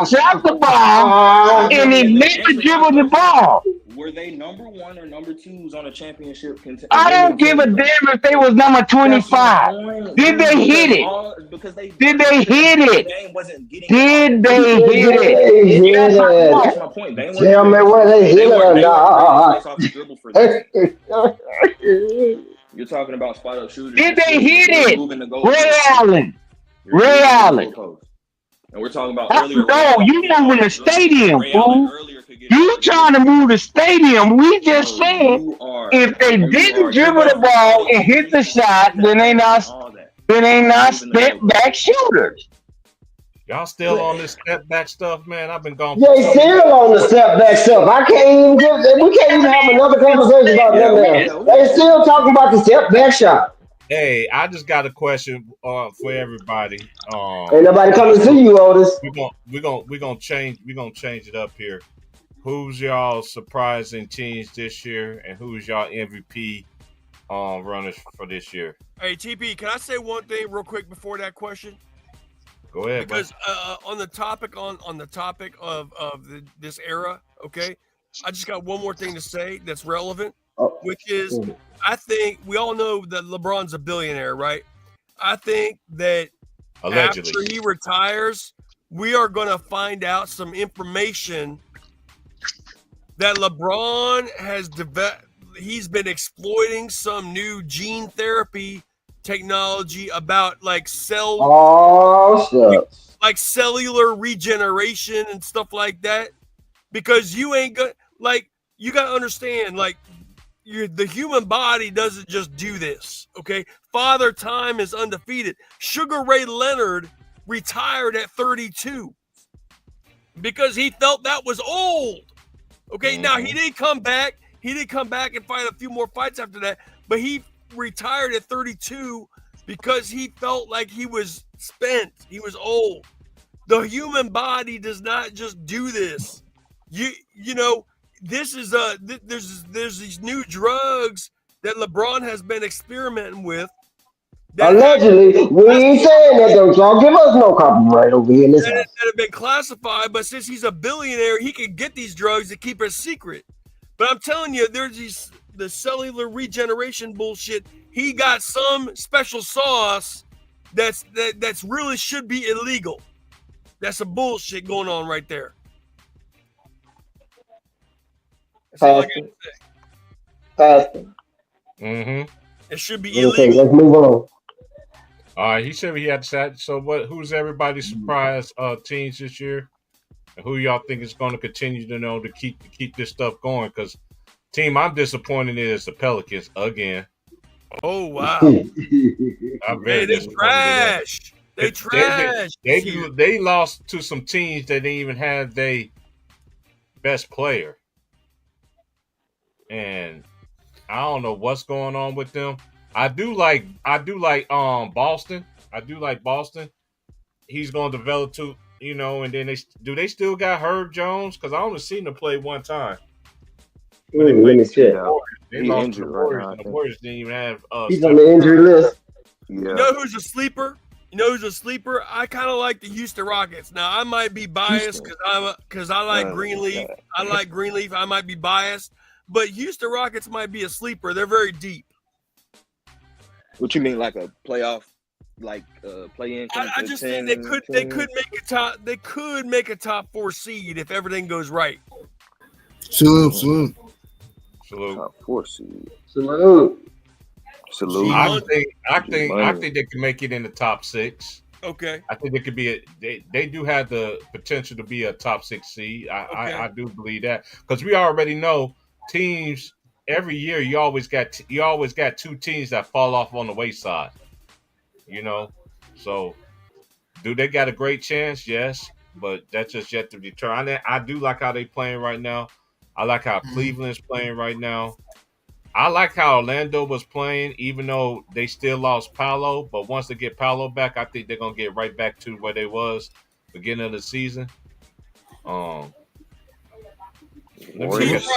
shot the ball and he meant to dribble the ball. Were they number 1 or number 2s on a championship contender? I don't give a damn if they was number 25. Did they hit it? Did they hit it? Did they hit it? That's my point. Tell me where they hit it or not. You're talking about spot up shooters. Did they hit it? Ray Allen. And we're talking about earlier. No, you moving the stadium, fool. You trying to move the stadium. We just said if they didn't dribble the ball and hit the shot, then they not step back shooters. Y'all still on this step back stuff, man? I've been gone. They still on the step back stuff. I can't even we can't even have another conversation about them now. They still talking about the step back shot. Hey, I just got a question for everybody. Ain't nobody coming to see you, Otis. We're gonna change it up here. Who's y'all surprising teams this year, and who's y'all MVP runners for this year? Hey, TP, can I say one thing real quick before that question? Go ahead, bud. Because on the topic of this era, okay, I just got one more thing to say that's relevant, Oh, which is I think we all know that LeBron's a billionaire, right? I think that Allegedly. after he retires, we are going to find out some information that LeBron has developed. He's been exploiting some new gene therapy technology about like oh, shucks. like cellular regeneration and stuff like that, because you ain't gonna like you gotta understand, like the human body doesn't just do this. Okay, Father Time is undefeated. Sugar Ray Leonard retired at 32 because he felt that was old. Okay, now he didn't come back. He didn't come back and fight a few more fights after that, but he retired at 32 because he felt like he was spent. He was old. The human body does not just do this. You know, this is there's these new drugs that LeBron has been experimenting with. Allegedly, we ain't saying that. Don't y'all give us no copyright over here in this that house. have been classified, but since he's a billionaire, he can get these drugs and keep it secret. But I'm telling you, there's the cellular regeneration bullshit. He got some special sauce that's really should be illegal. That's some bullshit going on right there. That's all I got to say. Fasting. It should be Okay, illegal. let's move on. All right, he said he had that. So what? Who's everybody's surprise teams this year? And who y'all think is going to continue to keep this stuff going? Because team I'm disappointed in is the Pelicans again. Oh wow! I'm very They disappointed. trash. They trash. They lost to some teams that didn't even have their best player, and I don't know what's going on with them. I do like Boston. I do like Boston. He's going to develop to, and then they still got Herb Jones, because I only seen him play one time. Let me check. They He lost injured to the right Warriors, now, I and the think. Warriors didn't even have. He's on the injury list. You know who's a sleeper? I kind of like the Houston Rockets. Now I might be biased because I like Greenleaf. I like Greenleaf. I might be biased, but Houston Rockets might be a sleeper. They're very deep. What you mean, like a playoff, play-in? I just think they could make a top 4 seed if everything goes right. Salute. Top 4 seed. Salute. I think they can make it in the top 6. Okay. I think they could be they do have the potential to be a top 6 seed. I do believe that, because we already know teams every year. You always got 2 teams that fall off on the wayside. So do they got a great chance? Yes, but that's just yet to be determined. I do like how they playing right now. I like how Cleveland's playing right now. I like how Orlando was playing, even though they still lost Paolo. But once they get Paolo back, I think they're gonna get right back to where they was beginning of the season. The Warriors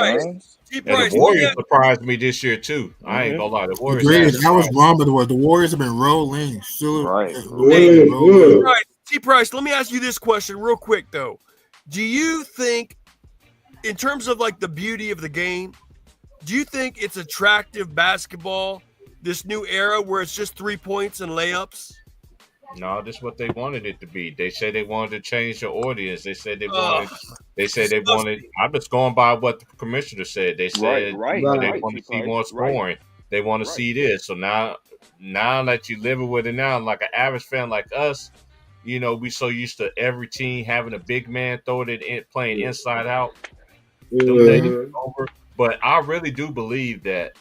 surprised me this year too. I ain't gonna lie, the Warriors. I was wrong, but the Warriors have been rolling. T-Price, let me ask you this question real quick though. Do you think, in terms of like the beauty of the game, do you think it's attractive basketball, this new era where it's just 3 points and layups? No, this is what they wanted it to be. They said they wanted to change the audience. They said they wanted. I'm just going by what the commissioner said. They said they want to see more scoring. They want to see this. So now that you living with it now, like an average fan like us, we so used to every team having a big man throwing it in, playing inside out. But I really do believe that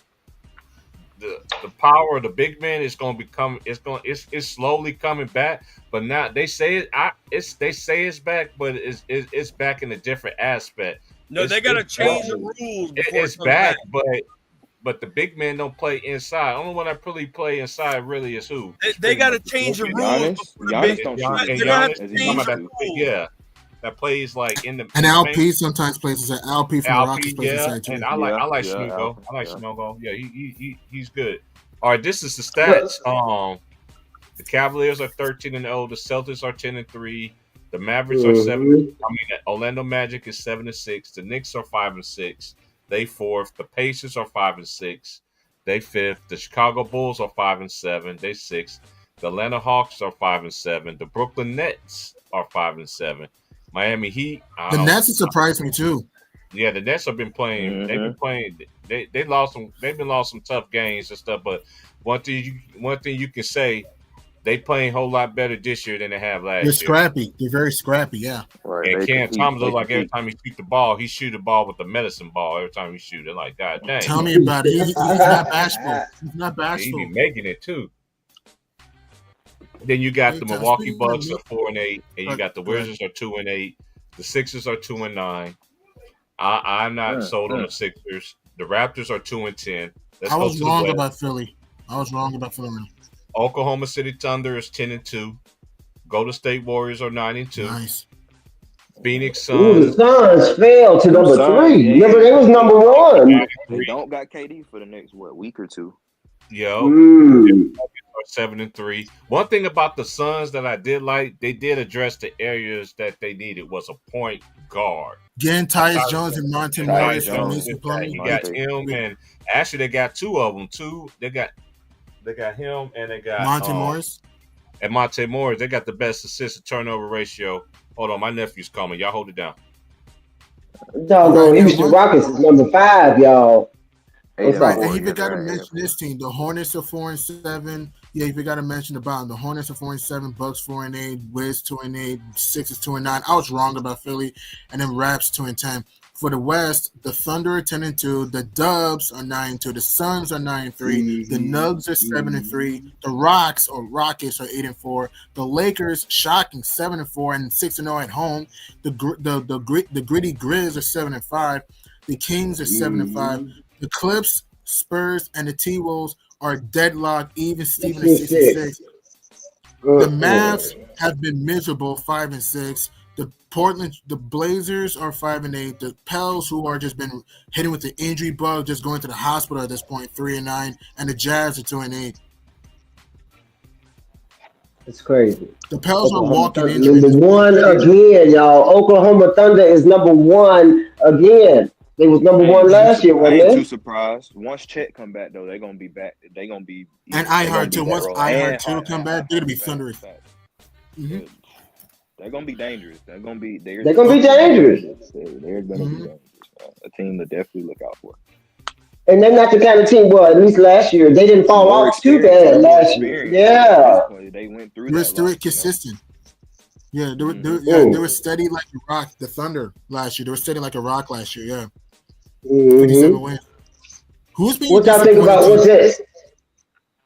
the power of the big man is going to become. It's slowly coming back. But now they say it's back, but it's back in a different aspect. No, they got to change the rules. It's back, but but the big men don't play inside. Only one that really play inside really is who? They got to change the rules. Giannis don't shoot. They're gonna have to As he change used the to. rules. Yeah, that plays like in the And LP sometimes plays inside. LP from the Rockets LP, plays yeah, inside too. and I like Yeah, Snugo. Alpha, I like yeah. Snugo. Yeah, he's good. All right, this is the stats. The Cavaliers are 13-0. The Celtics are 10-3. The Mavericks are 7. I mean, the Orlando Magic is 7-6. The Knicks are 5-6. They 4th. The Pacers are 5-6. They 5th. The Chicago Bulls are 5-7. They 6th. The Atlanta Hawks are 5-7. The Brooklyn Nets are 5-7. Miami Heat. The Nets have surprised me too. Yeah, the Nets have been playing. Mhm. They've been playing. They lost some. They've been lost some tough games and stuff. But one thing you can say, they playing a whole lot better this year than they have last They're year. scrappy. They're very scrappy. Yeah. Right. And They Cam compete. Thomas They look like every compete. time he shoot the ball, he shoot the ball with the medicine ball. Every time he shoot it, like God dang, Tell me about it. He's not bashful. He's not he bashful. be making it too. Then you got Hey, the Tom, Milwaukee speaking of Bucks me- are 4-8, and you got the Go ahead. Wizards are 2-8. The Sixers are 2-9. I'm not sold on the Sixers. The Raptors are 2-10. Let's I go was to the wrong West. about Philly. I was wrong about Philly. Oklahoma City Thunder is 10-2. Golden State Warriors are 9-2. Nice. Phoenix Ooh, the Suns Suns fell to number Suns, 3. yeah. Remember, they was number 1. They don't got KD for the next week or two. yo Mm. are 7-3. One thing about the Suns that I did like, they did address the areas that they needed was a point guard. Getting Tyus Jones and Monte Tyus Morris from Jones. Mason You Plumlee. got Monte. him, and actually they got two of them too. They got him, and they got Monte Morris. and Monte Morris. They got the best assist to turnover ratio. Hold on, my nephew's coming. Y'all hold it down. Doggone, Houston Rockets is number 5, y'all. What's Right, up? and you forgot to mention this team. The Hornets are 4-7. Yeah, you forgot to mention about the Hornets are 4-7, Bucks 4-8, Wiz 2-8, Sixers 2-9. I was wrong about Philly, and then Raps 2-10. For the West, the Thunder are 10-2, the Dubs are 9-2, the Suns are 9-3, the Nugs are 7-3, the Rockets are 8-4, the Lakers shocking 7-4 and 6-0 at home. The Gritty Grizz are 7-5, the Kings are 7-5. The Clips, Spurs, and the T-Wolves are deadlocked, even Steven at 66. The Mavs have been miserable, 5-6. The Blazers are 5-8. The Pels, who are just been hitting with the injury bug, just going to the hospital at this point, 3-9. And the Jazz are 2-8. It's crazy. The Pels are walking Thunder, injuries. number 1 again, y'all. Oklahoma Thunder is number 1 again. They was number 1 last year, I wasn't ain't too they? surprised. Once Chet come back though, they're gonna be back. They're gonna be. And they gonna I heard be too. that Once role. I heard And too come back, they're gonna be Facts, thunderous. facts. Mhm. They're gonna be dangerous. They're gonna be. They're gonna be dangerous. They're gonna be dangerous. A team to definitely look out for. And they're not the kind of team, well, at least last year, they didn't fall More off too experience, bad more last year. experience. Yeah. They went through They were that. still lot, consistent. Yeah, they Ooh. were steady like a rock. The Thunder last year, they were steady like a rock last year. Yeah, Mhm. 57 wins. Who's being What y'all think about what's this?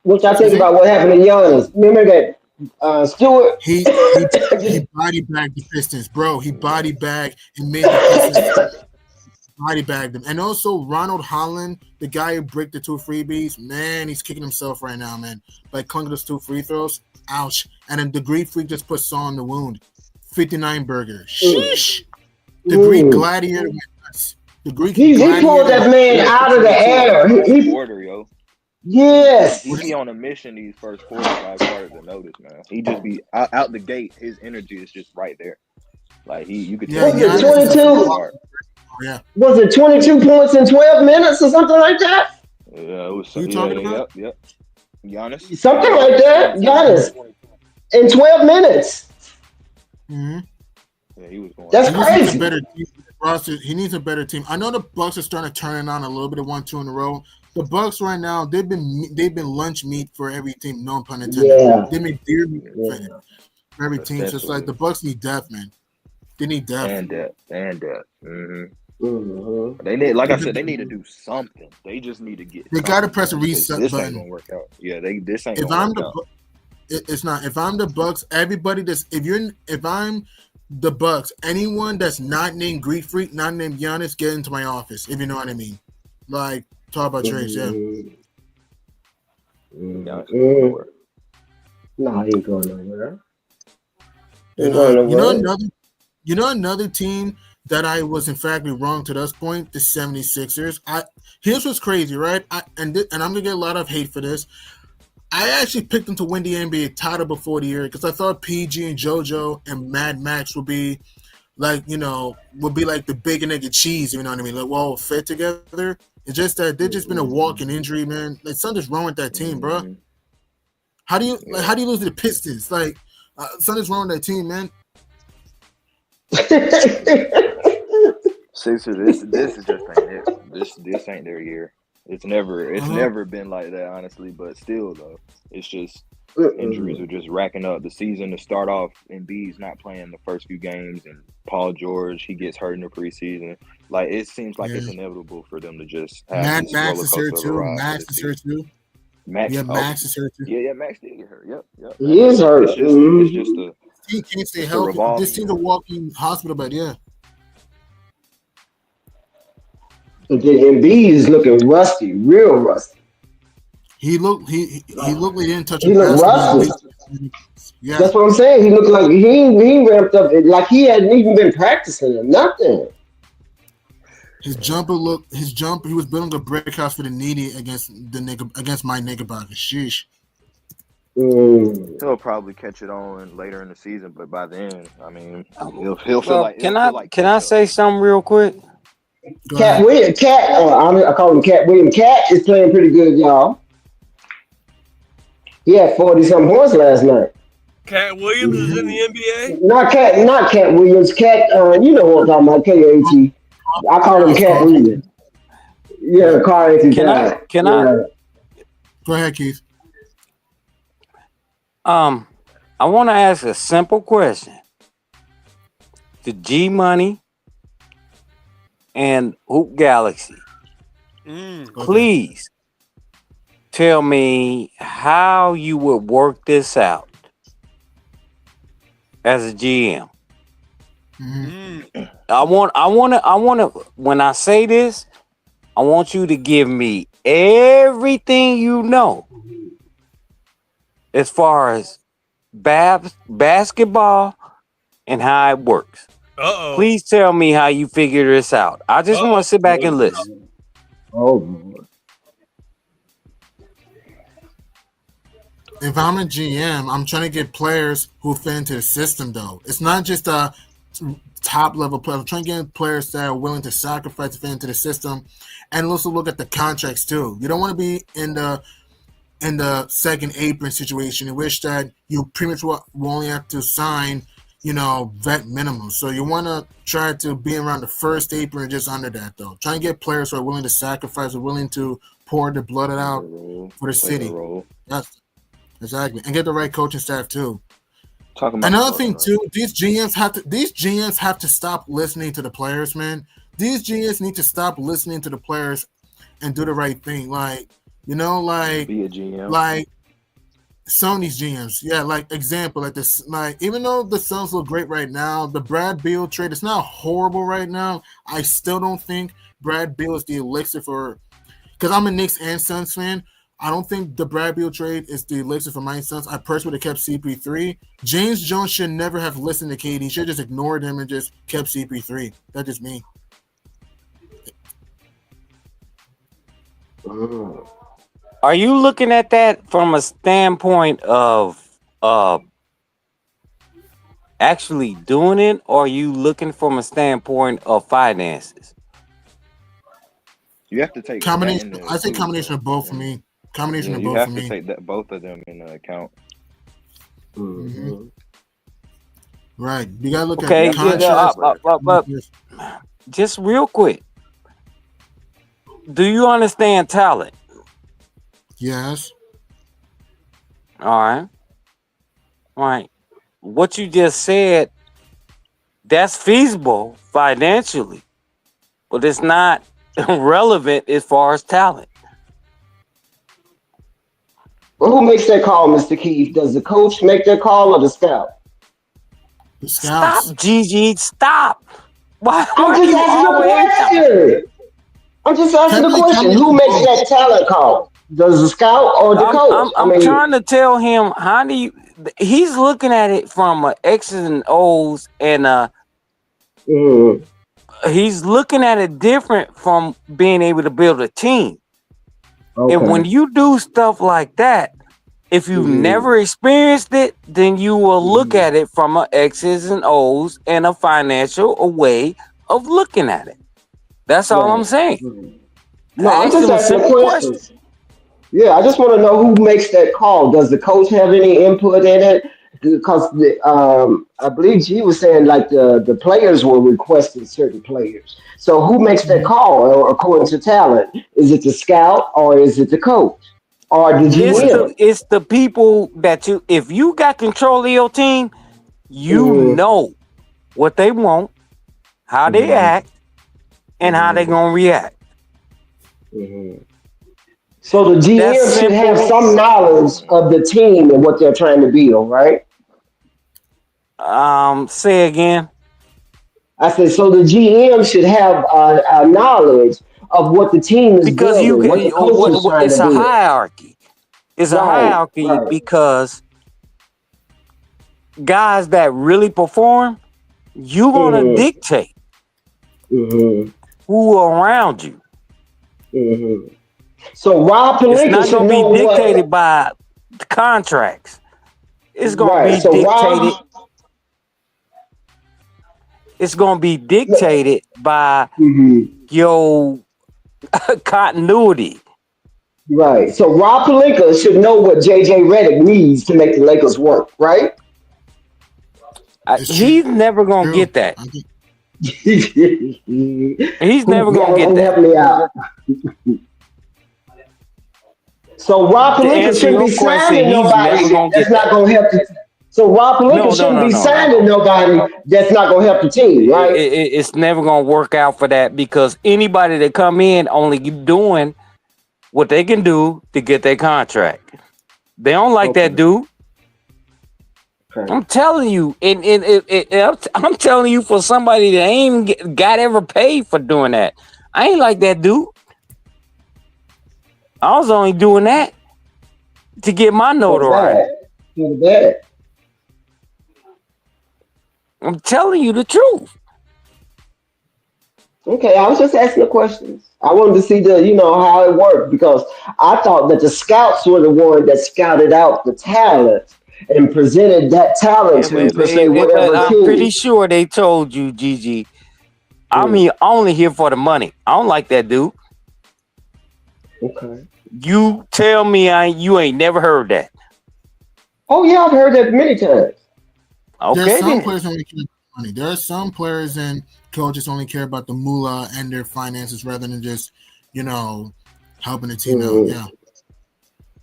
What y'all think about what happened to Giannis? Remember that Stewart? He body bagged the Pistons, bro. He body bagged and made the Pistons body bagged them. And also Ronald Holland, the guy who bricked the 2 freebies, man, he's kicking himself right now, man. By clunking those 2 free throws, ouch. And then the Greek Freak just put saw on the wound. 59 burger, sheesh. The Greek Gladiator went nuts. The Greek He Gladiator pulled that man out of the air. He, Quarter, yo. yes. He be on a mission these first 45 started to notice, man. He just be out the gate. His energy is just right there. Like you could Yeah, tell. Was it Giannis is 22? Hard. Yeah. Was it 22 points in 12 minutes or something like that? Yeah, it was. Who you talking about? Yep. Giannis. Something like that. Giannis in 12 minutes. Mm-hmm. Yeah, he was going. That's He needs crazy. a better team. Roster. He needs a better team. I know the Bucks are starting to turn it on a little bit of 1-2 in a row. The Bucks right now, they've been lunch meat for every team, no pun intended. Yeah. They make deer meat Yeah. for every team. So it's like the Bucks need depth, man. They need depth. And depth. Mm-hmm. Mm-hmm. They need, like I said, they need to do something. They just need to get. They got to something press a done, 'cause reset this button. ain't gonna work out. Yeah, this ain't. If gonna I'm work the out. it's not. If I'm the Bucks, everybody that's if I'm the Bucks, anyone that's not named Greek Freak, not named Giannis, get into my office. If you know what I mean. Like Talk about trades, yeah. No, he ain't going nowhere. You know another team that I was in fact wrong to this point, the 76ers. Here's what's crazy, right? And I'm gonna get a lot of hate for this. I actually picked them to win the NBA title before the year because I thought PG and JoJo and Mad Max would be like, the big nigga cheese, you know what I mean? Like, we'll all fit together. It's just that they've just been a walking injury, man. Like, something's wrong with that team, bro. How do you lose to the Pistons? Like, something's wrong with that team, man. Sixers, this is just ain't it. This ain't their year. It's never been like that, honestly. But still, though, it's just injuries are just racking up. The season to start off, Embiid's not playing the first few games, and Paul George, he gets hurt in the preseason. Like, it seems like it's inevitable for them to just have this Max roller is here coaster too. ride. Max is here too. Max is here too. Yeah, Max did get hurt. Yep. He is hurt. It's just a He can't stay healthy. This team's a walking hospital bed, yeah. And then Embiid is looking rusty, real rusty. He looked like he didn't touch He looked rusty. Yeah. That's what I'm saying. He looked like he ramped up like he hadn't even been practicing or nothing. His jumper, he was building a brick house for the needy against my nigga Baka. Sheesh. He'll probably catch it on later in the season, but by then, I mean, he'll feel like. Can I say something real quick? Cat Williams, I call him Cat Williams. Cat is playing pretty good, y'all. He had 40-something points last night. Cat Williams is in the NBA? Not Cat Williams. Cat, you know what I'm talking about, K-A-T. I call him Cat Williams. Yeah, Carl Anthony Towns. Can I? Go ahead, Keith. I want to ask a simple question to G Money and Hoop Galaxy. Please tell me how you would work this out as a GM. I want to, when I say this, I want you to give me everything you know as far as basketball and how it works. Please tell me how you figure this out. I just want to sit back and listen. If I'm a GM, I'm trying to get players who fit into the system, though. It's not just a top-level player. I'm trying to get players that are willing to sacrifice to fit into the system, and also look at the contracts, too. You don't want to be in the second apron situation in which that you pretty much will only have to sign, vet minimum. So you want to try to be around the first apron just under that, though. Try and get players who are willing to sacrifice, are willing to pour their blood out for the city. That's exactly, and get the right coaching staff too. Another thing too, these GMs have to stop listening to the players, man. These GMs need to stop listening to the players and do the right thing. Like, be a GM. Like some of these GMs, like example, like this, like even though the Suns look great right now, the Brad Beal trade is not horrible right now. I still don't think Brad Beal is the elixir for, because I'm a Knicks and Suns fan. I don't think the Brad Beal trade is the elixir for my Suns. I personally would have kept CP3. James Jones should never have listened to KD. He should have just ignored him and just kept CP3. That's just me. Are you looking at that from a standpoint of actually doing it, or are you looking from a standpoint of finances? You have to take combination. I say combination of both for me. Combination of both for me. You have to take both of them into account. Right. You gotta look at contracts. But just real quick, do you understand talent? Yes. All right. What you just said, that's feasible financially, but it's not relevant as far as talent. Well, who makes that call, Mr. Keith? Does the coach make that call or the scout? The scouts. Stop, Gigi. Stop. Why I'm just asking a question. I'm just asking the Kevin, question: Who makes that talent call? Does the scout or the coach? I'm trying to tell him how do you. He's looking at it from X's and O's, and he's looking at it different from being able to build a team. Okay. And when you do stuff like that, if you've never experienced it, then you will look at it from a X's and O's and a financial way of looking at it. That's all I'm saying. No, I'm just asking a question. Yeah, I just want to know who makes that call. Does the coach have any input in it? Because I believe G was saying like the players were requesting certain players. So who makes that call according to talent? Is it the scout or is it the coach or the GM? It's the people that you. If you got control of your team, you know what they want, how they act, and how they gonna react. So the GM should have some knowledge of the team and what they're trying to build, right? Say again. I said so. The GM should have a knowledge of what the team is building. What the coach is trying it's to a build. hierarchy. It's a hierarchy because guys that really perform, you gonna dictate who are around you. So Rob Pelinka it's not should gonna know be dictated by the contracts. It's gonna be so dictated. It's gonna be dictated by your continuity. Right. So Rob Pelinka should know what JJ Redick needs to make the Lakers work, right? He's never gonna get that. He's never gonna get that. Help me out. So Rob Pelinka shouldn't be signing nobody that's not gonna help the. So Rob Pelinka shouldn't be signing nobody that's not gonna help the team, right? It's never gonna work out for that because anybody that come in only doing what they can do to get their contract. They don't like that dude. I'm telling you, and I'm telling you for somebody that ain't got ever paid for doing that. I ain't like that dude. I was only doing that to get my notoriety. I'm telling you the truth. Okay, I was just asking the questions. I wanted to see how it worked because I thought that the scouts were the one that scouted out the talent and presented that talent to per se whatever I'm team. pretty sure they told you, Gigi. I'm only here for the money. I don't like that dude. Okay. You tell me you ain't never heard that. Oh yeah, I've heard that many times. Okay, There's some players only care about money. There are some players and coaches only care about the moolah and their finances rather than just, helping the team out. Yeah.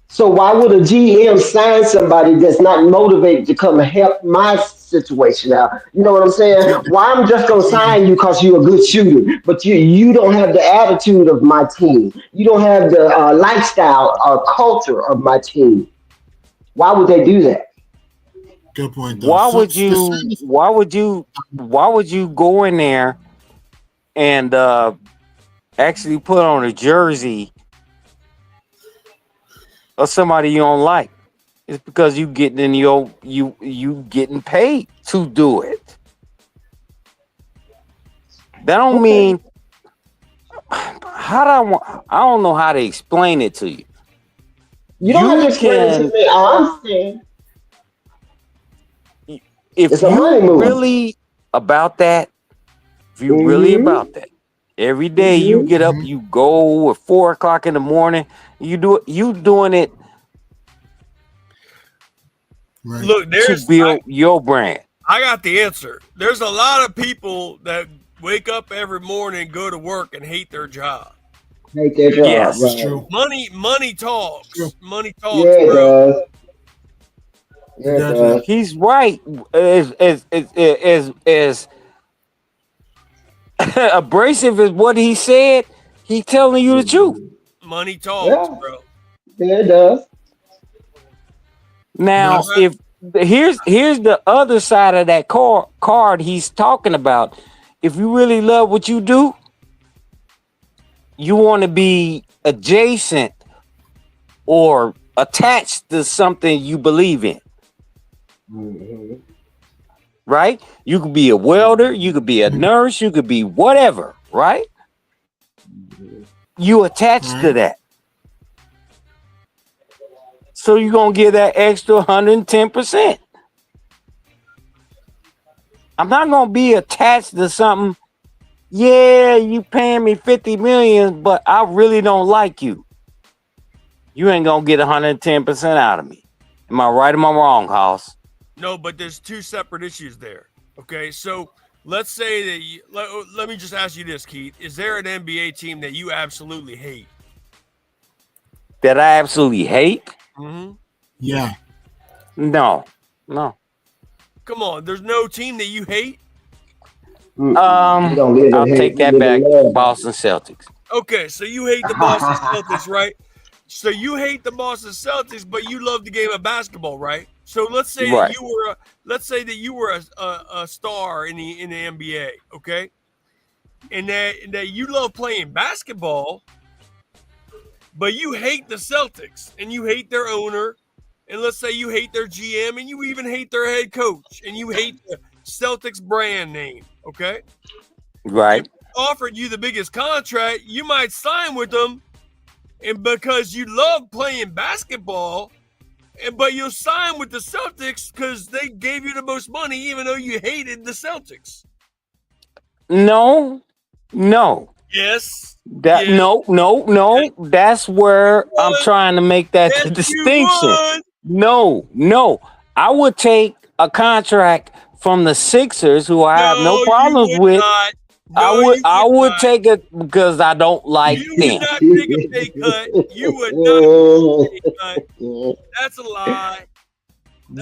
So why would a GM sign somebody that's not motivated to come and help my situation out? You know what I'm saying? Why I'm just gonna sign you because you're a good shooter, but you don't have the attitude of my team. You don't have the lifestyle or culture of my team. Why would they do that? Good point. Though. Why would you go in there and actually put on a jersey of somebody you don't like? It's because you getting in you getting paid to do it. That don't mean I don't know how to explain it to you. You don't have to explain it to me. I'm saying if you're really about that, every day you get up, you go at 4 o'clock in the morning, you doing it. Right. Look, to build your brand. I got the answer. There's a lot of people that wake up every morning, go to work, and hate their job. Hate their job. Yes, right. true. Money talks. True. Money talks, Yeah, it bro. does. Yeah, it does. He's right. As abrasive as what he said, he's telling you the truth. Money talks, Yeah. bro. Yeah, it does. Now, if here's the other side of that card he's talking about. If you really love what you do, you want to be adjacent or attached to something you believe in. Right? You could be a welder, you could be a nurse, you could be whatever, right? You attached to that. So you're going to give that extra 110%. I'm not going to be attached to something. Yeah, you paying me 50 million, but I really don't like you. You ain't going to get 110% out of me. Am I right or am I wrong, Hoss? No, but there's two separate issues there. Okay, so let's say that let me just ask you this, Keith. Is there an NBA team that you absolutely hate? That I absolutely hate? Mm-hmm. Yeah. No. Come on, there's no team that you hate? I'll take that back. Boston Celtics. Okay, so you hate the Boston Celtics, right? So you hate the Boston Celtics, but you love the game of basketball, right? So let's say that you were a star in the NBA, okay? And that you love playing basketball, but you hate the Celtics and you hate their owner, and let's say you hate their GM and you even hate their head coach and you hate the Celtics brand name, okay? Right. If they offered you the biggest contract, you might sign with them, and because you love playing basketball, but you'll sign with the Celtics because they gave you the most money, even though you hated the Celtics. No. Yes. No. That's where I'm trying to make that distinction. No. I would take a contract from the Sixers, who I have no problems with. I would take it because I don't like them. You would not take a pay cut. You would not take a pay cut. That's a lie.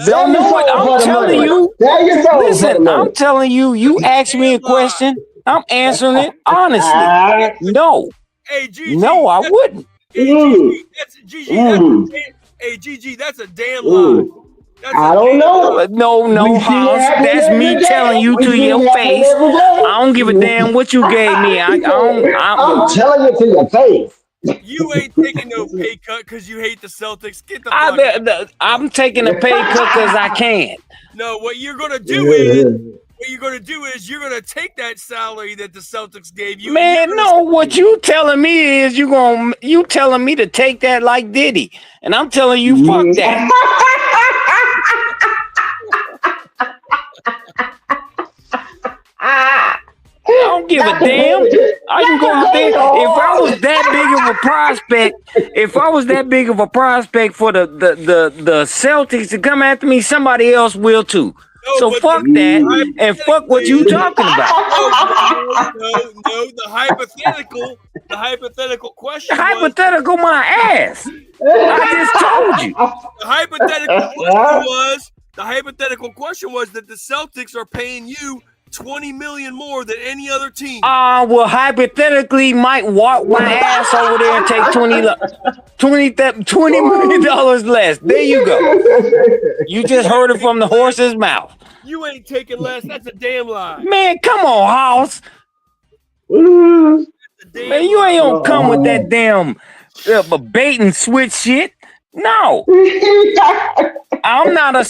Don't know what I'm telling you. Listen, I'm telling you. You asked me a question. I'm answering it honestly. No. Hey, Gigi. No, I wouldn't. Hey, Gigi, that's a damn lie. I don't know. No, House. That's me telling you to your face. I don't give a damn what you gave me. I'm telling you to your face. You ain't taking no pay cut because you hate the Celtics. Get the fuck out. I'm taking a pay cut because I can. No, what you're gonna do is you're gonna take that salary that the Celtics gave you. Man, no, what you telling me is you telling me to take that like Diddy, and I'm telling you fuck that. I don't give a damn. I can go out there. If I was that big of a prospect for the Celtics to come after me, somebody else will too. No, so fuck that and fuck what you talking about. No, the hypothetical question. The hypothetical my ass. I just told you. The hypothetical question was that the Celtics are paying you $20 million more than any other team. Well, hypothetically, might walk my ass over there and take $20 million less. There you go. You just heard it from the horse's mouth. You ain't taking less. That's a damn lie. Man, come on, House. Man, you ain't gonna come with that damn bait and switch shit. No, I'm not a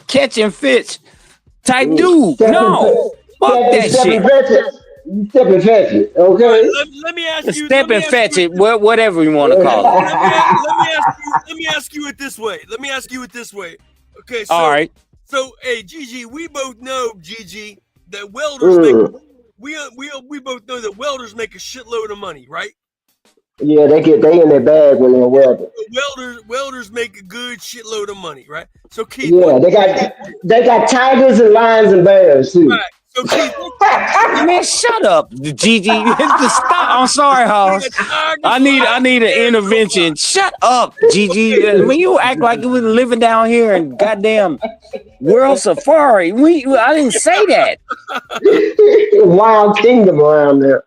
catch and fish type dude. No, fuck that shit. Step and fetch it, okay? Let me ask you. Step and fetch it, whatever you want to call it. Let me ask you it this way. Okay, so, all right. So, hey, Gigi, we both know, Gigi, that welders make we both know that welders make a shitload of money, right? Yeah, they in their bag when they're welding. Welders make a good shitload of money, right? So Keith, they got tigers and lions and bears too. Right. So Keith, man, shut up, Gigi. Stop. I'm sorry, Hoss. I need an intervention. Shut up, Gigi. When you act like you was living down here in goddamn World Safari, I didn't say that. Wild kingdom around there.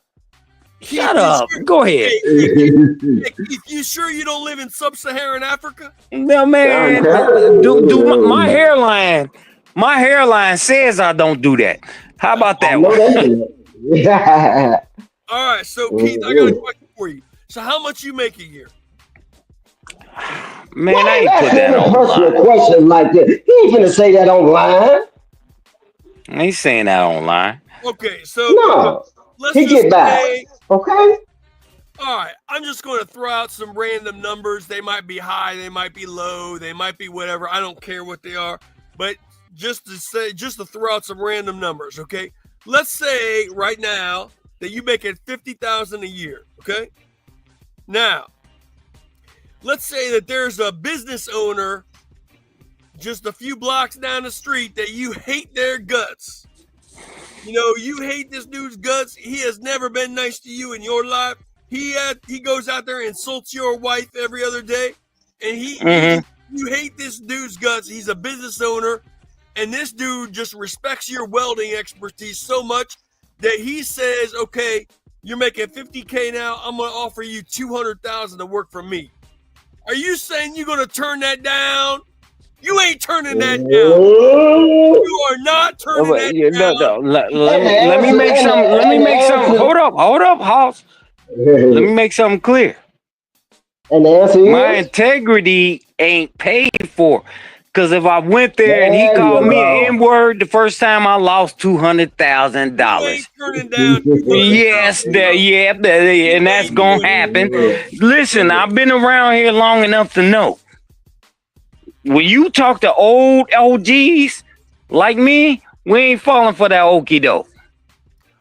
Shut up. Go ahead. Keith, you sure you don't live in sub-Saharan Africa? No, man. My hairline. My hairline says I don't do that. How about that one? All right, so Keith, I got a question for you. So how much you make a year? Man, Why I you ain't put asking that a personal online. question like this? He ain't finna say that online. I ain't saying that online. Okay, so No. let's He just get back. say, Okay? all right, I'm just going to throw out some random numbers. They might be high, they might be low, they might be whatever. I don't care what they are, but just to throw out some random numbers, okay? Let's say right now that you make it $50,000 a year, okay? Now, let's say that there's a business owner just a few blocks down the street that you hate their guts. You know, you hate this dude's guts. He has never been nice to you in your life. He goes out there and insults your wife every other day, and you hate this dude's guts. He's a business owner, and this dude just respects your welding expertise so much that he says, "Okay, you're making $50K now. I'm going to offer you $200,000 to work for me." Are you saying you're going to turn that down? You ain't turning that down. You are not turning that down. Let me make some. Hold up, Hoss. Let me make something clear. And the answer My is? integrity ain't paid for. Because if I went there and he There called you me go. an N-word the first time, I lost $200,000. You ain't turning down Yes, and that's gonna happen. Listen, I've been around here long enough to know. When you talk to old OGs like me, we ain't falling for that okie doke.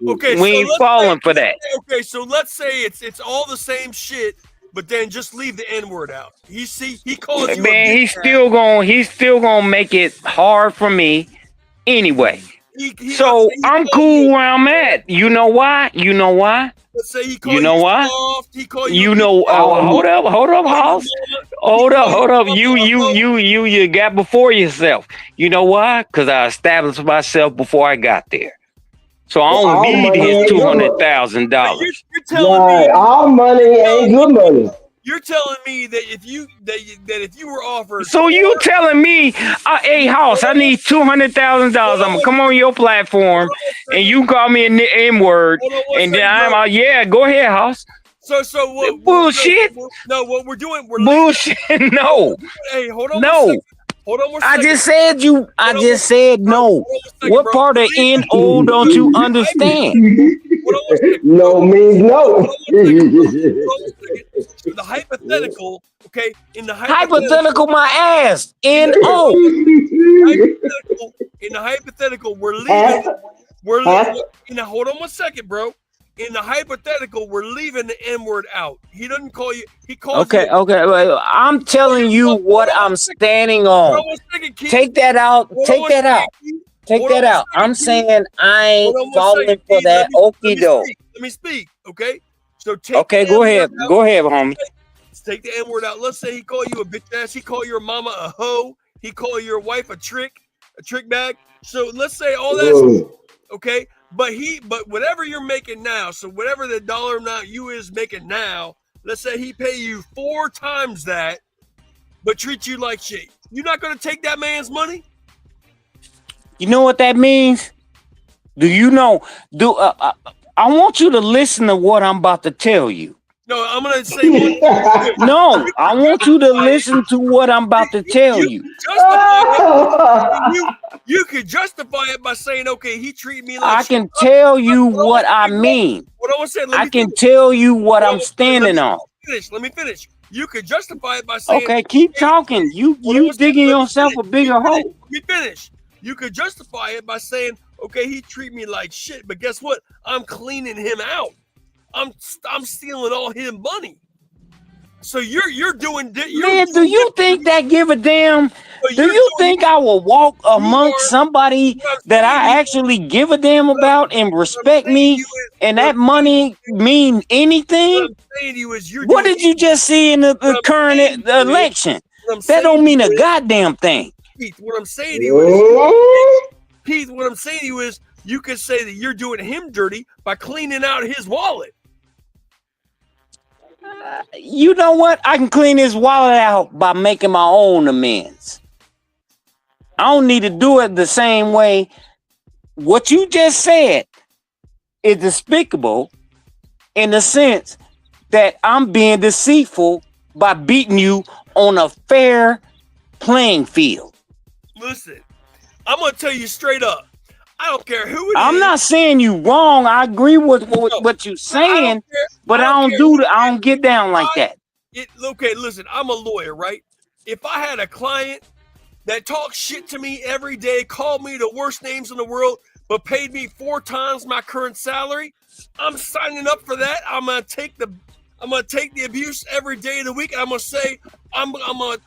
Okay, we ain't falling for that. Okay, so let's say it's all the same shit, but then just leave the N-word out. He calls you Man, a he's still gonna make it hard for me anyway. So I'm cool where I'm at. You know why? Let's say he You calls know you why? soft. He calls You know, hold up, Hoss. Hold up. You got before yourself. You know why? Because I established myself before I got there. So I don't need his $200,000. You're telling me all money ain't good money. You're telling me that if you were offered, so you telling me, hey Hoss, I need $200,000. I'm gonna come on your platform and you call me an N-word, and then I'm yeah, go ahead, Hoss. So what? Bullshit. No, what we're doing, we're bullshit. No. Hey, hold on. No. Hold on one second. I just said no. What part of N-O don't you understand? No means no. The hypothetical, okay? In the hypothetical my ass. N-O. In the hypothetical, we're leaving. Hold on one second, bro. In the hypothetical, we're leaving the N-word out. He doesn't call you. He calls you. Okay. I'm telling you what I'm standing on. Take that out. Take that out. I'm saying I ain't falling for that okie doke. Let me speak. Okay. So go ahead. Go ahead, homie. Let's take the N-word out. Let's say he call you a bitch ass. He call your mama a hoe. He call your wife a trick bag. So let's say all that. Okay. But whatever you're making now, so whatever the dollar amount you is making now, let's say he pay you 4 times that, but treat you like shit. You're not going to take that man's money? You know what that means? Do you know? I want you to listen to what I'm about to tell you. No, I'm going to say no, I want you to listen to what I'm about to tell you. You could justify it by saying, okay, he treated me like I can tell you what I mean. I can tell you what I'm standing on. Let me finish. You could justify it by saying, okay, keep talking. You digging yourself a bigger hole. Let me finish. You could justify it by saying, okay, he treat me like shit, but guess what? I'm cleaning him out. I'm stealing all his money. So you're doing. Man, do you think that give a damn? Do you think I will walk amongst somebody that I actually give a damn about and respect me, and that money mean anything? What did you just see in the current election? That don't mean a goddamn thing. Keith, what I'm saying to you is, you could say that you're doing him dirty by cleaning out his wallet. You know what? I can clean his wallet out by making my own amends. I don't need to do it the same way. What you just said is despicable, in the sense that I'm being deceitful by beating you on a fair playing field. Listen, I'm gonna tell you straight up. I don't care who it is. I'm not saying you wrong. I agree with what you're saying, but I don't get down like that. Okay, listen, I'm a lawyer, right? If I had a client that talked shit to me every day, called me the worst names in the world, but paid me 4 times my current salary, I'm signing up for that. I'm gonna take the abuse every day of the week. I'm gonna say I'm gonna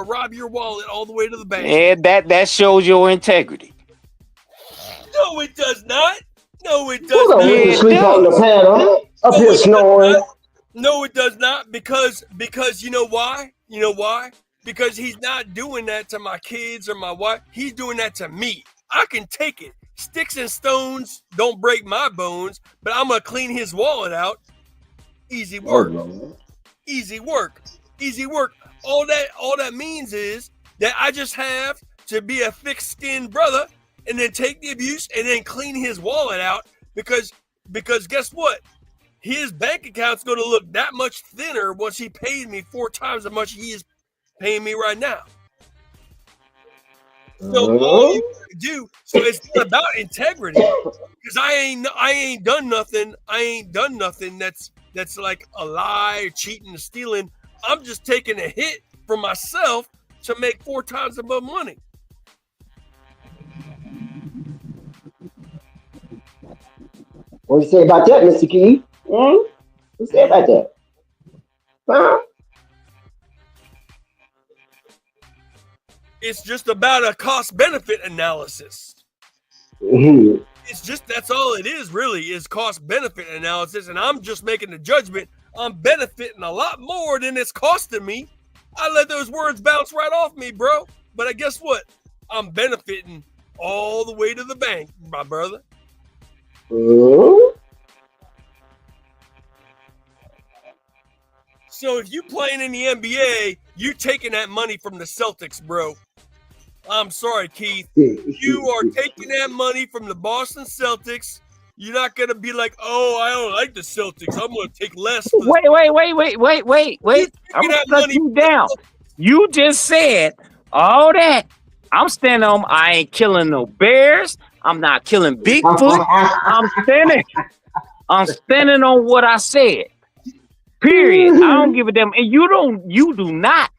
rob your wallet all the way to the bank. And that shows your integrity. No, it does not. No, it does Hold on, not. we can sleep on the panel. Up here snoring. No, it does not. Because you know why? You know why? Because he's not doing that to my kids or my wife. He's doing that to me. I can take it. Sticks and stones don't break my bones, but I'm gonna clean his wallet out. Easy work. Easy work. Easy work. All that means is that I just have to be a thick-skinned brother and then take the abuse and then clean his wallet out because guess what? His bank account's going to look that much thinner once he pays me 4 times as much he is paying me right now. So all you do, so it's not about integrity because I ain't done nothing. I ain't done nothing that's like a lie, cheating, stealing. I'm just taking a hit for myself to make 4 times the money. What do you say about that, Mr. Key? What do you say about that? Huh? It's just about a cost-benefit analysis. Mm-hmm. It's just, that's all it is, really, is cost-benefit analysis, and I'm just making the judgment. I'm benefiting a lot more than it's costing me. I let those words bounce right off me, bro. But I guess what? I'm benefiting all the way to the bank, my brother. Mm-hmm. So if you playing in the NBA, you taking that money from the Celtics, bro. I'm sorry, Keith. You are taking that money from the Boston Celtics. You're not gonna be like, oh, I don't like the Celtics. I'm gonna take less. Wait. I'm gonna cut you down. You just said all that. I'm standing on. I ain't killing no bears. I'm not killing Bigfoot. I'm standing on what I said. Period. I don't give a damn. And you do not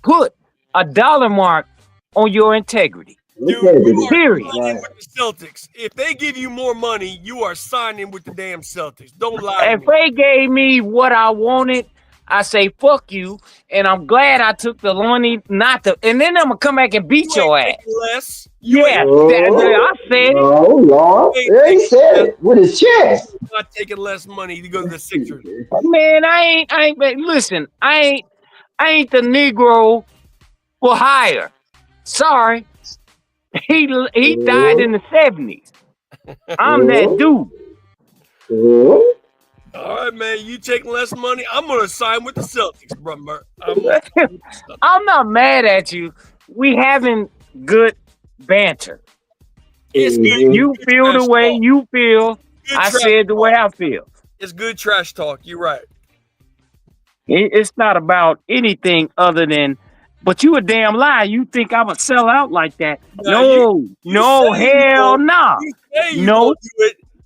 put a dollar mark on your integrity. Dude, period. With the Celtics. If they give you more money, you are signing with the damn Celtics. Don't lie. If they gave me what I wanted, I say fuck you, and I'm glad I took the money not to. And then I'm gonna come back and beat your ass. Less. Yeah, I said it. Oh Lord, he said it with his chest. I'm not taking less money to go to the Sixers. Man, I ain't. Listen, I ain't the Negro for hire. Sorry, he died in the 70s. I'm that dude. All right, man. You take less money. I'm gonna sign with the Celtics, bro. I'm not mad at you. We having good banter. It's good. You feel the way you feel. I said the way I feel. It's good trash talk. You're right. It's not about anything other than, but you a damn lie. You think I'm gonna sell out like that? No, hell no. No.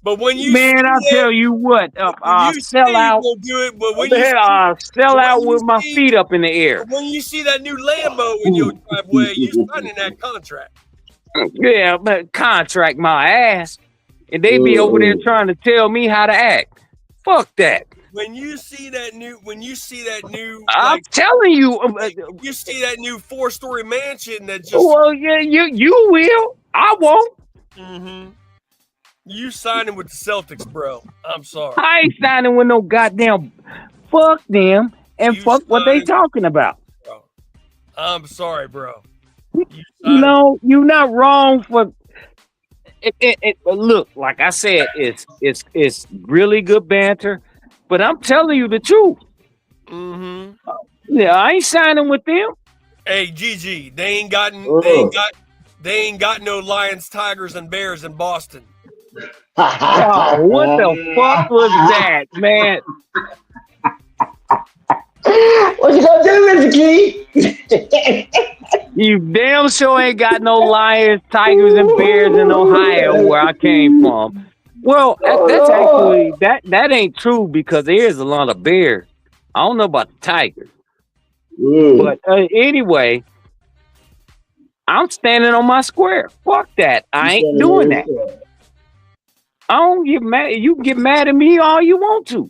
But when you I'll tell you what, I'll sell out. Do it, but when I'll sell out with my feet up in the air. When you see that new Lambo in your driveway, you signing that contract. Yeah, but contract my ass, and they be over there trying to tell me how to act. Fuck that. When you see that new, I'm telling you, you see that new 4-story mansion that just. Well, yeah, you will. I won't. Mm-hmm. You signing with the Celtics, bro. I'm sorry. I ain't signing with no goddamn. Fuck them and fuck what they talking about. Bro. I'm sorry, bro. No, you're not wrong for it. Look, like I said, it's really good banter, but I'm telling you the truth. Mm-hmm. Yeah, I ain't signing with them. Hey, GG, they ain't got no lions, tigers, and bears in Boston. Oh, what the fuck was that, man? What you gonna do, Mr. Key? You damn sure ain't got no lions, tigers, and bears in Ohio where I came from. Well, that's actually that ain't true because there is a lot of bears. I don't know about the tigers, but anyway, I'm standing on my square. Fuck that. I ain't doing that. I don't get mad. You can get mad at me all you want to.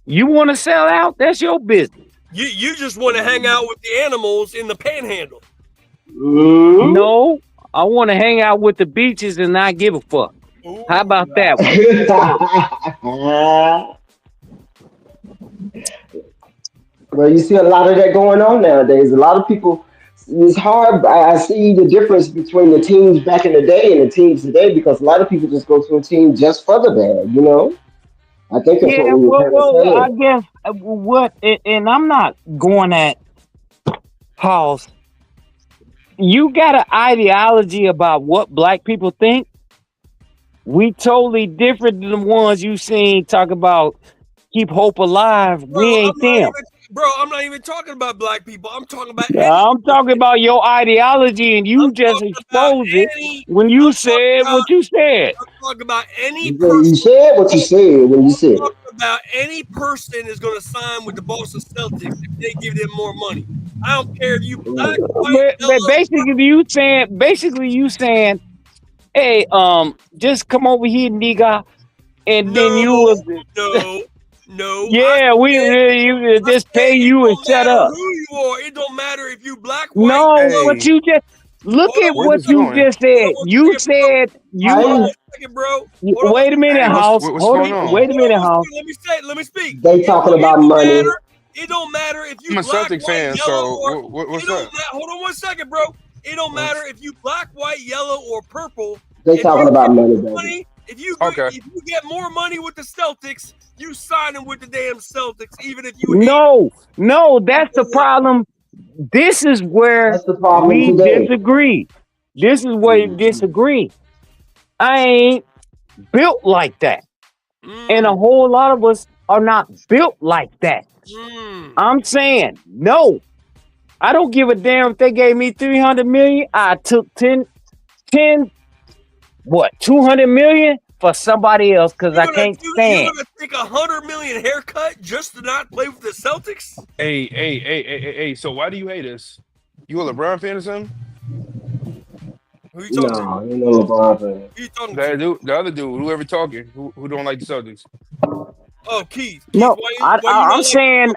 You want to sell out? That's your business. You just want to hang out with the animals in the panhandle. No, I want to hang out with the beaches and not give a fuck. Ooh. How about that one? Well, you see a lot of that going on nowadays. A lot of people, it's hard. I see the difference between the teams back in the day and the teams today because a lot of people just go to a team just for the bag, you know? I think that's what we were saying. I guess what, and I'm not going at Paul's. You got an ideology about what black people think. We totally different than the ones you seen talk about keep hope alive. Bro, we ain't them. I'm not even talking about black people. I'm talking about I'm talking about your ideology, and you just exposed it when you said what you said. I'm talking about any person. You said what you said when you said. I'm talking about any person is going to sign with the Boston Celtics if they give them more money. I don't care if you black, white, but basically you saying, hey, just come over here, nigga, and then you will. No. Yeah, you just pay you and shut up. Who you are? It don't matter if you black, white. No, but you just look at what you just said. You said you. Bro. Wait a minute, House. Wait a minute, House. Let me speak. They talking about money. It don't matter if you I'm a black, Celtic white, fan, yellow, so or what's up? Hold on 1 second, bro. It don't matter if you black, white, yellow, or purple. They talking about money, baby. If you get more money with the Celtics, you signing with the damn Celtics, even if you. No, that's the problem. This is where we disagree. This is where you disagree. I ain't built like that, and a whole lot of us are not built like that. I'm saying no. I don't give a damn if they gave me 300 million. I took 200 million for somebody else because I can't stand. You're gonna take $100 million haircut just to not play with the Celtics? Hey. So why do you hate us? You a LeBron fan or something? Who you talking to? No, you know LeBron fan. Who you talking to? The other dude, whoever talking, who don't like the Celtics. Oh, Keith. No, I'm saying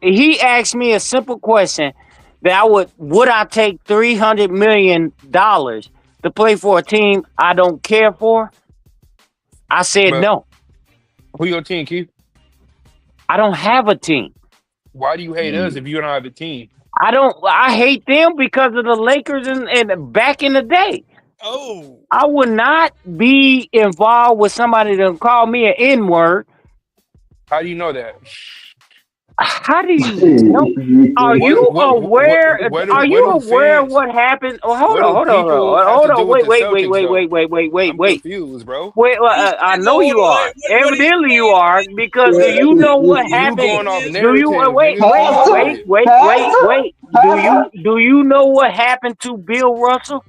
he asked me a simple question that would I take $300 million to play for a team I don't care for? I said no. Who your team, Keith? I don't have a team. Why do you hate us if you don't have a team? I hate them because of the Lakers and back in the day. Oh. I would not be involved with somebody that call me an N-word. How do you know that? How do you know? Are you aware? Are you aware of what happened? Oh, hold on. Wait. I'm confused, bro. Wait, I know you are. Evidently, you are because do you know what happened? Do you wait? Do you know what happened to Bill Russell?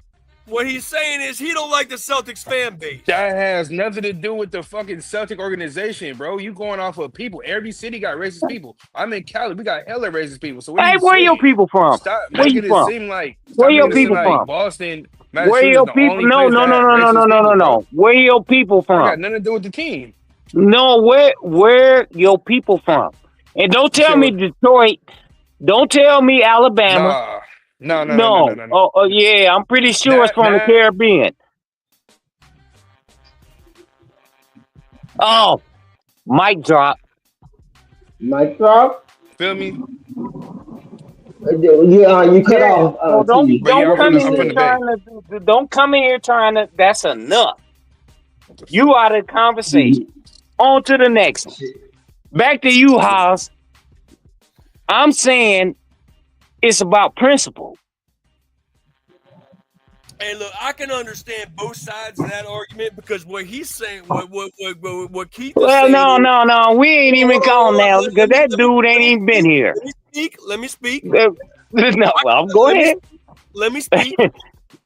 What he's saying is he don't like the Celtics fan base. That has nothing to do with the fucking Celtic organization, bro. You going off of people. Every city got racist people. I'm in Cali. We got hella racist people. So hey, where your people from? Stop where making you from? It seem like where your people from? Boston, where your people? No. Where your people from? That got nothing to do with the team. No, where your people from? And don't tell me Detroit. Don't tell me Alabama. No. Oh, yeah, I'm pretty sure it's from the Caribbean. Oh, mic drop. Mic drop? Feel me? Yeah, you cut off. Don't come in here trying to. That's enough. You out of the conversation. On to the next one. Back to you, Haas. I'm saying it's about principle. Hey, look, I can understand both sides of that argument because what he's saying, what Keith is Well, saying no, is, no, no. We ain't even gone now because that dude ain't even been here. Let me speak. No, well, go ahead. Let me speak.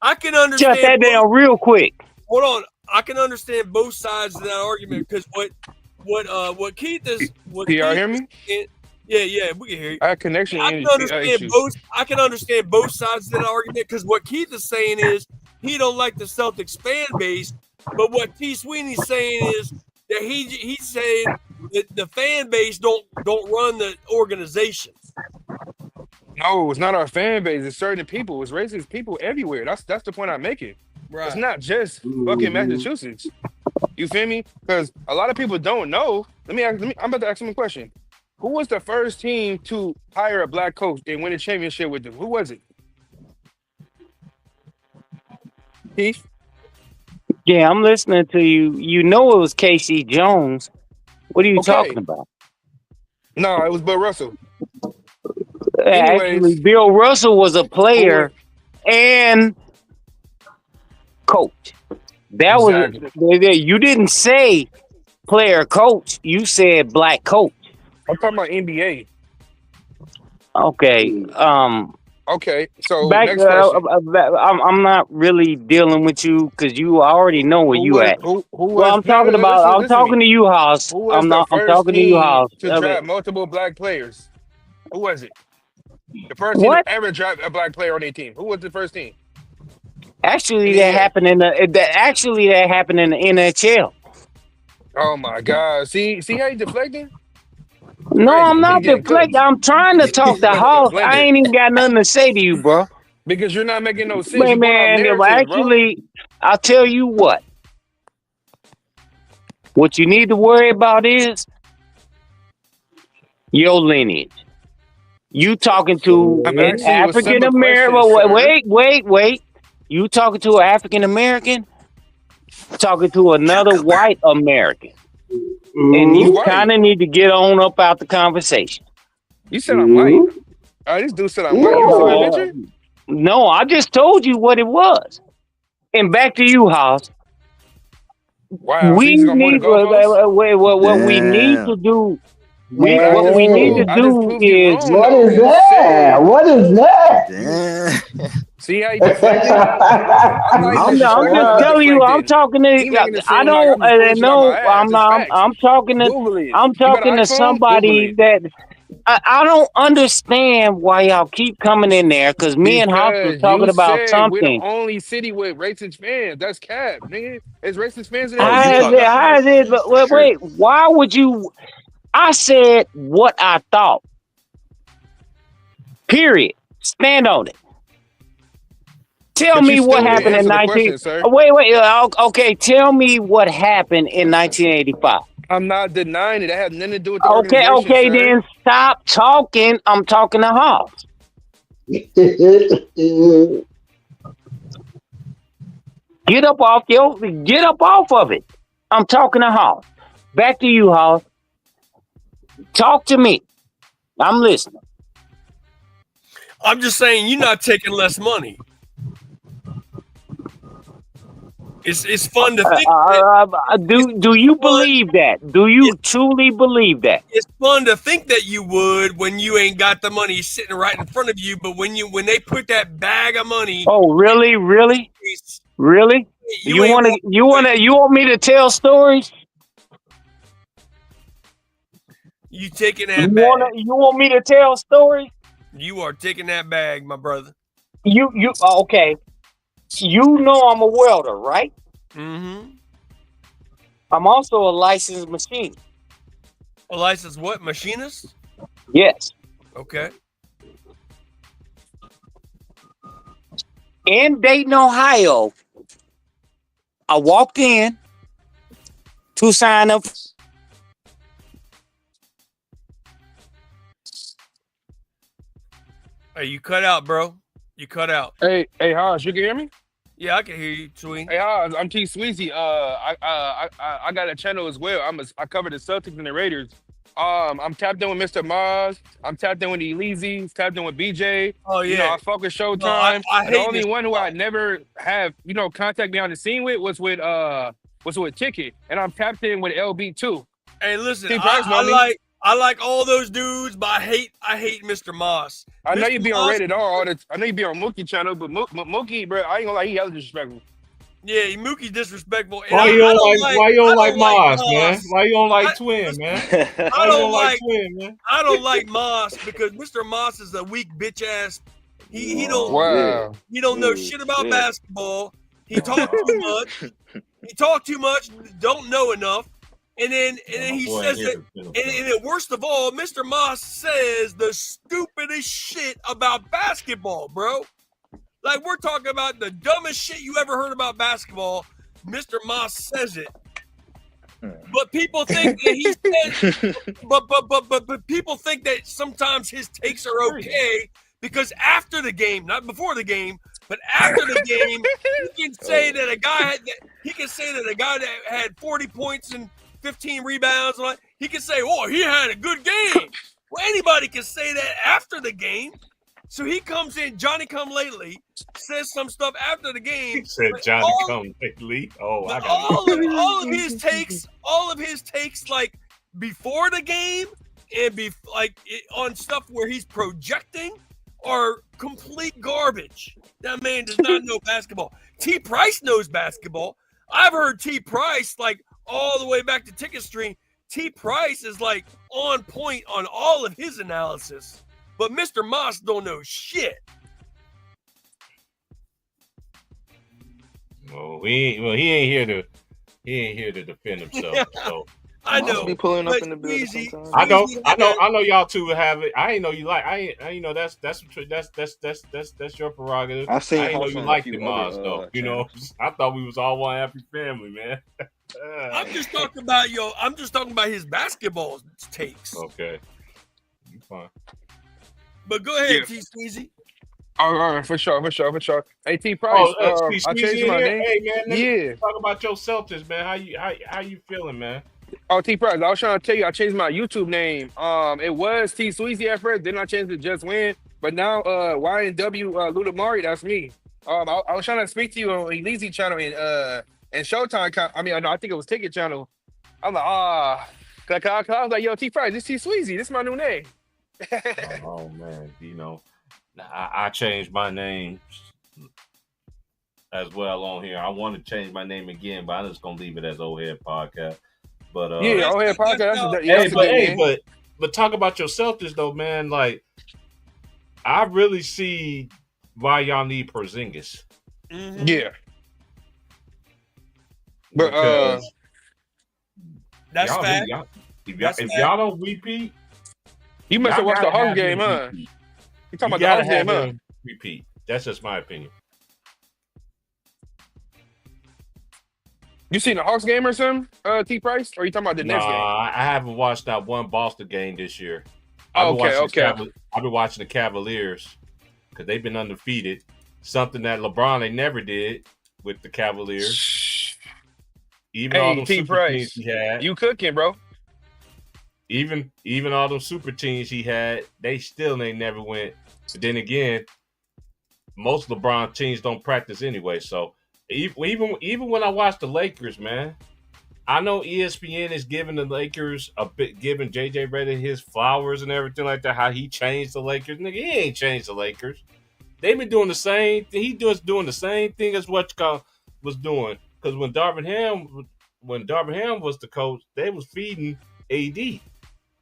I can Shut understand. that down real quick. Hold on. I can understand both sides of that argument because what Keith is. Can y'all hear me? Yeah, we can hear you. I have connection I can understand both sides of that argument because what Keith is saying is he don't like the Celtics fan base, but what T. Sweeney's saying is that he's saying that the fan base don't run the organization. No, it's not our fan base. It's certain people. It's racist people everywhere. That's the point I'm making. Right. It's not just fucking Massachusetts. You feel me? Because a lot of people don't know. I'm about to ask them a question. Who was the first team to hire a black coach and win a championship with them? Who was it? Keith? Yeah, I'm listening to you. You know it was Casey Jones. What are you talking about? No, it was Bill Russell. Actually, Bill Russell was a player and coach. That was you didn't say player coach. You said black coach. I'm talking about NBA. Okay. Okay. So back, next question. I'm not really dealing with you because you already know where you at. I'm talking about. I'm talking to you, House. I'm talking to you, House. To draft multiple black players. Who was it? The first team to ever draft a black player on their team. Who was the first team? Actually, that happened in the NHL. Oh my God! See how you deflecting? No, I'm not deflecting. I'm trying to talk to House. I ain't even got nothing to say to you, bro. Because you're not making no sense. Man, actually, I'll tell you what. What you need to worry about is your lineage. You talking to an African American? Wait. You talking to an African American? Talking to another white American, and you kind of need to get on up out the conversation. You said I'm white. This dude said I'm white. You see my picture? No, I just told you what it was. And back to you, House. Wow. We need what we need to do. What we need to do is what is that? What is that? See how you deflecting? I'm just telling you. I'm talking to. I don't know. I'm talking to. I'm talking to somebody that. I don't understand why y'all keep coming in there because me and House was talking about something. We're the only city with racist fans. That's cap, nigga. It's racist fans. How is it? But wait, why would you? I said what I thought. Period. Stand on it. Tell me what happened in 19. Wait. Okay, tell me what happened in 1985. I'm not denying it. That has nothing to do with the organization. Okay, then stop talking. I'm talking to House. Get up off of it. I'm talking to House. Back to you, House. Talk to me. I'm listening. I'm just saying you're not taking less money. It's fun to think. Do you believe that? Do you truly believe that? It's fun to think that you would when you ain't got the money sitting right in front of you, but when they put that bag of money. Oh, really? You want me to tell stories? You taking that bag? You want me to tell stories? You are taking that bag, my brother. You okay? You know I'm a welder, right? Mm-hmm. I'm also a licensed machinist. A licensed what? Machinist? Yes. Okay. In Dayton, Ohio, I walked in to sign up. Hey, you cut out, bro. You cut out. Hey, Hans, you can hear me? Yeah, I can hear you, Tweet. Hey, Hans, I'm T. Sweezy. I got a channel as well. I cover the Celtics and the Raiders. I'm tapped in with Mr. Mars. I'm tapped in with Elise. Tapped in with BJ. Oh You know, yeah. I fuck with No, Showtime. I And the hate only Mr. one who I Mars. never have, contact behind the scene with was with Ticket. And I'm tapped in with LB too. Hey, listen, T Price know me. I like all those dudes, but I hate Mr. Moss. I know Mr. you be on Moss- Rated R. I know you be on Mookie channel, but Mookie, bro, I ain't gonna lie, he hella disrespectful. Yeah, Mookie's disrespectful. And Why you don't like Moss, man? Moss. Why you don't like Twin, man? I don't like Twin, man. I don't like Moss because Mr. Moss is a weak bitch ass. He don't Wow. he don't know shit about basketball. He talked too much. He talked too much. Don't know enough. And then he says that. And worst of all, Mr. Moss says the stupidest shit about basketball, bro. Like we're talking about the dumbest shit you ever heard about basketball. Mr. Moss says it. But people think that he said, but people think that sometimes his takes are okay because after the game, not before the game, but after the game, he can say that a guy that had 40 points and 15 rebounds, he can say, "Oh, he had a good game." Well, anybody can say that after the game. So he comes in, Johnny Come Lately, says some stuff after the game. He said Johnny Come Lately. Oh, I got all of his takes, like before the game and on stuff where he's projecting, are complete garbage. That man does not know basketball. T. Price knows basketball. I've heard T. Price like all the way back to Ticket Stream. T. Price is like on point on all of his analysis. But Mr. Moss don't know shit. Well, he ain't here to defend himself. So I know. Be pulling up in the building sometimes. I know y'all two have it. I ain't know you like. I ain't know that's your prerogative. I seen I ain't know you Hawthorne like a the few Moss other, though. I thought we was all one happy family, man. I'm just talking about his basketball takes. Okay, you fine. But go ahead, T. Squeezy. All right, for sure. Hey, T. Price, I changed my name. Hey, man, let me Yeah. talk about your Celtics, man. How you feeling, man? Oh, T. Price, I was trying to tell you, I changed my YouTube name. It was T. Sweezy at first, then I changed it to Just Win. But now, YNW Ludamari, that's me. I was trying to speak to you on Elise channel and Showtime. I think it was Ticket channel. I'm like, I was like, yo, T. Price, this T. Sweezy, this is my new name. Oh man, I changed my name as well on here. I want to change my name again, but I'm just gonna leave it as Old Head Podcast. But Old Head Podcast. But talk about your Celtics though, man. Like I really see why y'all need Porzingis. Mm-hmm. Yeah. But that's fact. If y'all don't repeat, you must have watched the Hawks game, huh? You talking about the Hawks game, huh? Repeat. That's just my opinion. You seen the Hawks game or something, T. Price? Or you talking about the next game? I haven't watched that one Boston game this year. Okay. I've been watching the Cavaliers because they've been undefeated. Something that LeBron they never did with the Cavaliers. Even all those T. super Price, teams he had. you cooking, bro. Even all those super teams he had, they still ain't never went. But then again, most LeBron teams don't practice anyway. So even when I watch the Lakers, man, I know ESPN is giving the Lakers giving JJ Redick his flowers and everything like that. How he changed the Lakers, nigga, he ain't changed the Lakers. They've been doing the same thing. He just doing the same thing as what was doing. Because when Darvin Ham was the coach, they was feeding AD.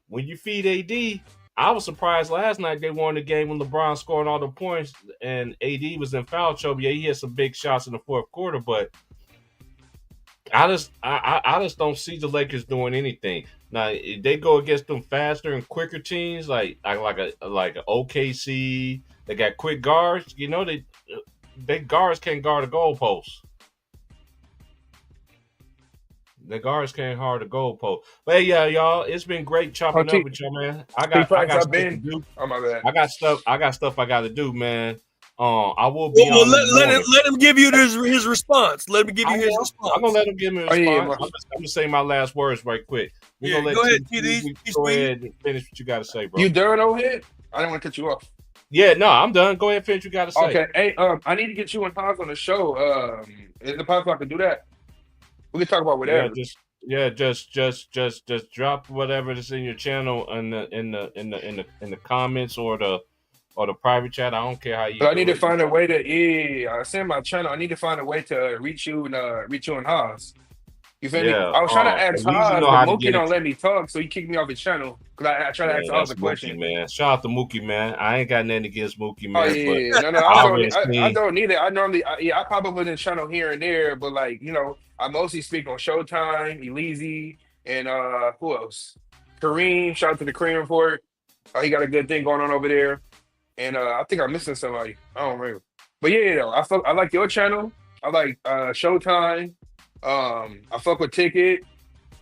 When you feed AD, I was surprised last night they won the game when LeBron scoring all the points and AD was in foul trouble. Yeah, he had some big shots in the fourth quarter, but I just don't see the Lakers doing anything. Now if they go against them faster and quicker teams like a OKC. They got quick guards. They guards can't guard a goalpost. The guards can't guard a goalpost. But hey, yeah, y'all, it's been great chopping up with y'all, man. I got stuff to do. Oh my bad. I got stuff I got to do, man. I will be on. Let him give you his response. Let me give you his response. I'm gonna let him give me a response. I'm gonna say my last words right quick. Go ahead, go ahead and finish what you got to say, bro. You done, O-Head? I didn't want to cut you off. Yeah, no, I'm done. Go ahead and finish what you got to say. Okay, hey, I need to get you and Hans on the show. Is it possible I can do that? We can talk about whatever. Just drop whatever that's in your channel in the comments or the private chat. I don't care how you. But I need to find a way to I send my channel. I need to find a way to reach you and Haas. You feel me? I was trying to ask Haas, but Mookie don't let me talk, so he kicked me off his channel because I tried to ask Haas a question. Man, shout out to Mookie, man. I ain't got nothing against Mookie, man. Oh yeah, no, I don't need it. I normally, I pop up with the channel here and there, but like I mostly speak on Showtime, Elise, and who else? Kareem. Shout out to the Kareem Report. He got a good thing going on over there. And I think I'm missing somebody. I don't remember. But yeah, I like your channel. I like Showtime. I fuck with Ticket.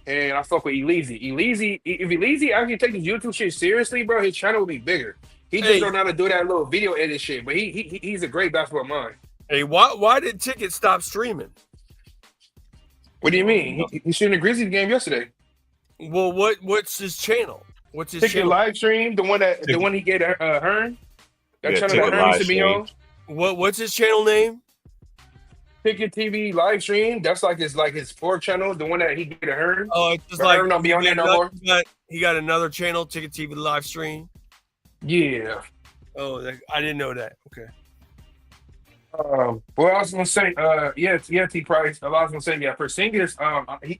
And I fuck with Elise. If Elise actually take his YouTube shit seriously, bro, his channel will be bigger. He just don't know how to do that little video edit shit. But he's a great basketball mind. Hey, why did Ticket stop streaming? What do you mean? He's shooting the Grizzlies game yesterday. Well, what's his channel? What's his Ticket channel? live stream? The one he gave Hearn? That channel that Hearn used to be on? What's his channel name? Ticket TV live stream. That's like his fourth channel, the one that he gave to Hearn. Oh, it's just like Hearn don't be on there no more. He got another channel, Ticket TV live stream. Yeah. Oh, I didn't know that. Okay. Well, I was gonna say, T Price. I was gonna say, Porzingis.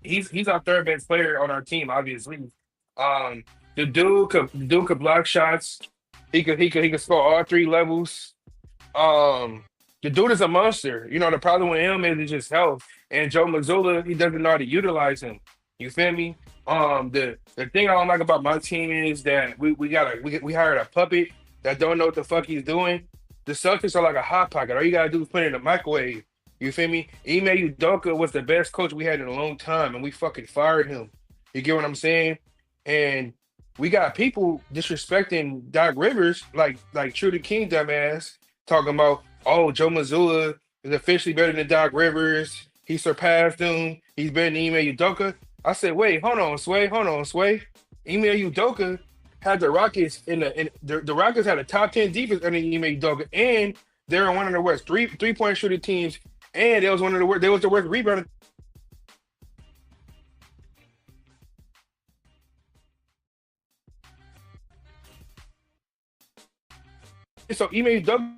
He's our third best player on our team, obviously. The dude could block shots. He could score all three levels. The dude is a monster. The problem with him is just health. And Joe Mazzulla, he doesn't know how to utilize him. You feel me? The thing I don't like about my team is that we hired a puppet that don't know what the fuck he's doing. The Celtics are like a hot pocket. All you gotta do is put it in the microwave. You feel me? Ime Udoka was the best coach we had in a long time, and we fucking fired him. You get what I'm saying? And we got people disrespecting Doc Rivers, like True the King dumbass, talking about, oh, Joe Mazzulla is officially better than Doc Rivers. He surpassed him. He's better than Ime Udoka. I said, wait, hold on, Sway. Ime Udoka had the Rockets the Rockets had a top 10 defense under Ime Udoka, and they're one of the worst three-point shooting teams, and they was the worst rebounding. So Ime Udoka,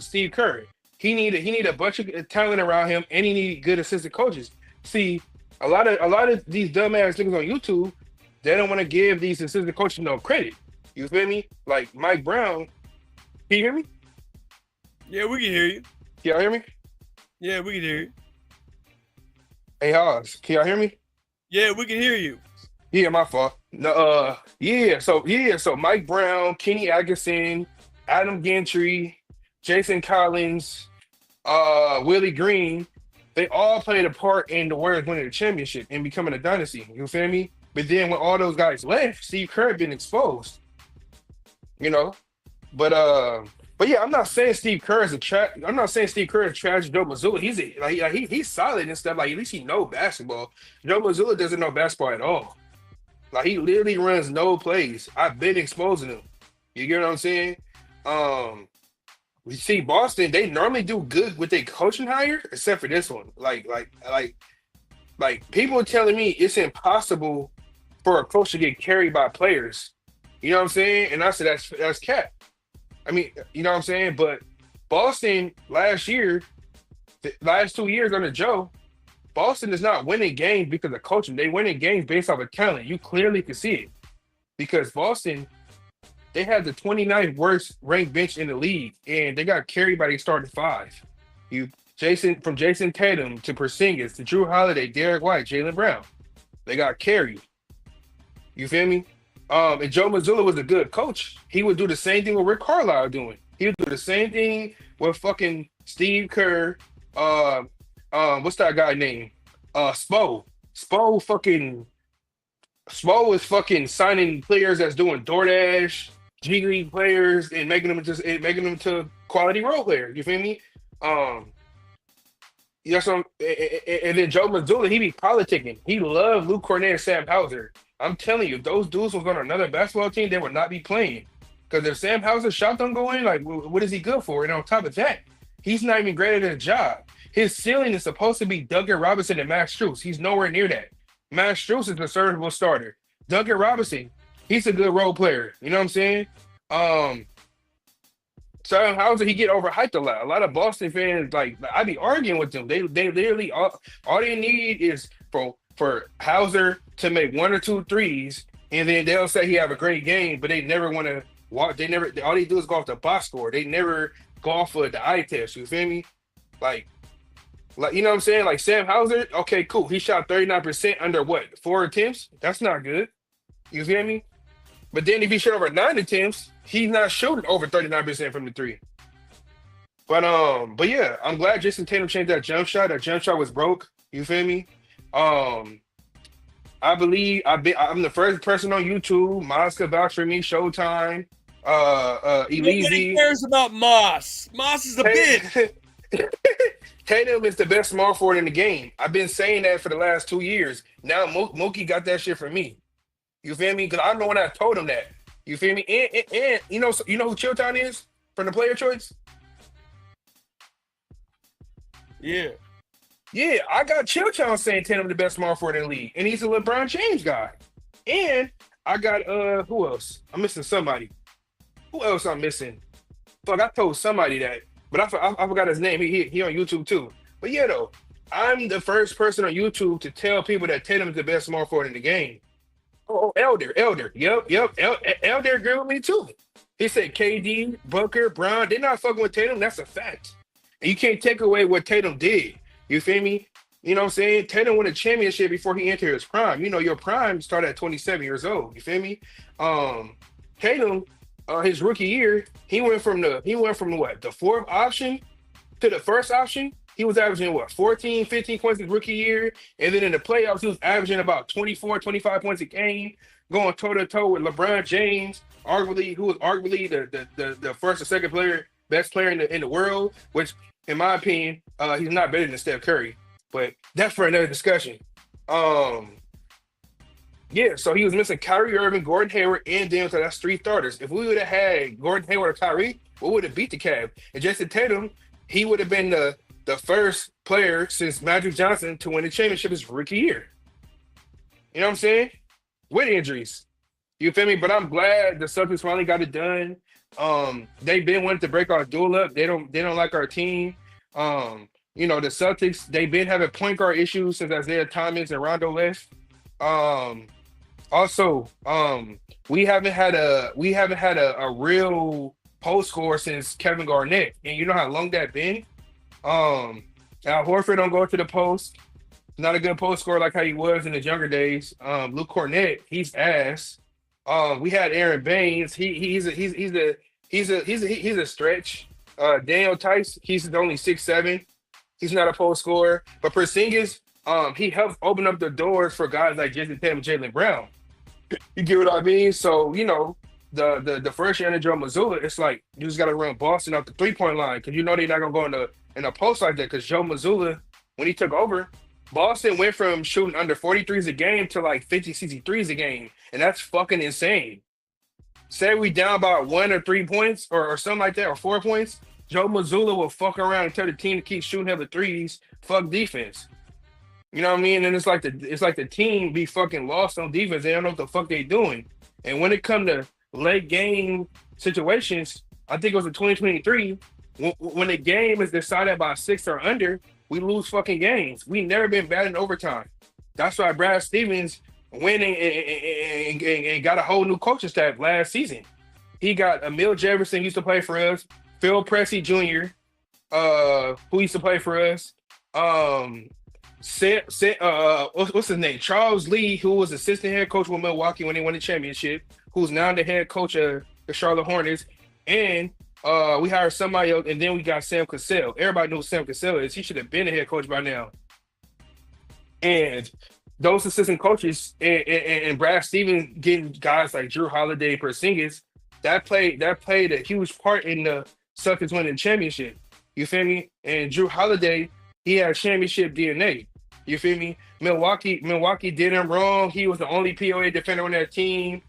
Steve Kerr, he need a bunch of talent around him, and he need good assistant coaches. See, a lot of these dumbass niggas on YouTube, they don't want to give these assistant coaches no credit. You feel me? Like Mike Brown. Can you hear me? Yeah, we can hear you. Can y'all hear me? Yeah, we can hear you. Hey, Oz, can y'all hear me? Yeah, we can hear you. Yeah, my fault. No, so Mike Brown, Kenny Atkinson, Adam Gentry, Jason Collins, Willie Green, they all played a part in the Warriors winning the championship and becoming a dynasty. You feel me? But then when all those guys left, Steve Kerr had been exposed. But yeah, I'm not saying Steve Kerr is I'm not saying Steve Kerr is trash. Joe Mazzulla, he's solid and stuff. Like, at least he know basketball. Joe Mazzulla doesn't know basketball at all. Like, he literally runs no plays. I've been exposing him. You get what I'm saying? We see Boston, they normally do good with their coaching hire, except for this one. Like people are telling me it's impossible for a coach to get carried by players. You know what I'm saying? And I said that's cap. I mean, you know what I'm saying? But Boston last year, the last 2 years under Joe, Boston is not winning games because of coaching. They winning games based off of talent. You clearly can see it. Because Boston, they had the 29th worst ranked bench in the league, and they got carried by their starting five. From Jason Tatum to Porzingis to Drew Holiday, Derek White, Jaylen Brown. They got carried. You feel me? And Joe Mazzulla was a good coach. He would do the same thing with Rick Carlisle doing. He would do the same thing with fucking Steve Kerr. What's that guy name? Spo. Spo is fucking signing players that's doing DoorDash. G League players and making them to quality role players. You feel me? Yeah, so and then Joe Mazzulla, he be politicking. He loved Luke Cornett and Sam Hauser. I'm telling you, if those dudes was on another basketball team, they would not be playing. Because if Sam Hauser's shot don't go in, like, what is he good for? And on top of that, he's not even great at his job. His ceiling is supposed to be Duncan Robinson and Max Strus. He's nowhere near that. Max Strus is a serviceable starter. Duncan Robinson, he's a good role player. You know what I'm saying? Sam Hauser, he get overhyped a lot. A lot of Boston fans, like, I be arguing with them. They literally all they need is for Hauser to make 1 or 2 threes, and then they'll say he have a great game, but they never want to walk. They never. All they do is go off the box score. They never go off of the eye test. You feel me? Like you know what I'm saying? Like Sam Hauser, okay, cool. He shot 39% under what? 4 attempts? That's not good. You feel me? But then if he shot over 9 attempts, he's not shooting over 39% from the 3. But yeah, I'm glad Jason Tatum changed that jump shot. That jump shot was broke. You feel me? I believe I'm the first person on YouTube. Moss could vouch for me. Showtime. Nobody Elise. cares about Moss. Moss is a bitch. Tatum is the best small forward in the game. I've been saying that for the last 2 years. Now Mookie got that shit from me. You feel me? Because I'm the one that told him that. You feel me? And you know who Chilltown is from the player choice? Yeah. Yeah, I got Chilltown saying Tatum the best small forward in the league, and he's a LeBron James guy. And I got who else? I'm missing somebody. Who else I'm missing? Fuck, I told somebody that, but I forgot his name. He on YouTube too. But yeah, though, I'm the first person on YouTube to tell people that Tatum is the best small forward in the game. Oh, Elder. Yep. Elder agreed with me too. He said KD, Booker, Brown, they're not fucking with Tatum. That's a fact. And you can't take away what Tatum did. You feel me? You know what I'm saying? Tatum won a championship before he entered his prime. You know, your prime started at 27 years old. You feel me? Tatum, his rookie year, he went from what, the 4th option to the 1st option. He was averaging what, 14, 15 points his rookie year. And then in the playoffs, he was averaging about 24, 25 points a game, going toe-to-toe with LeBron James, who was arguably the first or second best player in the world, which, in my opinion, he's not better than Steph Curry. But that's for another discussion. Yeah, so he was missing Kyrie Irving, Gordon Hayward, and Daniel. So that's 3 starters. If we would have had Gordon Hayward or Kyrie, we would have beat the Cavs. And Jason Tatum, he would have been the first player since Magic Johnson to win the championship his rookie year. You know what I'm saying? With injuries. You feel me? But I'm glad the Celtics finally got it done. They've been wanting to break our duel up. They don't like our team. You know, the Celtics, they've been having point guard issues since Isaiah Thomas and Rondo left. Also, we haven't had a real post scorer since Kevin Garnett. And you know how long that been? Al Horford don't go to the post. Not a good post scorer like how he was in his younger days. Luke Cornett, he's ass. We had Aaron Baines. He's a stretch. Daniel Tice, he's only 6'7". He's not a post scorer. But Porzingis, he helps open up the doors for guys like Jason Tatum and Jaylen Brown. You get what I mean? So, you know, the first year in Joe Mazzulla, it's like you just got to run Boston off the 3-point line because you know they're not going to go in a post like that because Joe Mazzulla, when he took over, Boston went from shooting under 43s a game to like 50, 63s a game. And that's fucking insane. Say we down by 1 or 3 points or something like that, or 4 points, Joe Mazzulla will fuck around and tell the team to keep shooting hella threes, fuck defense. You know what I mean? And it's like the team be fucking lost on defense. They don't know what the fuck they doing. And when it come to late game situations, I think it was in 2023, when the game is decided by 6 or under, we lose fucking games. We never been bad in overtime. That's why Brad Stevens went and got a whole new coaching staff last season. He got Emil Jefferson, used to play for us, Phil Pressey Jr., who used to play for us, what's his name? Charles Lee, who was assistant head coach with Milwaukee when they won the championship, who's now the head coach of the Charlotte Hornets, and we hired somebody else, and then we got Sam Cassell. Everybody knows who Sam Cassell is. He should have been the head coach by now. And those assistant coaches and Brad Stevens getting guys like Drew Holiday, Porzingis, that played a huge part in the Celtics winning the championship. You feel me? And Drew Holiday, he had championship DNA. You feel me? Milwaukee did him wrong. He was the only POA defender on that team.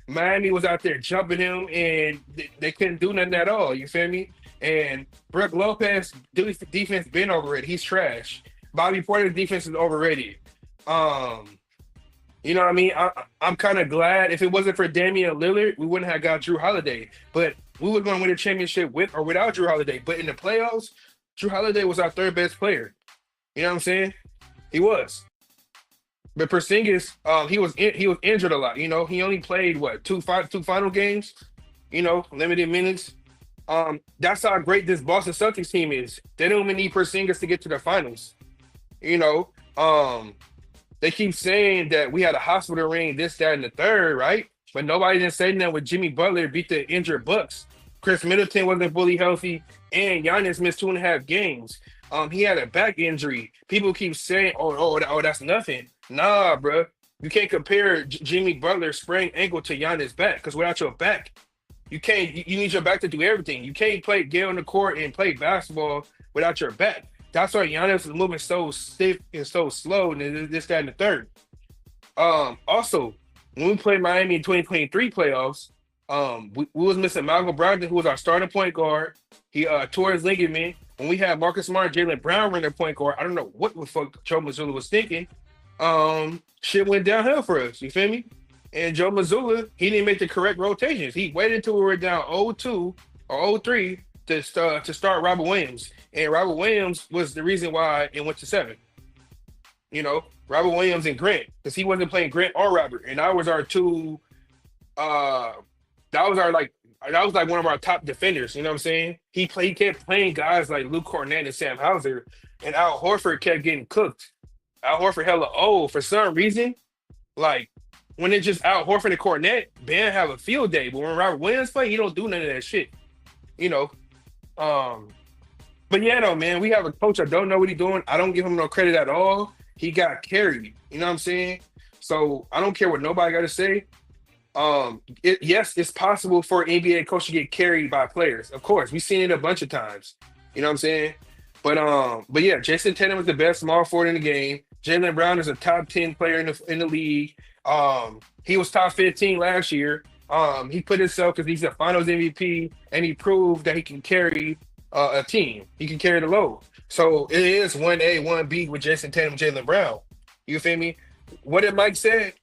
Miami was out there jumping him, and they couldn't do nothing at all. You feel me? And Brook Lopez defense been overrated. He's trash. Bobby Porter's defense is overrated. You know what I mean? I'm kind of glad if it wasn't for Damian Lillard, we wouldn't have got Drew Holiday. But we were going to win a championship with or without Drew Holiday. But in the playoffs, Drew Holiday was our third best player. You know what I'm saying? He was. But Porzingis, he was injured a lot. You know, he only played two final games. You know, limited minutes. That's how great this Boston Celtics team is. They don't even need Porzingis to get to the finals. You know, they keep saying that we had a hospital ring, this, that, and the third, right? But nobody didn't say that when Jimmy Butler beat the injured Bucks. Chris Middleton wasn't fully healthy, and Giannis missed 2.5 games. He had a back injury. People keep saying, oh, that's nothing. Nah, bro. You can't compare Jimmy Butler's sprained ankle to Giannis' back, because without your back, you can't. You need your back to do everything. You can't get on the court and play basketball without your back. That's why Giannis is moving so stiff and so slow, and this, that, and the third. Also, when we played Miami in 2023 playoffs, we was missing Malcolm Brogdon, who was our starting point guard. He tore his ligament. When we had Marcus Smart and Jaylen Brown running point guard, I don't know what the fuck Joe Mazzulla was thinking. Shit went downhill for us. You feel me? And Joe Mazzulla, he didn't make the correct rotations. He waited until we were down 0-2 or 0-3 to start Robert Williams. And Robert Williams was the reason why it went to 7. You know, Robert Williams and Grant, because he wasn't playing Grant or Robert. And that was our two, that was like one of our top defenders. You know what I'm saying? He kept playing guys like Luke Cornett and Sam Hauser, and Al Horford kept getting cooked. Al Horford hella old for some reason. Like when it's just Al Horford and Cornett, Ben have a field day. But when Robert Williams play, he don't do none of that shit. You know. But yeah, though, man, we have a coach that don't know what he's doing. I don't give him no credit at all. He got carried. You know what I'm saying? So I don't care what nobody got to say. Yes, it's possible for an NBA coach to get carried by players. Of course, we've seen it a bunch of times. You know what I'm saying? But yeah, Jason Tatum is the best small forward in the game. Jaylen Brown is a top 10 player in the league. He was top 15 last year. He put himself because he's a Finals MVP, and he proved that he can carry a team. He can carry the load. So it is 1A, 1B with Jason Tatum, Jaylen Brown. You feel me? What did Mike say?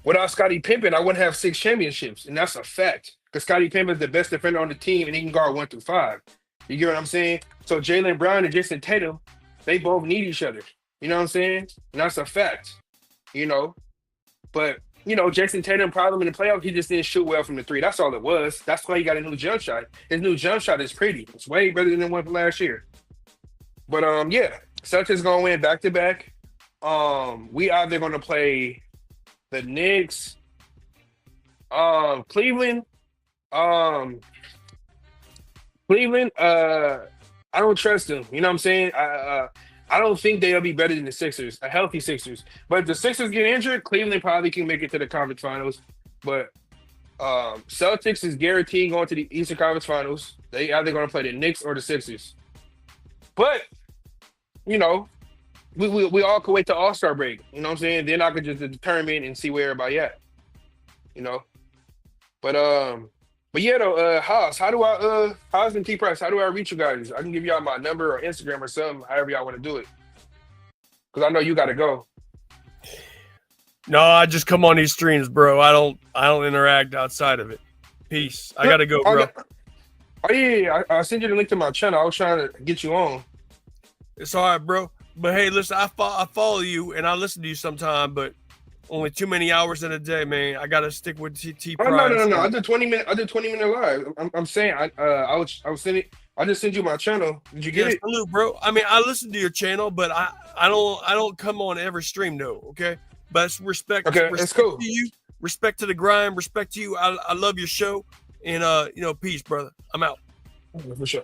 Without Scottie Pippen, I wouldn't have 6 championships, and that's a fact. Because Scottie Pippen is the best defender on the team, and he can guard 1 through 5. You get what I'm saying? So Jaylen Brown and Jason Tatum, they both need each other. You know what I'm saying? And that's a fact. You know, but you know, Jason Tatum problem in the playoffs, he just didn't shoot well from the 3. That's all it was. That's why he got a new jump shot. His new jump shot is pretty. It's way better than the one from last year. But yeah, Celtics gonna win back to back. We either gonna play the Knicks, Cleveland. Cleveland, I don't trust them. You know what I'm saying? I don't think they'll be better than the Sixers, a healthy Sixers. But if the Sixers get injured, Cleveland probably can make it to the conference finals. But Celtics is guaranteed going to the Eastern Conference Finals. They either going to play the Knicks or the Sixers. But, you know, we all could wait till All-Star break. You know what I'm saying? Then I could just determine and see where everybody at. You know? But yeah, though, Haas and T Price, how do I reach you guys? I can give y'all my number or Instagram or something, however y'all want to do it. Because I know you got to go. No, I just come on these streams, bro. I don't interact outside of it. Peace. I gotta go, bro. Oh yeah, I'll send you the link to my channel. I was trying to get you on. It's all right, bro. But hey, listen, I follow you and I listen to you sometime, but only too many hours in a day, man. I gotta stick with T Price. Oh no. I did 20-minute live. I'm saying I was sending. I just sent you my channel. Did you get it? Salute, bro. I mean, I listen to your channel, but I don't come on every stream, though. Okay, but it's respect. Okay, respect that's cool. To you, respect to the grind, respect to you. I love your show, and peace, brother. I'm out. For sure.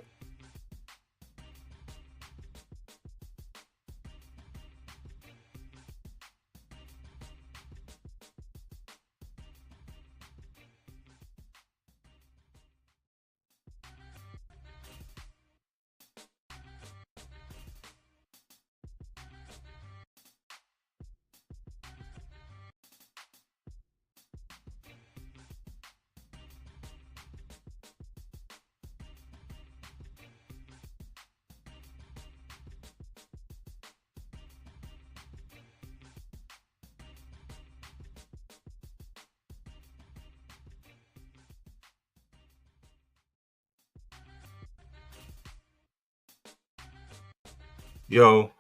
Yo,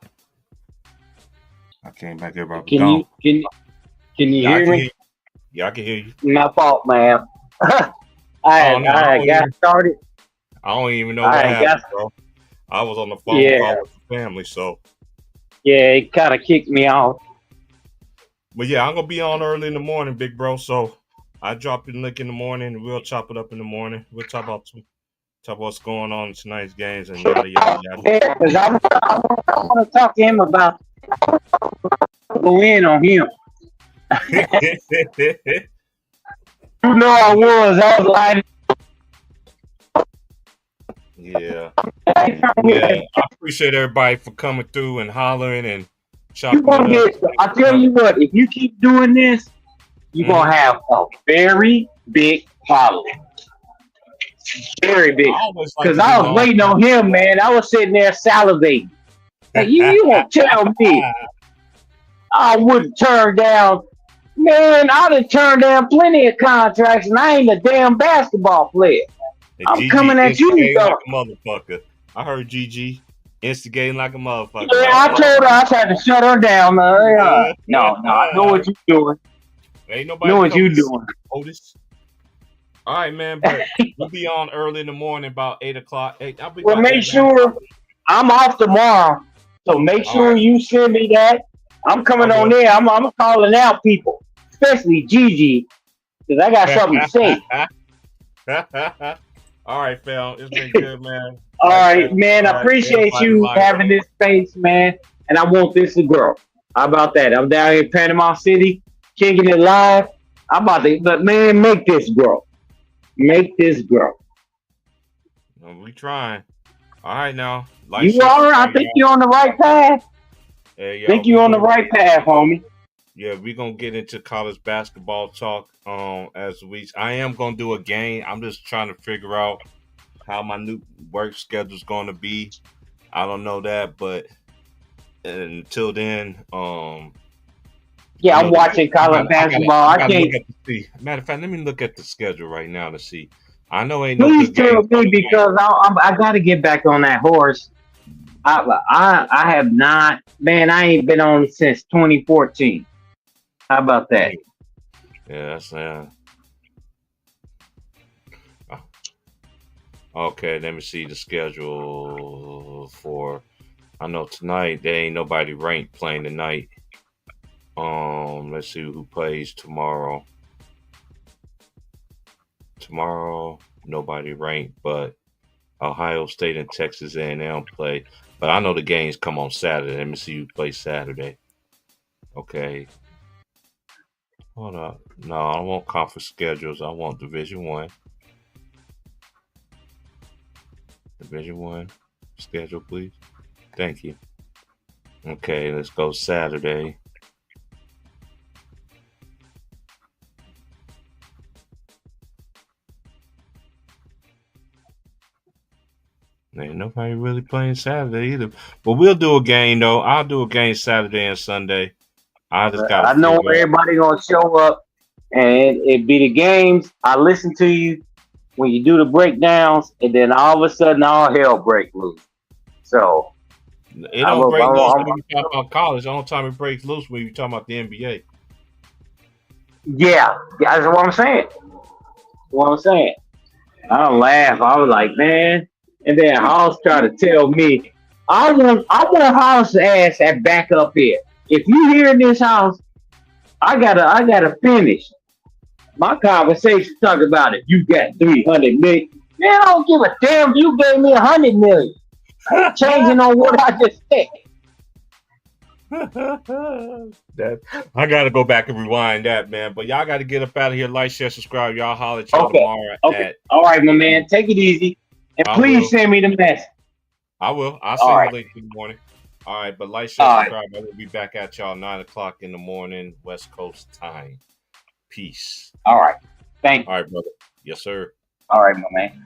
I came back here. Can you Yeah, I hear can hear me? you. Yeah, I can hear you. My fault, man. Oh no, I got started. I don't even know what I happened, got bro. I was on the phone yeah, call with the family, so. yeah. It kind of kicked me off. But yeah, I'm gonna be on early in the morning, big bro. So I drop you the link in the morning. We'll chop it up in the morning. We'll talk about what's going on in tonight's games and yada yada yada. Yeah, because I want to talk to him about go in on him. You know I was like, Yeah. Yeah. I appreciate everybody for coming through and hollering and chopping you gonna it up. get. I tell you what, if you keep doing this, you're gonna have a very big following. Very big. Because I was waiting on him, man. I was sitting there salivating. Like, you won't tell me I wouldn't turn down. Man, I done turned down plenty of contracts, and I ain't a damn basketball player. I'm Gigi coming at you, instigating though. like a motherfucker. I heard Gigi instigating like a motherfucker. Yeah, I told her I tried to shut her down. No, I know what you doing. Ain't nobody know what you doing. Otis. All right, man, but we'll be on early in the morning, about 8 o'clock. Well, make sure I'm off tomorrow, so make sure you send me that. I'm coming on there. I'm calling out people, especially Gigi, because I got something to say. All right, fam. It's been good, man. All right, man. I appreciate you having this space, man. And I want this to grow. How about that? I'm down here in Panama City, kicking it live. I'm about to, but man, make this grow. Make this grow. We trying. All right, now. You are. I think you're on the right path. Hey, think you're on the right path, homie. Yeah, we're gonna get into college basketball talk. I am gonna do a game. I'm just trying to figure out how my new work schedule is gonna be. I don't know that, but until then, yeah, I'm watching college basketball. I can't. Matter of fact, let me look at the schedule right now to see. I know ain't Please tell me because I got to get back on that horse. I have not, man. I ain't been on since 2014. How about that? Yeah, that's okay. Let me see the schedule for. I know tonight there ain't nobody ranked playing tonight. Let's see who plays tomorrow. Tomorrow, nobody ranked, but Ohio State and Texas A&M play. But I know the games come on Saturday. Let me see who plays Saturday. Okay. Hold up. No, I don't want conference schedules. I want Division I. Division I schedule, please. Thank you. Okay, let's go Saturday. Ain't nobody really playing Saturday either. But we'll do a game though. I'll do a game Saturday and Sunday. I know everybody gonna show up and it be the games. I listen to you when you do the breakdowns, and then all of a sudden all hell break loose. So it don't break loose when you talk about college. The only time it breaks loose when you talk about the NBA. Yeah, that's what I'm saying. I don't laugh. I was like, man. And then House tried to tell me, I want House ass at back up here. If you hear in this house, I gotta finish my conversation. Talk about it. You got 300 million. Man, I don't give a damn. You gave me 100 million. I'm changing on what I just said. I gotta go back and rewind that, man. But y'all gotta get up out of here. Like, share, subscribe. Y'all holler at y'all tomorrow. Okay. All right, my man. Take it easy. And please send me the message. I will. I'll send you late in the morning. All right, but like, share, subscribe. I will be back at y'all 9 o'clock in the morning, West Coast time. Peace. All right. Thank you. All right, brother. Yes, sir. All right, my man.